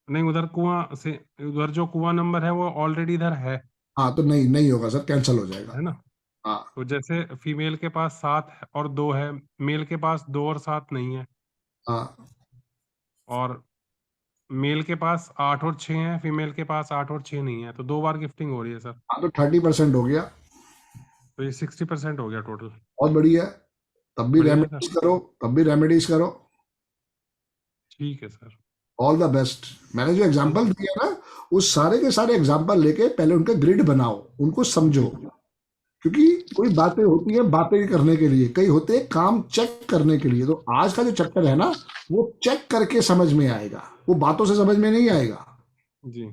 नहीं, उधर कुआं से उधर जो कुआं नंबर है वो ऑलरेडी इधर है। हाँ तो नहीं, नहीं होगा सर, कैंसिल हो जाएगा। है ना? हाँ तो जैसे फीमेल के पास 7 और 2 है, मेल के पास 2 और 7 नहीं है। हाँ। और मेल के पास 8 और 6 है, फीमेल के पास 8 और 6 नहीं है, तो 2 बार गिफ्टिंग हो रही है सर। हाँ तो 30% हो गया। तो ये 60% हो गया टोटल। बहुत बढ़िया। तब भी बढ़िया है रेमेडीज करो, तब भी रेमेडीज करो। ठीक है सर। All the best. मैंने जो एग्जांपल दिया ना, उस सारे के सारे एग्जांपल लेके पहले उनका ग्रिड बनाओ, उनको समझो, क्योंकि कोई बातें होती है बातें करने के लिए, कई होते हैं काम चेक करने के लिए। तो आज का जो चैप्टर है ना, वो चेक करके समझ में आएगा, वो बातों से समझ में नहीं आएगा। जी।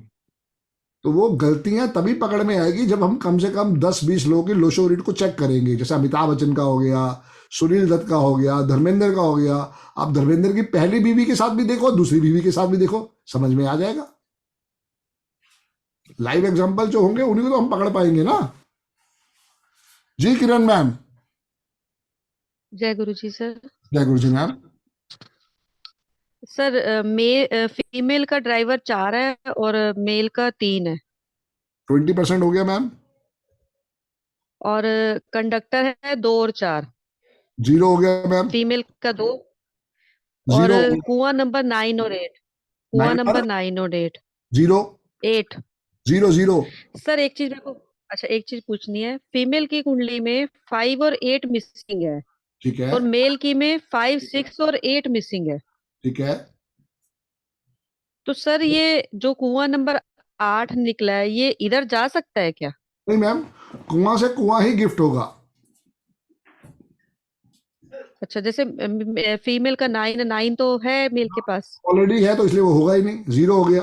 तो वो गलतियां तभी पकड़ में आएगी जब हम कम से कम 10-20 लोगों की लोशो रीड को चेक करेंगे। जैसे अमिताभ बच्चन का हो गया, सुनील दत्त का हो गया, धर्मेंद्र का हो गया। आप धर्मेंद्र की पहली बीवी के साथ भी देखो, दूसरी बीवी के साथ भी देखो, समझ में आ जाएगा। लाइव एग्जांपल जो होंगे उन्हीं को तो हम पकड़ पाएंगे ना। जी किरण मैम। जय गुरु जी सर। जय गुरु जी मैम। सर फीमेल का ड्राइवर 4 है और मेल का 3 है। 20% हो गया मैम। और कंडक्टर है 2 और 4। 0 हो गया मैम। फीमेल का 2। और 0 कुआं नंबर 9 और 8। कुआं 9 नंबर पर 9 और 8। 0 8। 0 सर एक चीज मेरे को, अच्छा एक चीज पूछनी है। फीमेल की कुंडली में 5 और 8 मिसिंग है। ठीक है, और मेल की में 5, 6 और 8 मिसिंग है। ठीक है। तो सर ये जो कुआं नंबर 8 निकला है, ये इधर जा सकता है क्या? नहीं मैम, कुआं से कुआं ही गिफ्ट होगा। अच्छा, जैसे फीमेल का 9 तो है मेल के पास। ऑलरेडी है तो इसलिए वो होगा ही नहीं, 0 हो गया।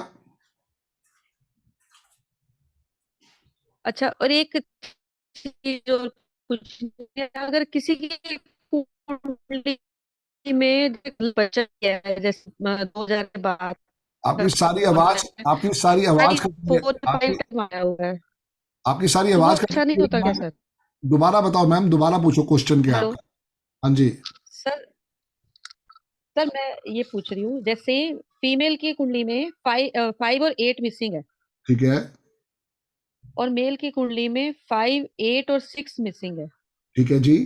अच्छा, और एक चीज और पूछनी है, अगर किसी की कुंडली में बच्चा गया है, जैसे 2000 के बाद आपकी सारी आवाज कट रही है। 4, 5 टाइम आया हुआ है, आपकी सारी तो वो आवाज कट अच्छा नहीं रही होता है क्या मैम। सर? दोबारा बताओ मैम, दोबारा पूछो क्वेश्चन क्या हेलो आपका। हाँ जी। सर, सर मैं ये पूछ रही हूँ, जैसे फीमेल की कुंडली में 5 और 8 मिसिंग है, ठीक है, और मेल की कुंडली में 5, 8 और 6 मिसिंग है। ठीक है जी।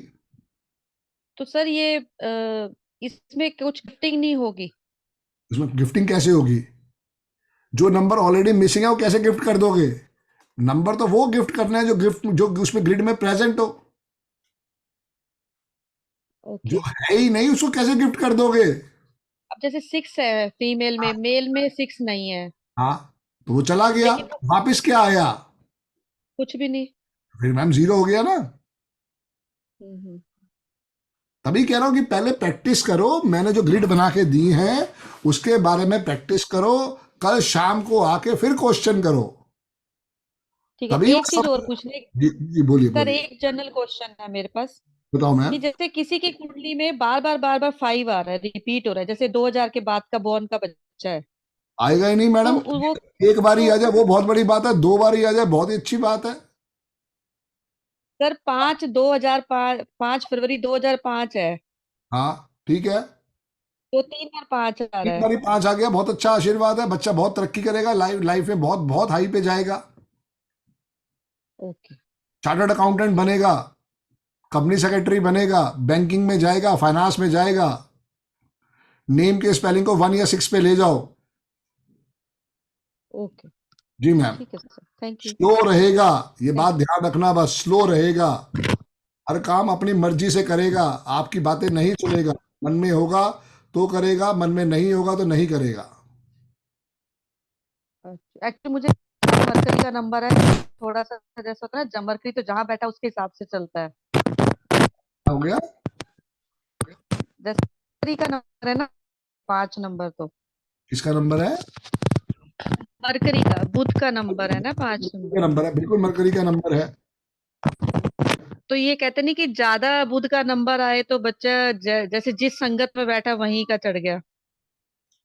तो सर ये इसमें कुछ गिफ्टिंग नहीं होगी? इसमें गिफ्टिंग कैसे होगी? जो नंबर ऑलरेडी मिसिंग है वो कैसे गिफ्ट कर दोगे? नंबर तो वो गिफ्ट करना है जो उसमें ग्रिड में प्रेजेंट हो। जो ओके। है ही नहीं उसको कैसे गिफ्ट कर दोगे? अब जैसे 6 है फीमेल में, मेल में 6 नहीं है, हाँ, तो वो चला गया, लेकिन वो वापस क्या आया? कुछ भी नहीं। फिर मैम 0 हो गया ना। हम्म। तभी कह रहा हूं कि पहले प्रैक्टिस करो, मैंने जो ग्रिड बना के दी है उसके बारे में प्रैक्टिस करो, कल शाम को आके फिर क्वेश्चन करो, ठीक है, तभी एक चीज और पूछने। जी बोलिए सर बोलिए। एक जनरल क्वेश्चन है मेरे पास, बताओ कि मैम। जैसे किसी की कुंडली में बार बार 5 आ रहा है, रिपीट हो रहा है, जैसे 2000 के बाद का बॉर्न का बच्चा है, आएगा ही नहीं तो मैडम। वो एक बार ही तो आ जाए वो बहुत बड़ी बात है, 2 बार ही आ जाए बहुत ही अच्छी बात है। सर 5 फरवरी 2005 है, हाँ ठीक है, तो 3 बार 5 आ रहा 3 है। बार ही 5 आ गया, बहुत अच्छा आशीर्वाद है, बच्चा बहुत तरक्की करेगा, लाइफ लाइफ में बहुत बहुत हाई पे जाएगा, ओके। चार्टर्ड अकाउंटेंट बनेगा, कंपनी सेक्रेटरी बनेगा, बैंकिंग में जाएगा, फाइनेंस में जाएगा। नेम के स्पेलिंग को 1 या 6 पे ले जाओ। ओके, जी मैम। ठीक है सर, थैंक यू। स्लो रहेगा, ये थैंक बात ध्यान रखना, बस स्लो रहेगा, हर काम अपनी मर्जी से करेगा, आपकी बातें नहीं सुनेगा, मन में होगा तो करेगा, मन में नहीं होगा तो नहीं करेगा। एक्चुअली मुझे मरकरी का नंबर है, थोड़ा सा जैसा होता है ना, मरकरी तो जहाँ बैठा उसके हिसाब से चलता है। क्या हो गया? जैसे मरकरी का नंबर है ना 5 नंबर, तो किसका नंबर है? मरकरी का, बुध का नंबर है ना 5 का नंबर। नंबर है, बिल्कुल मरकरी का नंबर है। तो ये कहते नहीं कि ज्यादा बुध का नंबर आए तो बच्चा जैसे जिस संगत में बैठा वहीं का चढ़ गया,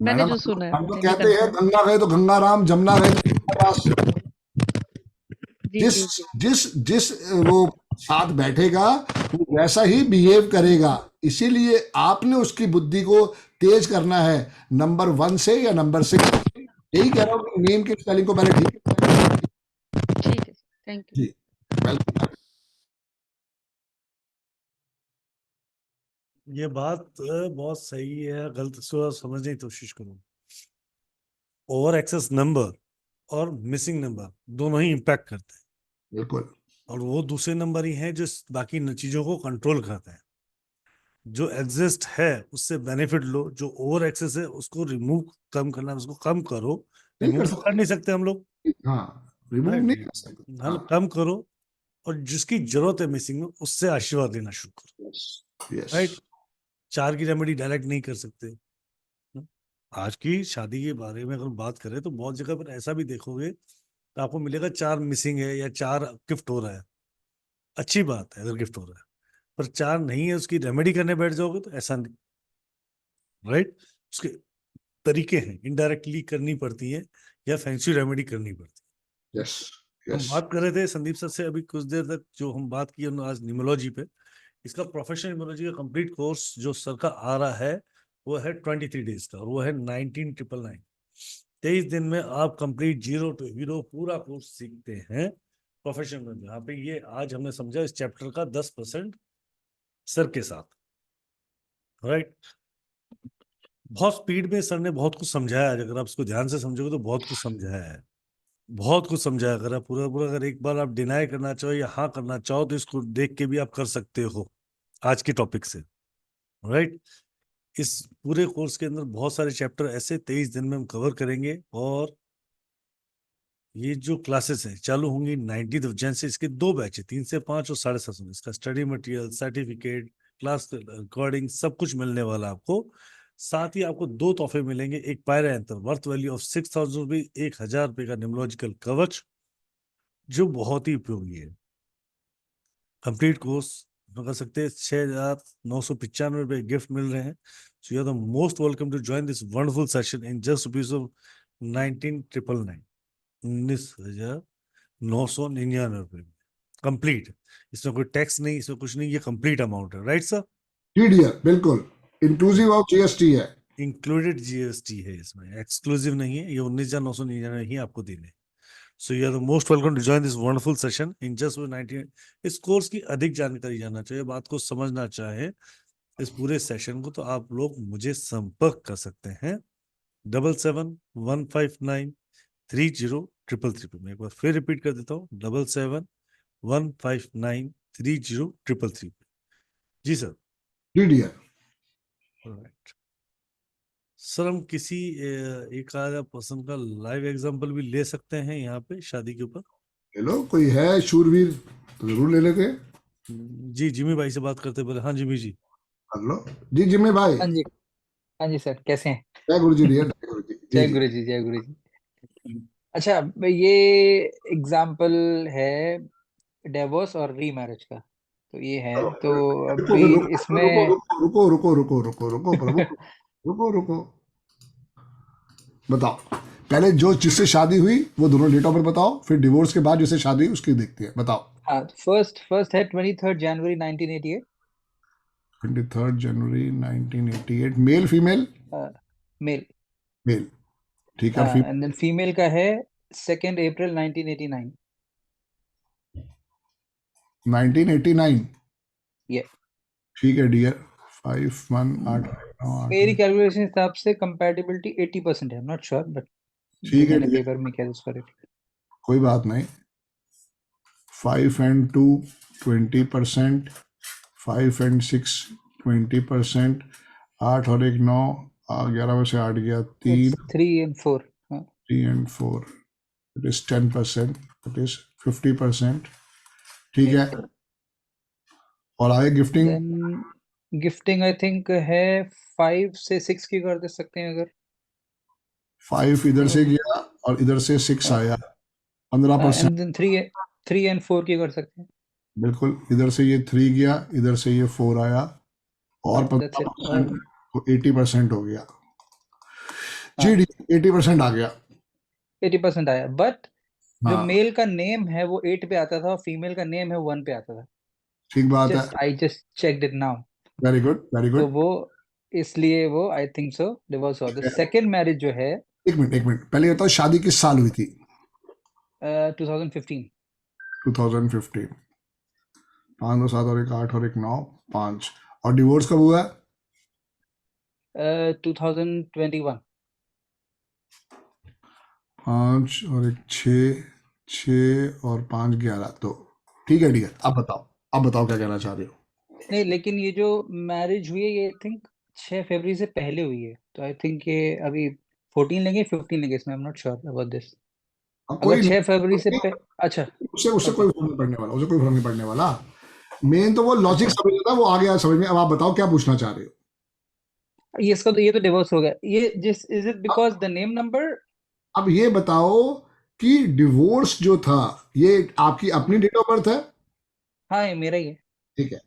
मैंने मैडम जो सुना है, हम तो मुझे नहीं कहते हैं कंफर्म। गंगा गए तो गंगा राम, जमुना गए तो जमुना दास। जी जिस जी जी। जिस जिस वो साथ बैठेगा वो वैसा ही बिहेव करेगा, इसीलिए आपने उसकी बुद्धि को तेज करना है, नंबर 1 से या नंबर 6। यही कह रहा हूँ कि नेम के स्पेलिंग को पहले ठीक। ठीक है, थैंक यू। Ji welcome. ये बात बहुत सही है, गलत समझने की कोशिश करूं। ओवर एक्सेस नंबर और मिसिंग नंबर दोनों ही इम्पैक्ट करते हैं, बिल्कुल। और वो दूसरे नंबर ही हैं जो बाकी चीजों को कंट्रोल करते हैं। जो एग्जिस्ट है उससे बेनिफिट लो, जो ओवर एक्सेस है उसको रिमूव कम करना है, उसको कम करो। नहीं रिमूव कर तो कर नहीं सकते हम लोग, सकते, हाँ रिमूव नहीं कर सकते, हम हाँ। कम करो, और जिसकी जरूरत है मिसिंग में उससे आशीर्वाद लेना शुरू करो। यस। राइट, 4 की रेमेडी डायरेक्ट नहीं कर सकते। आज की शादी के बारे में अगर बात करें तो बहुत जगह पर ऐसा भी देखोगे तो आपको मिलेगा 4 मिसिंग है या 4 गिफ्ट हो रहा है, अच्छी बात है अगर गिफ्ट हो रहा है, पर 4 नहीं है उसकी रेमेडी करने बैठ जाओगे तो ऐसा नहीं। राइट, उसके तरीके हैं, इनडायरेक्टली करनी पड़ती है या फैंसी रेमेडी करनी पड़ती है। यस हम यस। बात कर रहे थे संदीप सर से अभी कुछ देर तक, जो हम बात की आज न्यूमरोलॉजी पे, इसका प्रोफेशनल न्यूमरोलॉजी का कंप्लीट कोर्स जो सर का आ रहा है वो है 23 डेज का, और वो है 19,999। 23 दिन में आप कंप्लीट 0 to हीरो पूरा कोर्स सीखते हैं प्रोफेशनल में। यहाँ पे ये आज हमने समझा इस चैप्टर का 10% सर के साथ। राइट, बहुत स्पीड में सर ने बहुत कुछ समझाया है, अगर आप इसको ध्यान से समझोगे तो बहुत कुछ समझाया है, बहुत कुछ समझाया। अगर आप पूरा पूरा अगर एक बार आप डिनाई करना चाहो या हाँ करना चाहो तो इसको देख के भी आप कर सकते हो आज के टॉपिक से। राइट। इस पूरे कोर्स के अंदर बहुत सारे चैप्टर ऐसे 23 दिन में हम कवर करेंगे, और ये जो क्लासेस हैं चालू होंगी 19 जन से। इसके 2 बैच है, 3 से 5 और 7:30। इसका study material, certificate, class recording सब कुछ मिलने वाला आपको। साथ ही आपको 2 तोहफे मिलेंगे। एक पायरा यंत्र वर्थ वैल्यू ऑफ 6,000 रुपीज, 1,000 रुपये का न्यूमरोलॉजिकल कवच जो बहुत ही उपयोगी है। कंप्लीट कोर्स कर सकते हैं, 6,995 रुपये गिफ्ट मिल रहे हैं। So you are the most welcome to join this wonderful session in just rupees of 19,999, 19,999 रुपये कंप्लीट। इसमें कोई टैक्स नहीं, इसमें कुछ नहीं, ये कंप्लीट अमाउंट है। Right sir? जी डियर, बिल्कुल इंक्लूसिव ऑफ जीएसटी है। इंक्लूडेड जीएसटी है इसमें, एक्सक्लूसिव नहीं है। ये 19,999 ही आपको देने। So you are the most welcome to join this wonderful session in just 19। इस कोर्स की अधिक जानकारी जानना चाहे, बात को समझना चाहे, इस पूरे सेशन को, तो आप लोग मुझे संपर्क कर सकते हैं 7715930333 मैं एक बार फिर रिपीट कर देता हूँ, 7715930333। जी सर। जी डियर। राइट सर, हम किसी एक आधा पर्सन का लाइव एग्जांपल भी ले सकते हैं यहाँ पे शादी के ऊपर। ले लो, कोई है शूरवीर तो जरूर ले लेंगे। जी जिमी भाई से बात करते बोले। हाँ जिमी जी कर लो जी। जिमी भाई। हाँ जी सर, कैसे हैं? जय गुरु जी डियर। जय गुरु जी। जय गुरु जी, जय गुरु जी। अच्छा, ये एग्जाम्पल है डिवोर्स और रीमैरिज का, तो ये है। तो अभी इसमें रुको प्रभु, रुको बताओ। पहले जो जिससे शादी हुई वो दोनों डेट ऑफ बर्थ बताओ, फिर डिवोर्स के बाद जिससे शादी हुई उसकी देखते हैं। बताओ। हाँ, फर्स्ट है 23 जनवरी 1988। 23 जनवरी 1988। Male female? मेल। ठीक है। एंड देन फीमेल का है 2 अप्रैल 1989। 1989। ये ठीक है डियर। 5189। मेरी कैलकुलेशन हिसाब से कंपैटिबिलिटी 80% है, नॉट श्योर, बट ठीक है, पेपर में क्या करेक्ट। कोई बात नहीं। 5 and 2 20%, 5 and 6 20%, 8 और 1 9, 11 में से 8 गया 3, 3 and 4, 3 and 4, it is 10%, it is 50%। ठीक है। और आगे गिफ्टिंग आई थिंक है 5 से 6 की कर दे सकते हैं अगर। 5 इधर से गया और इधर से 6 आया, 15%। एंड देन 3 and 4 की कर सकते हैं। बिल्कुल, इधर से ये 3 गया, इधर से ये 4 आया, और 15% तो 80% हो गया। जी 80% आ गया। 80% आया, बट जो मेल का नेम है वो 8 पे आता था और फीमेल का नेम है 1 पे आता था। ठीक बात है। I just checked it now. Very good, very good. तो वो इसलिए वो आई थिंक सो डिवोर्स हो। द सेकंड मैरिज जो है, एक मिनट पहले बताओ शादी किस साल हुई थी? 2015। 2015। 5 2 7 और 1 8 और 1 9 5। और डिवोर्स कब हुआ? 2021। 5 और 1 6 और 5 11। तो ठीक है डियर, अब बताओ क्या कहना चाह रहे हो? नहीं, लेकिन ये जो मैरिज हुई है ये आई थिंक 6 फरवरी से पहले हुई है, तो आई थिंक ये अभी 14 लेंगे 15 लेंगे इसमें। I am not sure about this. अगर 6 फरवरी से अच्छा, उससे कोई फर्क नहीं पड़ने वाला, उसे कोई फर्क नहीं पड़ने वाला। मेन तो वो लॉजिक समझ लेता है, वो आ गया समझ में। अब आप बताओ क्या पूछना चाह रहे हो? ये तो डिवोर्स हो गया। ये जिस is it because the name number? अब ये बताओ कि डिवोर्स जो था ये आपकी अपनी डेट ऑफ बर्थ है? हाँ, ये मेरा ही है। ठीक है।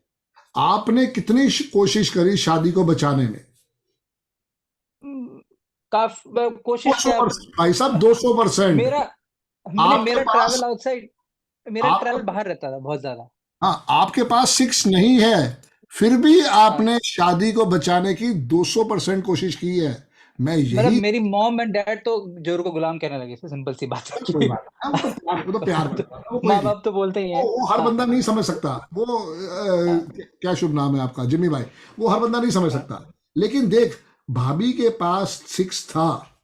आपने कितनी कोशिश करी शादी को बचाने में? काफी कोशिश किया भाई साहब, 200%। मेरा ट्रैवल आउटसाइड, मेरा ट्रैवल बाहर रहता था बहुत ज्यादा। हाँ, आपके पास 6 नहीं है, फिर भी आपने शादी को बचाने की 200% कोशिश की है। मैं यही, मेरी मॉम एंड डैड तो जोर को गुलाम कहने लगे, सिंपल सी बात है। वो तो प्यार माँ बाप तो बोलते ही हैं। वो हर बंदा नहीं समझ सकता। वो क्या शुभ नाम है आपका? जिमी भाई। वो हर बंदा नहीं समझ सकता। लेकिन देख, भाभी के पास 6 था,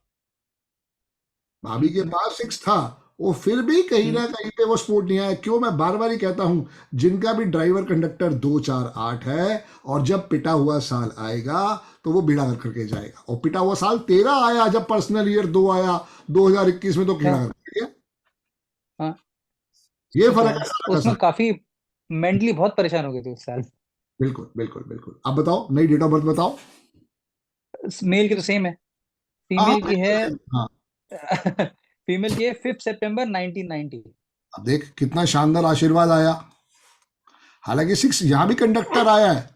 भाभी के पास 6 था वो फिर भी कहीं ना कहीं पे वो स्पोर्ट नहीं आया। क्यों? मैं बार बार ही कहता हूं, जिनका भी ड्राइवर कंडक्टर 2 4 8 है, और जब पिटा हुआ साल आएगा तो वो बीड़ा कर करके जाएगा। और पिटा हुआ साल तेरा आया, जब पर्सनल ईयर 2 आया 2021 में, तो कीड़ा कर गया। हाँ, ये तो फर्क है साल का उसमें साल। काफी मेंटली बहुत परेशान हो गए थे उस साल। बिल्कुल बिल्कुल बिल्कुल। अब बताओ नई डेट ऑफ बर्थ बताओ। मेल की तो सेम है, हाँ फीमेल की है हाँ, फीमेल की है 5 सितंबर 1990। अब देख कितना शानदार आशीर्वाद आया। हालांकि 6 यहाँ भी कंडक्टर आया है,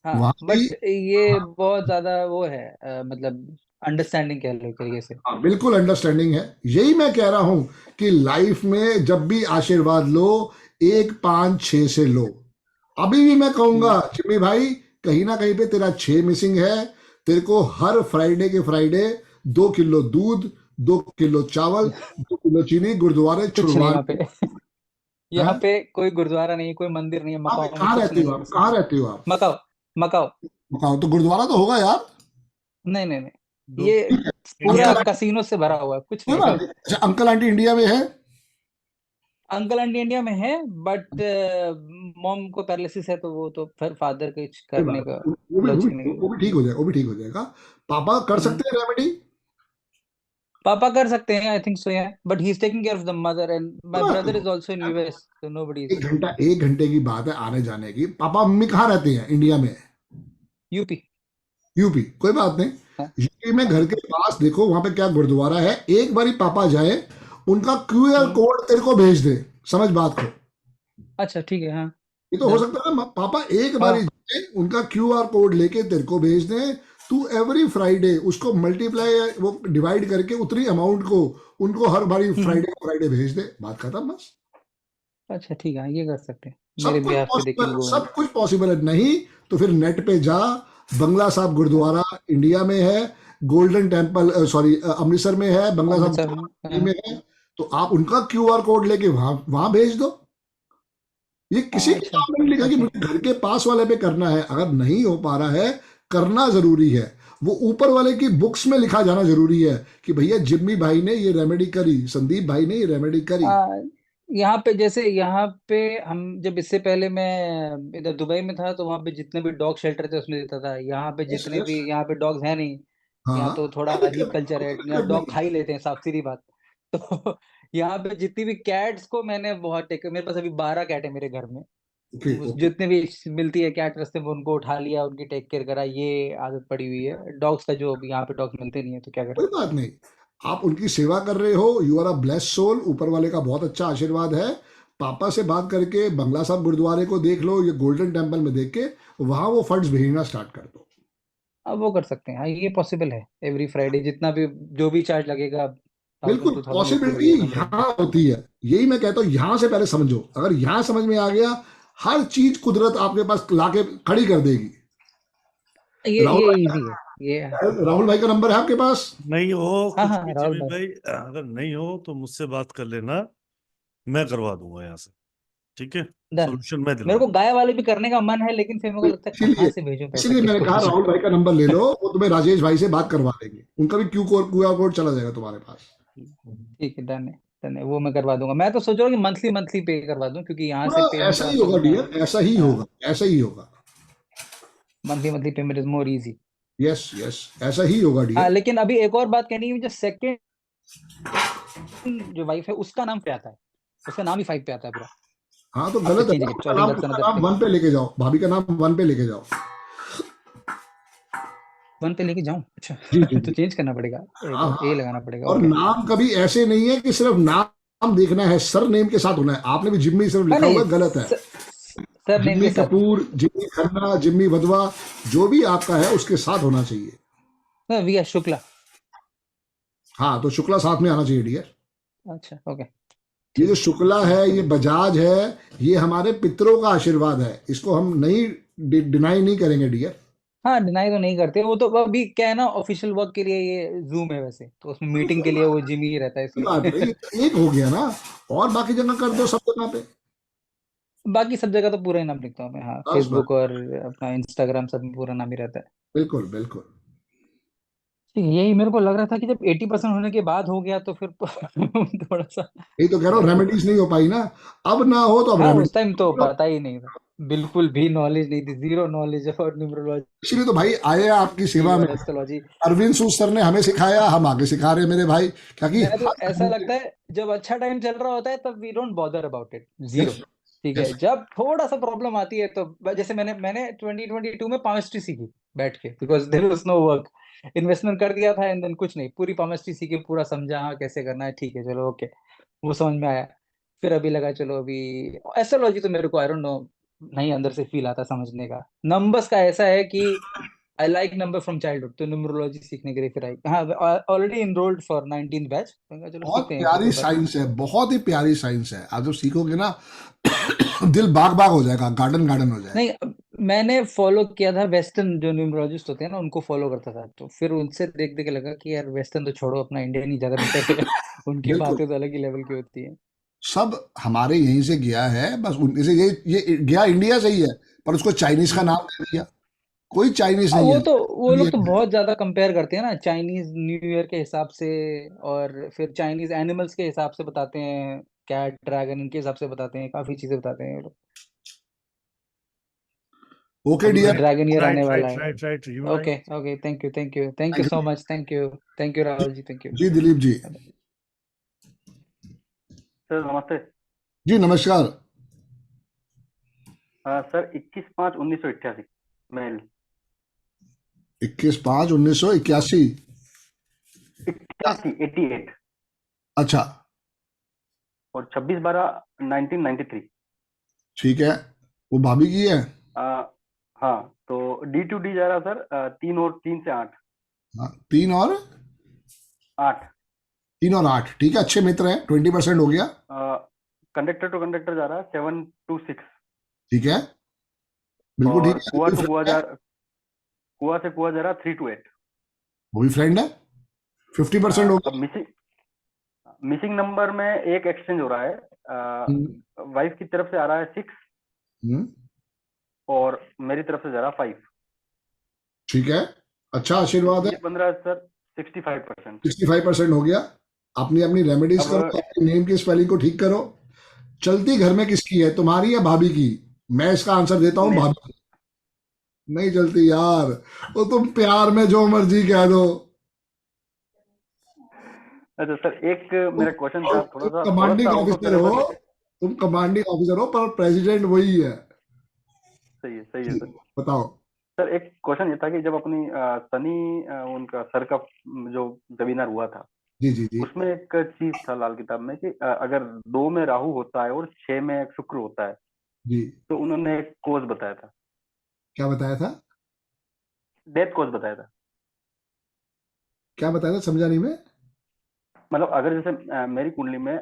हाँ, वहां भी। बट ये बहुत ज्यादा वो है मतलब अंडरस्टैंडिंग कह लो एक तरीके से। हाँ, बिल्कुल अंडरस्टैंडिंग है। यही मैं कह रहा हूं कि लाइफ में जब भी आशीर्वाद लो, 1 5 6 से लो। अभी भी मैं कहूंगा जिम्मी भाई, कहीं ना कहीं पे तेरा 6 मिसिंग है। तेरे को हर फ्राइडे के फ्राइडे 2 किलो दूध, 2 किलो चावल, 2 किलो चीनी गुरुद्वारे कुछ नहीं छुड़वा। वहाँ पे यहाँ पे कोई गुरुद्वारा नहीं है, कोई मंदिर नहीं है, मकाओ में कहाँ कुछ रहते नहीं हो है आप? वैसे। कहाँ रहते हो आप? मकाओ मकाओ मकाओ तो गुरुद्वारा तो होगा यार। नहीं नहीं नहीं, ये पूरा अंकल कसीनो से भरा हुआ है, कुछ कोई नहीं बात है। नहीं। अच्छा, अंकल आंटी इंडिया में है? अंकल आंटी इंडिया में है, बट मॉम को पैरालिसिस है, तो वो तो फिर फादर के कोई करने बात का नहीं, वो भी वो लॉजिक भी नहीं वो भी ठीक हो जाएगा, वो भी ठीक हो जाएगा। पापा कर सकते हैं रेमेडी? पापा कर सकते हैं, आई थिंक सो, या but he is taking care of the mother, and my कोई बात ब्रदर नहीं, is also in US, so nobody is. 1 घंटे की बात है आने जाने की। पापा मम्मी कहाँ रहते हैं इंडिया में? यूपी। यूपी, कोई बात नहीं। हाँ, यूपी में घर के पास देखो वहां पे क्या गुरुद्वारा है, एक बारी पापा जाए, उनका क्यूआर कोड तेरे को भेज दे। समझ बात को। अच्छा ठीक है, हाँ ये तो हो डन। सकता है ना, पापा एक बारी हाँ जाए, उनका क्यूआर कोड लेके तेरे को भेज दें। तू एवरी फ्राइडे उसको मल्टीप्लाई, वो डिवाइड करके उतनी अमाउंट को उनको हर बारी फ्राइडे फ्राइडे भेज दे। बात खत्म बस। अच्छा ठीक है, ये कर सकते हैं, सब मेरे कुछ बिहाफ पे पॉसिबल, देखेंगे वो। सब कुछ पॉसिबल है। नहीं तो फिर नेट पे जा, बंगला साहब गुरुद्वारा इंडिया में है, गोल्डन टेम्पल सॉरी अमृतसर में है, बंगला साहब अमृतसर में, दिल्ली में है। तो आप उनका क्यूआर कोड लेके वहां वहां भेज दो। ये किसी अच्छा किताब में नहीं लिखा कि ओके। मुझे घर के पास वाले पे करना है। अगर नहीं हो पा रहा है, करना जरूरी है। वो ऊपर वाले की बुक्स में लिखा जाना जरूरी है कि भैया जिम्मी भाई ने ये रेमेडी करी, संदीप भाई ने ये रेमेडी करी। यहाँ पे जैसे यहाँ पे हम जब इससे पहले मैं इधर दुबई में था, तो वहाँ पे जितने भी डॉग शेल्टर थे उसमें देता था। यहाँ पे यस जितने यस। भी यहाँ पे डॉग्स हैं नहीं, यहाँ हाँ, तो थोड़ा कोई अजीब दिक्कत कल्चर है, कोई यहाँ दिक्कत डॉग नहीं। खा ही लेते हैं, साफ सीधी बात। तो यहाँ पे जितनी भी कैट्स को मैंने बहुत टेक, मेरे पास अभी 12 कैट है मेरे घर में। Okay okay. जितने भी मिलती है कैट रास्ते में, उनको उठा लिया, उनकी टेक केयर करा, ये आदत पड़ी हुई है डॉग्स का। जो अभी यहाँ पे डॉग्स मिलते नहीं है, तो क्या करें। कोई बात नहीं, आप उनकी सेवा कर रहे हो, you are a blessed soul. ऊपर वाले का बहुत अच्छा आशीर्वाद है। पापा से बात करके बंगला साहब गुरुद्वारे को देख लो, ये गोल्डन टेम्पल में देख के वहां वो फंड्स भेजना स्टार्ट कर दो। अब वो कर सकते हैं, हाँ ये पॉसिबल है। एवरी फ्राइडे जितना भी जो भी चार्ज लगेगा, 1000 बिल्कुल 2000 वो पूरे पॉसिबिलिटी ये कम रखेंगे। यहाँ होती है। यही मैं कहता हूँ, यहाँ से पहले समझो। अगर यहाँ समझ में आ गया, हर चीज कुदरत आपके पास लाके खड़ी कर देगी। राहुल ये भाई इजी है ये। राहुल भाई का नंबर है आपके पास? नहीं हो हाँ कुछ हाँ भी राहुल जिम्मी भाई। भाई, अगर नहीं हो तो मुझसे बात कर लेना, मैं करवा दूंगा यहाँ से। ठीक है, डन। सोल्यूशन मैं दिलवा मेरे को दूंगा। गाय वाले भी करने का मन है, लेकिन फिर मेरे को लगता है कहाँ इसीलिए से भेजूं पैसा, इसीलिए मैंने किसको कहा भेजूं। राहुल भाई का नंबर ले लो, वो तुम्हें राजेश भाई से बात करवा देंगे। उनका भी क्यूआर कोड चला जाएगा तुम्हारे पास। ठीक है, डन है डन है, वो मैं करवा दूंगा। मैं तो सोच रहा हूँ कि मंथली मंथली पे करवा दूं, क्योंकि यहाँ से पूरा पेमेंट ऐसा ही ट्रांसफर होगा करना डियर, ऐसा ही होगा, ऐसा ही होगा। Monthly monthly payment is more easy. Yes yes, ऐसा ही होगा हाँ, डियर। लेकिन अभी एक और बात कहनी है, जो सेकंड जो वाइफ है उसका नाम पे आता है, उसका नाम ही 5 पे आता है पूरा। हाँ तो आफ्टर गलत है चेंजिंग ना, इट, उसका चौधरी नाम लक्षण उसका नाम 1 पे लेके जाओ, भाभी का नाम 1 पे लेके जाओ। 1 पे लेके जाऊं? अच्छा जी जी तो जी। चेंज करना पड़ेगा, हाँ हाँ। ए लगाना पड़ेगा। और ओके। नाम कभी ऐसे नहीं है कि सिर्फ नाम देखना है, सर नेम के साथ होना है। आपने भी जिम्मी सिर्फ हाँ लिखा नहीं, हुआ है, गलत है। सर नेम जिम्मी के साथ। कपूर, जिम्मी खन्ना, जिम्मी वधवा, जो भी आपका है उसके साथ होना चाहिए। We are Shukla. हाँ तो शुक्ला साथ में आना चाहिए डियर। अच्छा ओके। ये जो शुक्ला है, ये बजाज है, ये हमारे पितरों का आशीर्वाद है। इसको हम नहीं डिनाई नहीं करेंगे डियर। हाँ डिनाई तो नहीं करते, वो तो अभी क्या है ना, ऑफिशियल वर्क के लिए ये जूम है वैसे, तो उसमें मीटिंग के लिए वो जिम ही रहता है, कोई बात नहीं, इसलिए ये तो एक हो गया ना। और बाकी जगह कर दो, सब जगह पे। बाकी सब जगह तो पूरा ही नाम लिखता हूँ मैं। हाँ, बस बस, फेसबुक और अपना इंस्टाग्राम सब में पूरा नाम ही रहता है। बिल्कुल बिल्कुल। यही मेरे को लग रहा था कि जब 80% होने के बाद हो गया तो फिर तो थोड़ा सा यही तो कह रहा हूँ, रेमेडीज नहीं हो पाई ना, अब ना हो तो अब हाँ, रेमेडी। उस टाइम तो पता ही नहीं था, बिल्कुल भी नॉलेज नहीं थी, जीरो नॉलेज और न्यूमरोलॉजी इसीलिए तो भाई आए आपकी सेवा में। और एस्ट्रोलॉजी। अरविंद सूद सर ने हमें सिखाया, हम आगे सिखा रहे हैं मेरे भाई, क्या कि मैं तो ऐसा लगता है जब अच्छा टाइम चल रहा होता है तब we don't bother about it, zero. Yes, ठीक है, yes. जब थोड़ा सा प्रॉब्लम आती है तो जैसे मैंने 2022 में पामिस्ट्री सीखी बैठ के, because there was no work, investment कर दिया था एंड देन कुछ नहीं, पूरी पामिस्ट्री सीखी, पूरा समझा हाँ कैसे करना है, ठीक है चलो ओके, वो समझ में आया। फिर अभी लगा चलो अभी एस्ट्रोलॉजी तो मेरे को आई डोंट नो, नहीं अंदर से फील आता समझने का। नंबर्स का ऐसा है कि I like number from childhood, तो न्यूमरोलॉजी सीखने के लिए फिर आई, हाँ already enrolled for 19th batch, चलो बहुत सीखते हैं प्यारी एक बार। साइंस है, बहुत ही प्यारी साइंस है, आप जब सीखोगे ना दिल बाग बाग हो जाएगा, गार्डन गार्डन हो जाएगा। नहीं, मैंने फॉलो किया था वेस्टर्न जो न्यूमरोलॉजिस्ट होते हैं ना, उनको फॉलो करता था, तो फिर उनसे देख देख के लगा कि यार वेस्टर्न तो छोड़ो, अपना इंडियन ही ज्यादा बेटर है। उनकी बिल्कुल, बातें तो अलग ही लेवल की होती है। सब हमारे यहीं से गया है, बस उनसे ये गया इंडिया से ही है, पर उसको चाइनीज का नाम दे दिया। कोई चाइनीज नहीं है, वो लोग तो इंडियन है। बहुत ज्यादा कंपेयर करते हैं ना, चाइनीज न्यू ईयर के हिसाब से, और फिर चाइनीज एनिमल्स के हिसाब से बताते हैं, कैट ड्रैगन इनके हिसाब से बताते हैं, काफी चीजें बताते हैं ये लोग। ओके अभी तो डियर, ड्रैगन ईयर आने राइट वाला राइट है। Right right, you okay right. Okay, thank you thank you thank you thank so you much, thank you Rahul ji, thank you. जी। दिलीप जी, सर नमस्ते। जी नमस्कार। Sir 21/5/1988 male. 21/5/1981। 88। अच्छा और 26/12/1993। ठीक है, वो भाभी की है। हाँ, तो D2D जा रहा सर, 3 और 3 से 8। हाँ, 3 और 8। 3 और 8, ठीक है, अच्छे मित्र हैं, 20% हो गया। कंडक्टर टू कंडक्टर जा रहा है 7 to 6। ठीक है, बिल्कुल और ठीक है। कुआ कोई से कुआ फ्रेंड है? जा रहा 3 to 8। वो भी फ्रेंड है, 50% हो अब गया। मिसिंग नंबर में एक एक्सचेंज हो रहा है, वाइफ की तरफ से आ रहा है 6 हम्म, और मेरी तरफ से जा रहा है 5। ठीक है, अच्छा आशीर्वाद है। ये 15 सर 65%। 65% हो गया। अपनी अपनी रेमेडीज करो, अब अपनी नेम की स्पेलिंग को ठीक करो। चलती घर में किसकी है, तुम्हारी या भाभी की? मैं इसका आंसर देता हूँ, मेरी। भाभी की। नहीं चलती यार, वो तुम प्यार में जो मर्जी कह दो। अच्छा सर, एक मेरा क्वेश्चन था, थोड़ा कमांडिंग सा आउट ऑफ ऑफिसर हो, सिलेबस। तुम कमांडिंग ऑफिसर हो, पर प्रेसिडेंट वही है। सही है सर। बताओ। सर एक क्वेश्चन ये था कि जब अपनी सनी उनका सर का जो वेबिनार हुआ था, जी जी जी उसमें एक चीज था लाल किताब में कि अगर 2 में राहु होता है और 6 में शुक्र होता है, जी। तो उन्होंने एक कोज बताया था। क्या बताया था? डेथ कोज बताया था। क्या बताया था, समझा नहीं मैं। मतलब अगर जैसे मेरी कुंडली में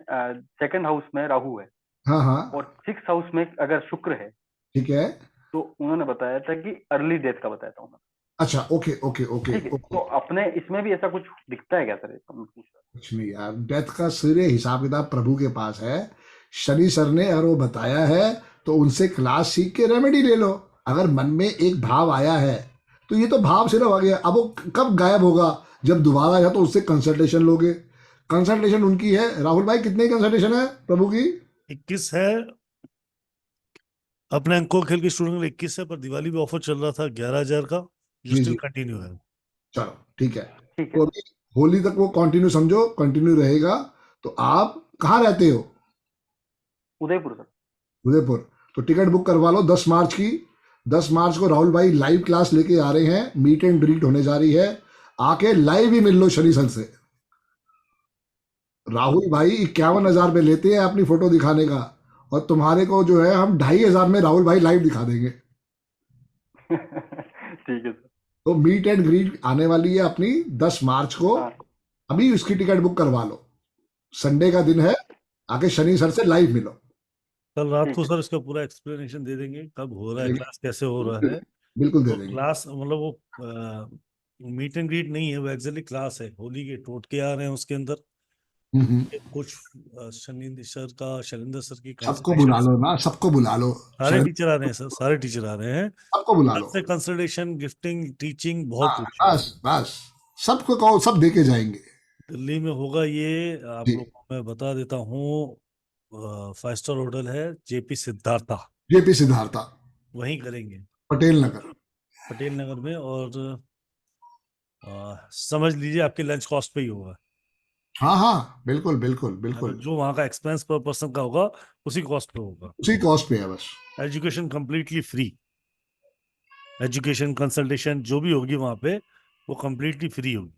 2nd हाउस में राहु है हाँ हाँ, और 6th हाउस में अगर शुक्र है, ठीक है। तो उन्होंने बताया था कि अर्ली डेथ का बताया था उन्होंने। अच्छा, ओके ओके ओके ठीक है, ओके। तो अपने इसमें भी ऐसा कुछ दिखता है क्या सर? कुछ नहीं यार, डेथ का सारे हिसाब किताब प्रभु के पास है। शनि सर ने अगर वो बताया है तो उनसे क्लास सीख के रेमेडी ले लो। अगर मन में एक भाव आया है तो ये तो भाव सिर्फ आ गया, अब वो कब गायब होगा? जब दोबारा आया तो उससे कंसल्टेशन लोगे। कंसल्टेशन उनकी है। राहुल भाई कितने कंसल्टेशन है प्रभु की? 21 है। अपने अंको खेल के स्टूडेंट के लिए 21 है, पर दिवाली पे ऑफर चल रहा था 11,000 का, जो जी स्टिल जी, कंटिन्यू है। चलो ठीक है। ठीक तो है। अभी होली तक वो कंटिन्यू समझो, कंटिन्यू रहेगा। तो आप कहाँ रहते हो? उदयपुर सर। उदयपुर। तो टिकट बुक करवा लो 10 मार्च की। 10 मार्च को राहुल भाई लाइव क्लास लेके आ रहे हैं, मीट एंड ग्रीट होने जा रही है। आके लाइव ही मिल लो शनि सर से। राहुल भाई 51,000 रुपये लेते हैं अपनी फोटो दिखाने का, और तुम्हारे को जो है हम 2,500 में राहुल भाई लाइव दिखा देंगे। ठीक है सर। तो मीट एंड ग्रीट आने वाली है अपनी 10 मार्च को। हाँ। अभी उसकी टिकट बुक करवा लो, संडे का दिन है, आके शनि सर से लाइव मिलो। कल रात ठीक को है। सर इसका पूरा एक्सप्लेनेशन दे देंगे, कब हो रहा है देंगे। क्लास, कैसे हो रहा है। बिल्कुल दे तो देंगे। क्लास मतलब वो मीट एंड ग्रीट नहीं है, वो एक्चुअली क्लास है। होली के टोटके आ रहे हैं उसके अंदर। कुछ शनिंद्र सर का, शैलेंद्र सर की सबको बुला कंसल्टेशन, लो ना, सबको बुला लो। सारे टीचर आ रहे हैं सर, सारे टीचर आ रहे हैं। सबको बुला लो। से कंसल्टेशन, गिफ्टिंग, टीचिंग, बहुत हाँ, कुछ है। बस बस सबको कहो, सब दे के जाएंगे। दिल्ली में होगा ये, आप जी। लोगों को मैं बता देता हूँ। 5 स्टार होटल है जेपी सिद्धार्था, जेपी सिद्धार्था, वहीं करेंगे, पटेल नगर। पटेल नगर में। और समझ लीजिए आपके लंच कॉस्ट पे ही होगा। हाँ हाँ, बिल्कुल बिल्कुल मतलब बिल्कुल, जो वहाँ का एक्सपेंस पर पर्सन का होगा उसी कॉस्ट पे होगा। उसी कॉस्ट पे है बस। Education completely free, education consultation जो भी होगी वहाँ पे वो कंप्लीटली फ्री होगी।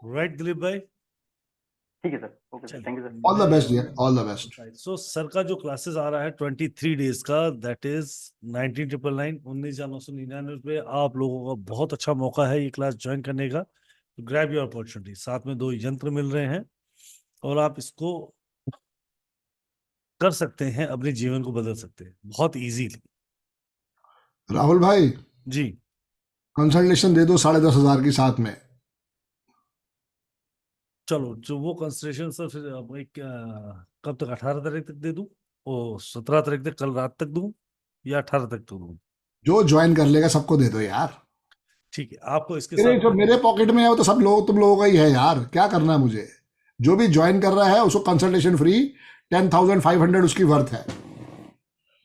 राइट दिलीप भाई? ठीक है sir, okay sir, thank you sir. All the best dear, all the best. So sir का जो क्लासेस आ रहा है 23 डेज का, दैट इज 19,999 पे। आप लोगों का बहुत अच्छा मौका है ये क्लास ज्वाइन करने का। तो ग्रैब योर अपॉर्चुनिटी। साथ में 2 यंत्र मिल रहे हैं और आप इसको कर सकते हैं, अपने जीवन को बदल सकते हैं बहुत इजीली। राहुल भाई जी, कंसल्टेशन दे दो 10,500 की साथ में। चलो जो वो कंसिडरेशन सर फिर अब एक कब तक, 18 तारीख तक दे दूं? ओ 17 तारीख तक, कल रात तक दूं या 18 तक तो दूं? जो ज्वाइन कर लेगा सबको दे दो यार। ठीक है, आपको इसके मेरे साथ जो मेरे पॉकेट में है वो तो सब लोग, तुम लोगों का ही है यार, क्या करना है मुझे। जो भी ज्वाइन कर रहा है उसको कंसल्टेशन फ्री 10,500 उसकी वर्थ है।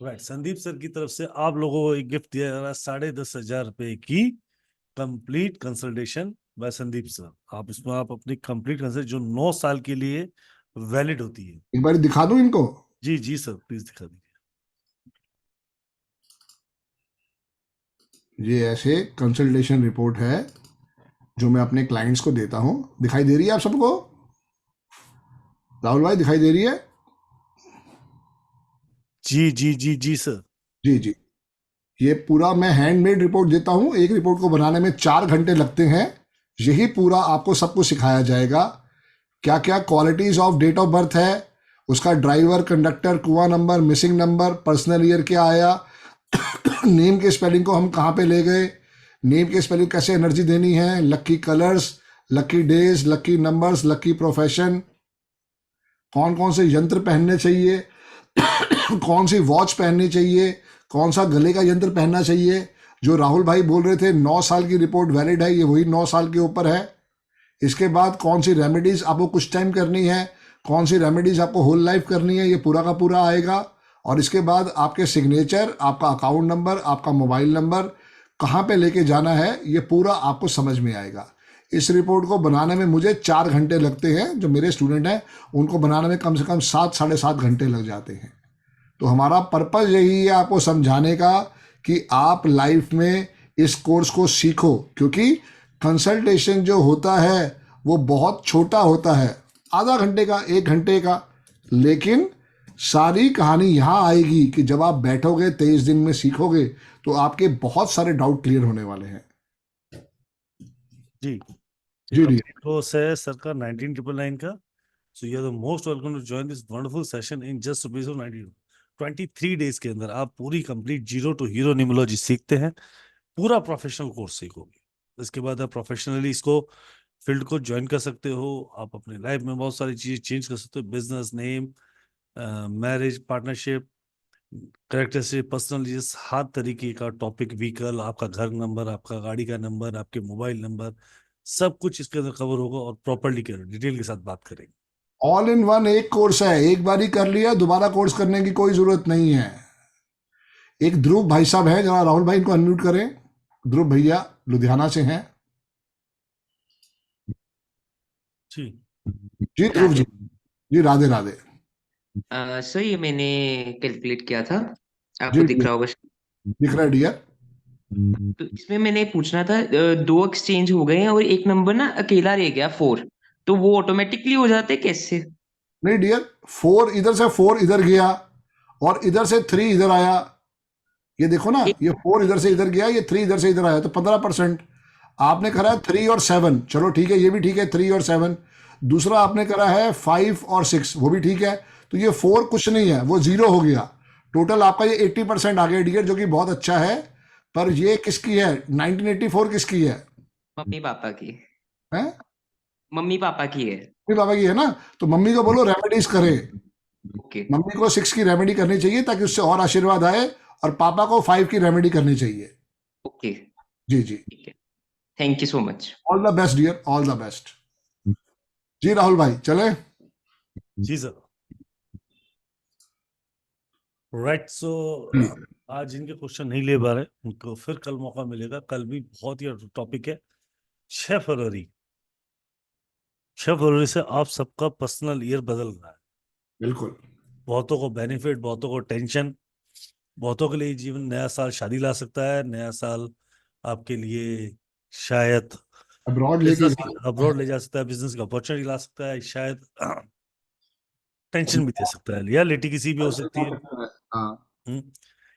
राइट, संदीप सर की तरफ से आप लोगों को एक गिफ्ट दिया जा रहा है 10,500 रुपए की complete consultation bye Sandeep sir. आप इसमें आप अपनी कंप्लीट कंसल्ट जो 9 साल के लिए वैलिड होती है। एक बार दिखा दूं इनको। जी जी सर, प्लीज दिखा दीजिए। ये ऐसे कंसल्टेशन रिपोर्ट है जो मैं अपने क्लाइंट्स को देता हूं। दिखाई दे रही है आप सबको? राहुल भाई दिखाई दे रही है? जी जी जी जी सर। जी जी, ये पूरा मैं हैंडमेड रिपोर्ट देता हूं। एक रिपोर्ट को बनाने में 4 घंटे लगते हैं। यही पूरा आपको सब कुछ सिखाया जाएगा। क्या क्या qualities of date of birth है, उसका ड्राइवर, कंडक्टर, कुआं number, missing number, personal year क्या आया, नेम के स्पेलिंग को हम कहाँ पे ले गए, नेम के स्पेलिंग कैसे एनर्जी देनी है, lucky colours, lucky days, lucky numbers, lucky profession, कौन कौन से यंत्र पहनने चाहिए, कौन सी वॉच पहननी चाहिए, कौन सा गले का यंत्र पहनना चाहिए। जो राहुल भाई बोल रहे थे 9 साल की रिपोर्ट वैलिड है, ये वही 9 साल के ऊपर है। इसके बाद कौन सी रेमेडीज आपको कुछ टाइम करनी है, कौन सी रेमेडीज आपको होल लाइफ करनी है, ये पूरा का पूरा आएगा। और इसके बाद आपके सिग्नेचर, आपका अकाउंट नंबर, आपका मोबाइल नंबर, कहाँ पे लेके जाना है, ये पूरा आपको समझ में आएगा। इस रिपोर्ट को बनाने में मुझे 4 घंटे लगते हैं। जो मेरे स्टूडेंट हैं उनको बनाने में कम से कम 7 साढ़े 7 घंटे लग जाते हैं। तो हमारा पर्पज यही है आपको समझाने का कि आप लाइफ में इस कोर्स को सीखो, क्योंकि कंसल्टेशन जो होता है वो बहुत छोटा होता है, आधा घंटे का, 1 घंटे का। लेकिन सारी कहानी यहाँ आएगी कि जब आप बैठोगे 23 दिन में सीखोगे तो आपके बहुत सारे डाउट क्लियर होने वाले हैं। जी जी जी, कोर्स है सर का 19,999 का। So you are the most welcome to join this wonderful session in just rupees 23 days के अंदर आप पूरी complete zero to hero numerology सीखते हैं। पूरा प्रोफेशनल कोर्स सीखोगे। इसके बाद आप प्रोफेशनली इसको फील्ड को ज्वाइन कर सकते हो। आप अपने लाइफ में बहुत सारी चीजें चेंज कर सकते हो। Business, name, marriage, partnership, characteristic, personal, हर तरीके का टॉपिक, व्हीकल, आपका घर नंबर, आपका गाड़ी का नंबर, आपके मोबाइल नंबर, सब कुछ इसके अंदर कवर होगा और प्रॉपरली डिटेल के साथ बात करेंगे। ऑल इन वन एक कोर्स है, एक बार ही कर लिया, दोबारा कोर्स करने की कोई जरूरत नहीं है। एक ध्रुव भाई साहब है, जरा राहुल भाई इनको अनम्यूट करें। ध्रुव भैया लुधियाना से हैं। जी जी ध्रुव जी, जी राधे राधे। सर ये मैंने कैलकुलेट किया था, जी आपको दिख जी, रहा होगा। दिख रहा है डियर। तो इसमें मैंने पूछना था, 2 एक्सचेंज हो गए हैं और एक नंबर ना अकेला रह गया 4, तो वो ऑटोमेटिकली हो जाते कैसे? नहीं डियर, 4 इधर से 4 इधर गया और इधर से 3 इधर आया। ये देखो ना, ये 4 इधर से इधर गया, ये 3 इधर से इधर आया, तो 15%। आपने करा है 3 और 7, चलो ठीक है, ये भी ठीक है, 3 और 7। दूसरा आपने करा है 5 और 6, वो भी ठीक है। तो ये 4 कुछ नहीं है, वो 0 हो गया। टोटल आपका ये 80% आ गया डियर, जो कि बहुत अच्छा है। पर ये किसकी है? 1984 किसकी है? मम्मी पापा की हैं? मम्मी पापा की है। मम्मी पापा की है ना, तो मम्मी को बोलो रेमेडीज करे। ओके, मम्मी को 6 की रेमेडी करनी चाहिए ताकि उससे और आशीर्वाद आए, और पापा को 5 की रेमेडी करनी चाहिए। ओके, जी जी, ठीक है। Thank you so much. All the best dear, all the best. जी राहुल भाई चले। जी सर। राइट, सो आज इनके क्वेश्चन नहीं ले पा रहे, उनको फिर कल मौका मिलेगा। कल भी बहुत ही टॉपिक है 6 फरवरी। 6 फरवरी से आप सबका पर्सनल ईयर बदल रहा है। बिल्कुल। बहुतों को बेनिफिट, बहुतों को टेंशन, बहुतों के लिए जीवन, नया साल शादी ला सकता है, नया साल आपके लिए शायद अब्रॉड ले जा सकता है, बिजनेस की अपॉर्चुनिटी ला सकता है, शायद टेंशन भी दे सकता है, या लेटी किसी भी हो सकती है।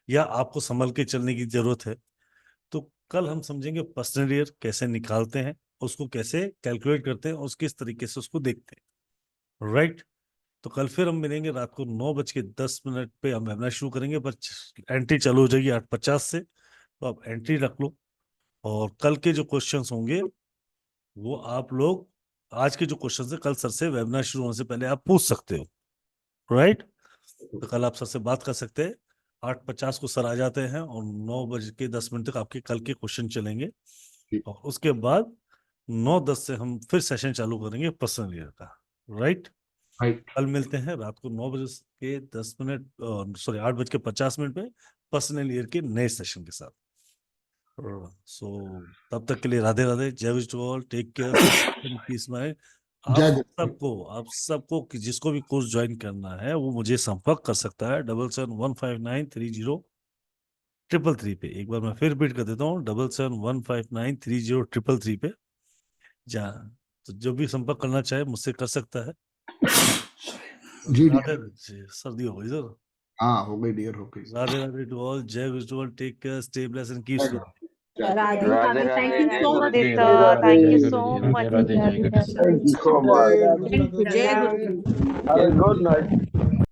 या आपको संभल के चलने की जरूरत है। तो कल हम समझेंगे पर्सनल ईयर कैसे निकालते हैं, उसको कैसे कैलकुलेट करते हैं, और किस तरीके से उसको देखते हैं। राइट, तो कल फिर हम मिलेंगे रात को 9:10 पे। हम वेबिनार शुरू करेंगे, पर एंट्री चालू हो जाएगी 8:50 से, तो आप एंट्री रख लो। और कल के जो क्वेश्चंस होंगे वो आप लोग आज के जो क्वेश्चंस है कल सर से वेबिनार शुरू होने से पहले आप पूछ सकते हो। राइट, तो कल आप सर से बात कर सकते हैं। 8:50 को सर आ जाते हैं और 9:10 तक आपके कल के क्वेश्चन चलेंगे, और उसके बाद 9:10 से हम फिर सेशन चालू करेंगे पर्सनल ईयर का। राइट, कल मिलते हैं रात को 8:50 पे पर्सनल ईयर के नए सेशन के साथ। सो तब तक के लिए राधे राधे, जय wish to all, take care, peace my. आप सबको जिसको भी कोर्स ज्वाइन करना है वो मुझे संपर्क कर सकता है 7715930333 पे। एक बार मैं फिर रिपीट कर देता हूँ, 7715930333 पे। जहाँ तो जो भी संपर्क करना चाहे मुझसे कर सकता है। जी सर्दी हो गई सर। हाँ हो गई डियर, हो गई। राधे राधे टू ऑल, जय wish to all, take care, stay blessed and keep smiling. Radhe Radhe Radhe, Radhe, thank you जय so much Gurudev, thank you so Radhe much. Radhe, जय Gurudev. Thank you so much. जय गुरु। Have a good night.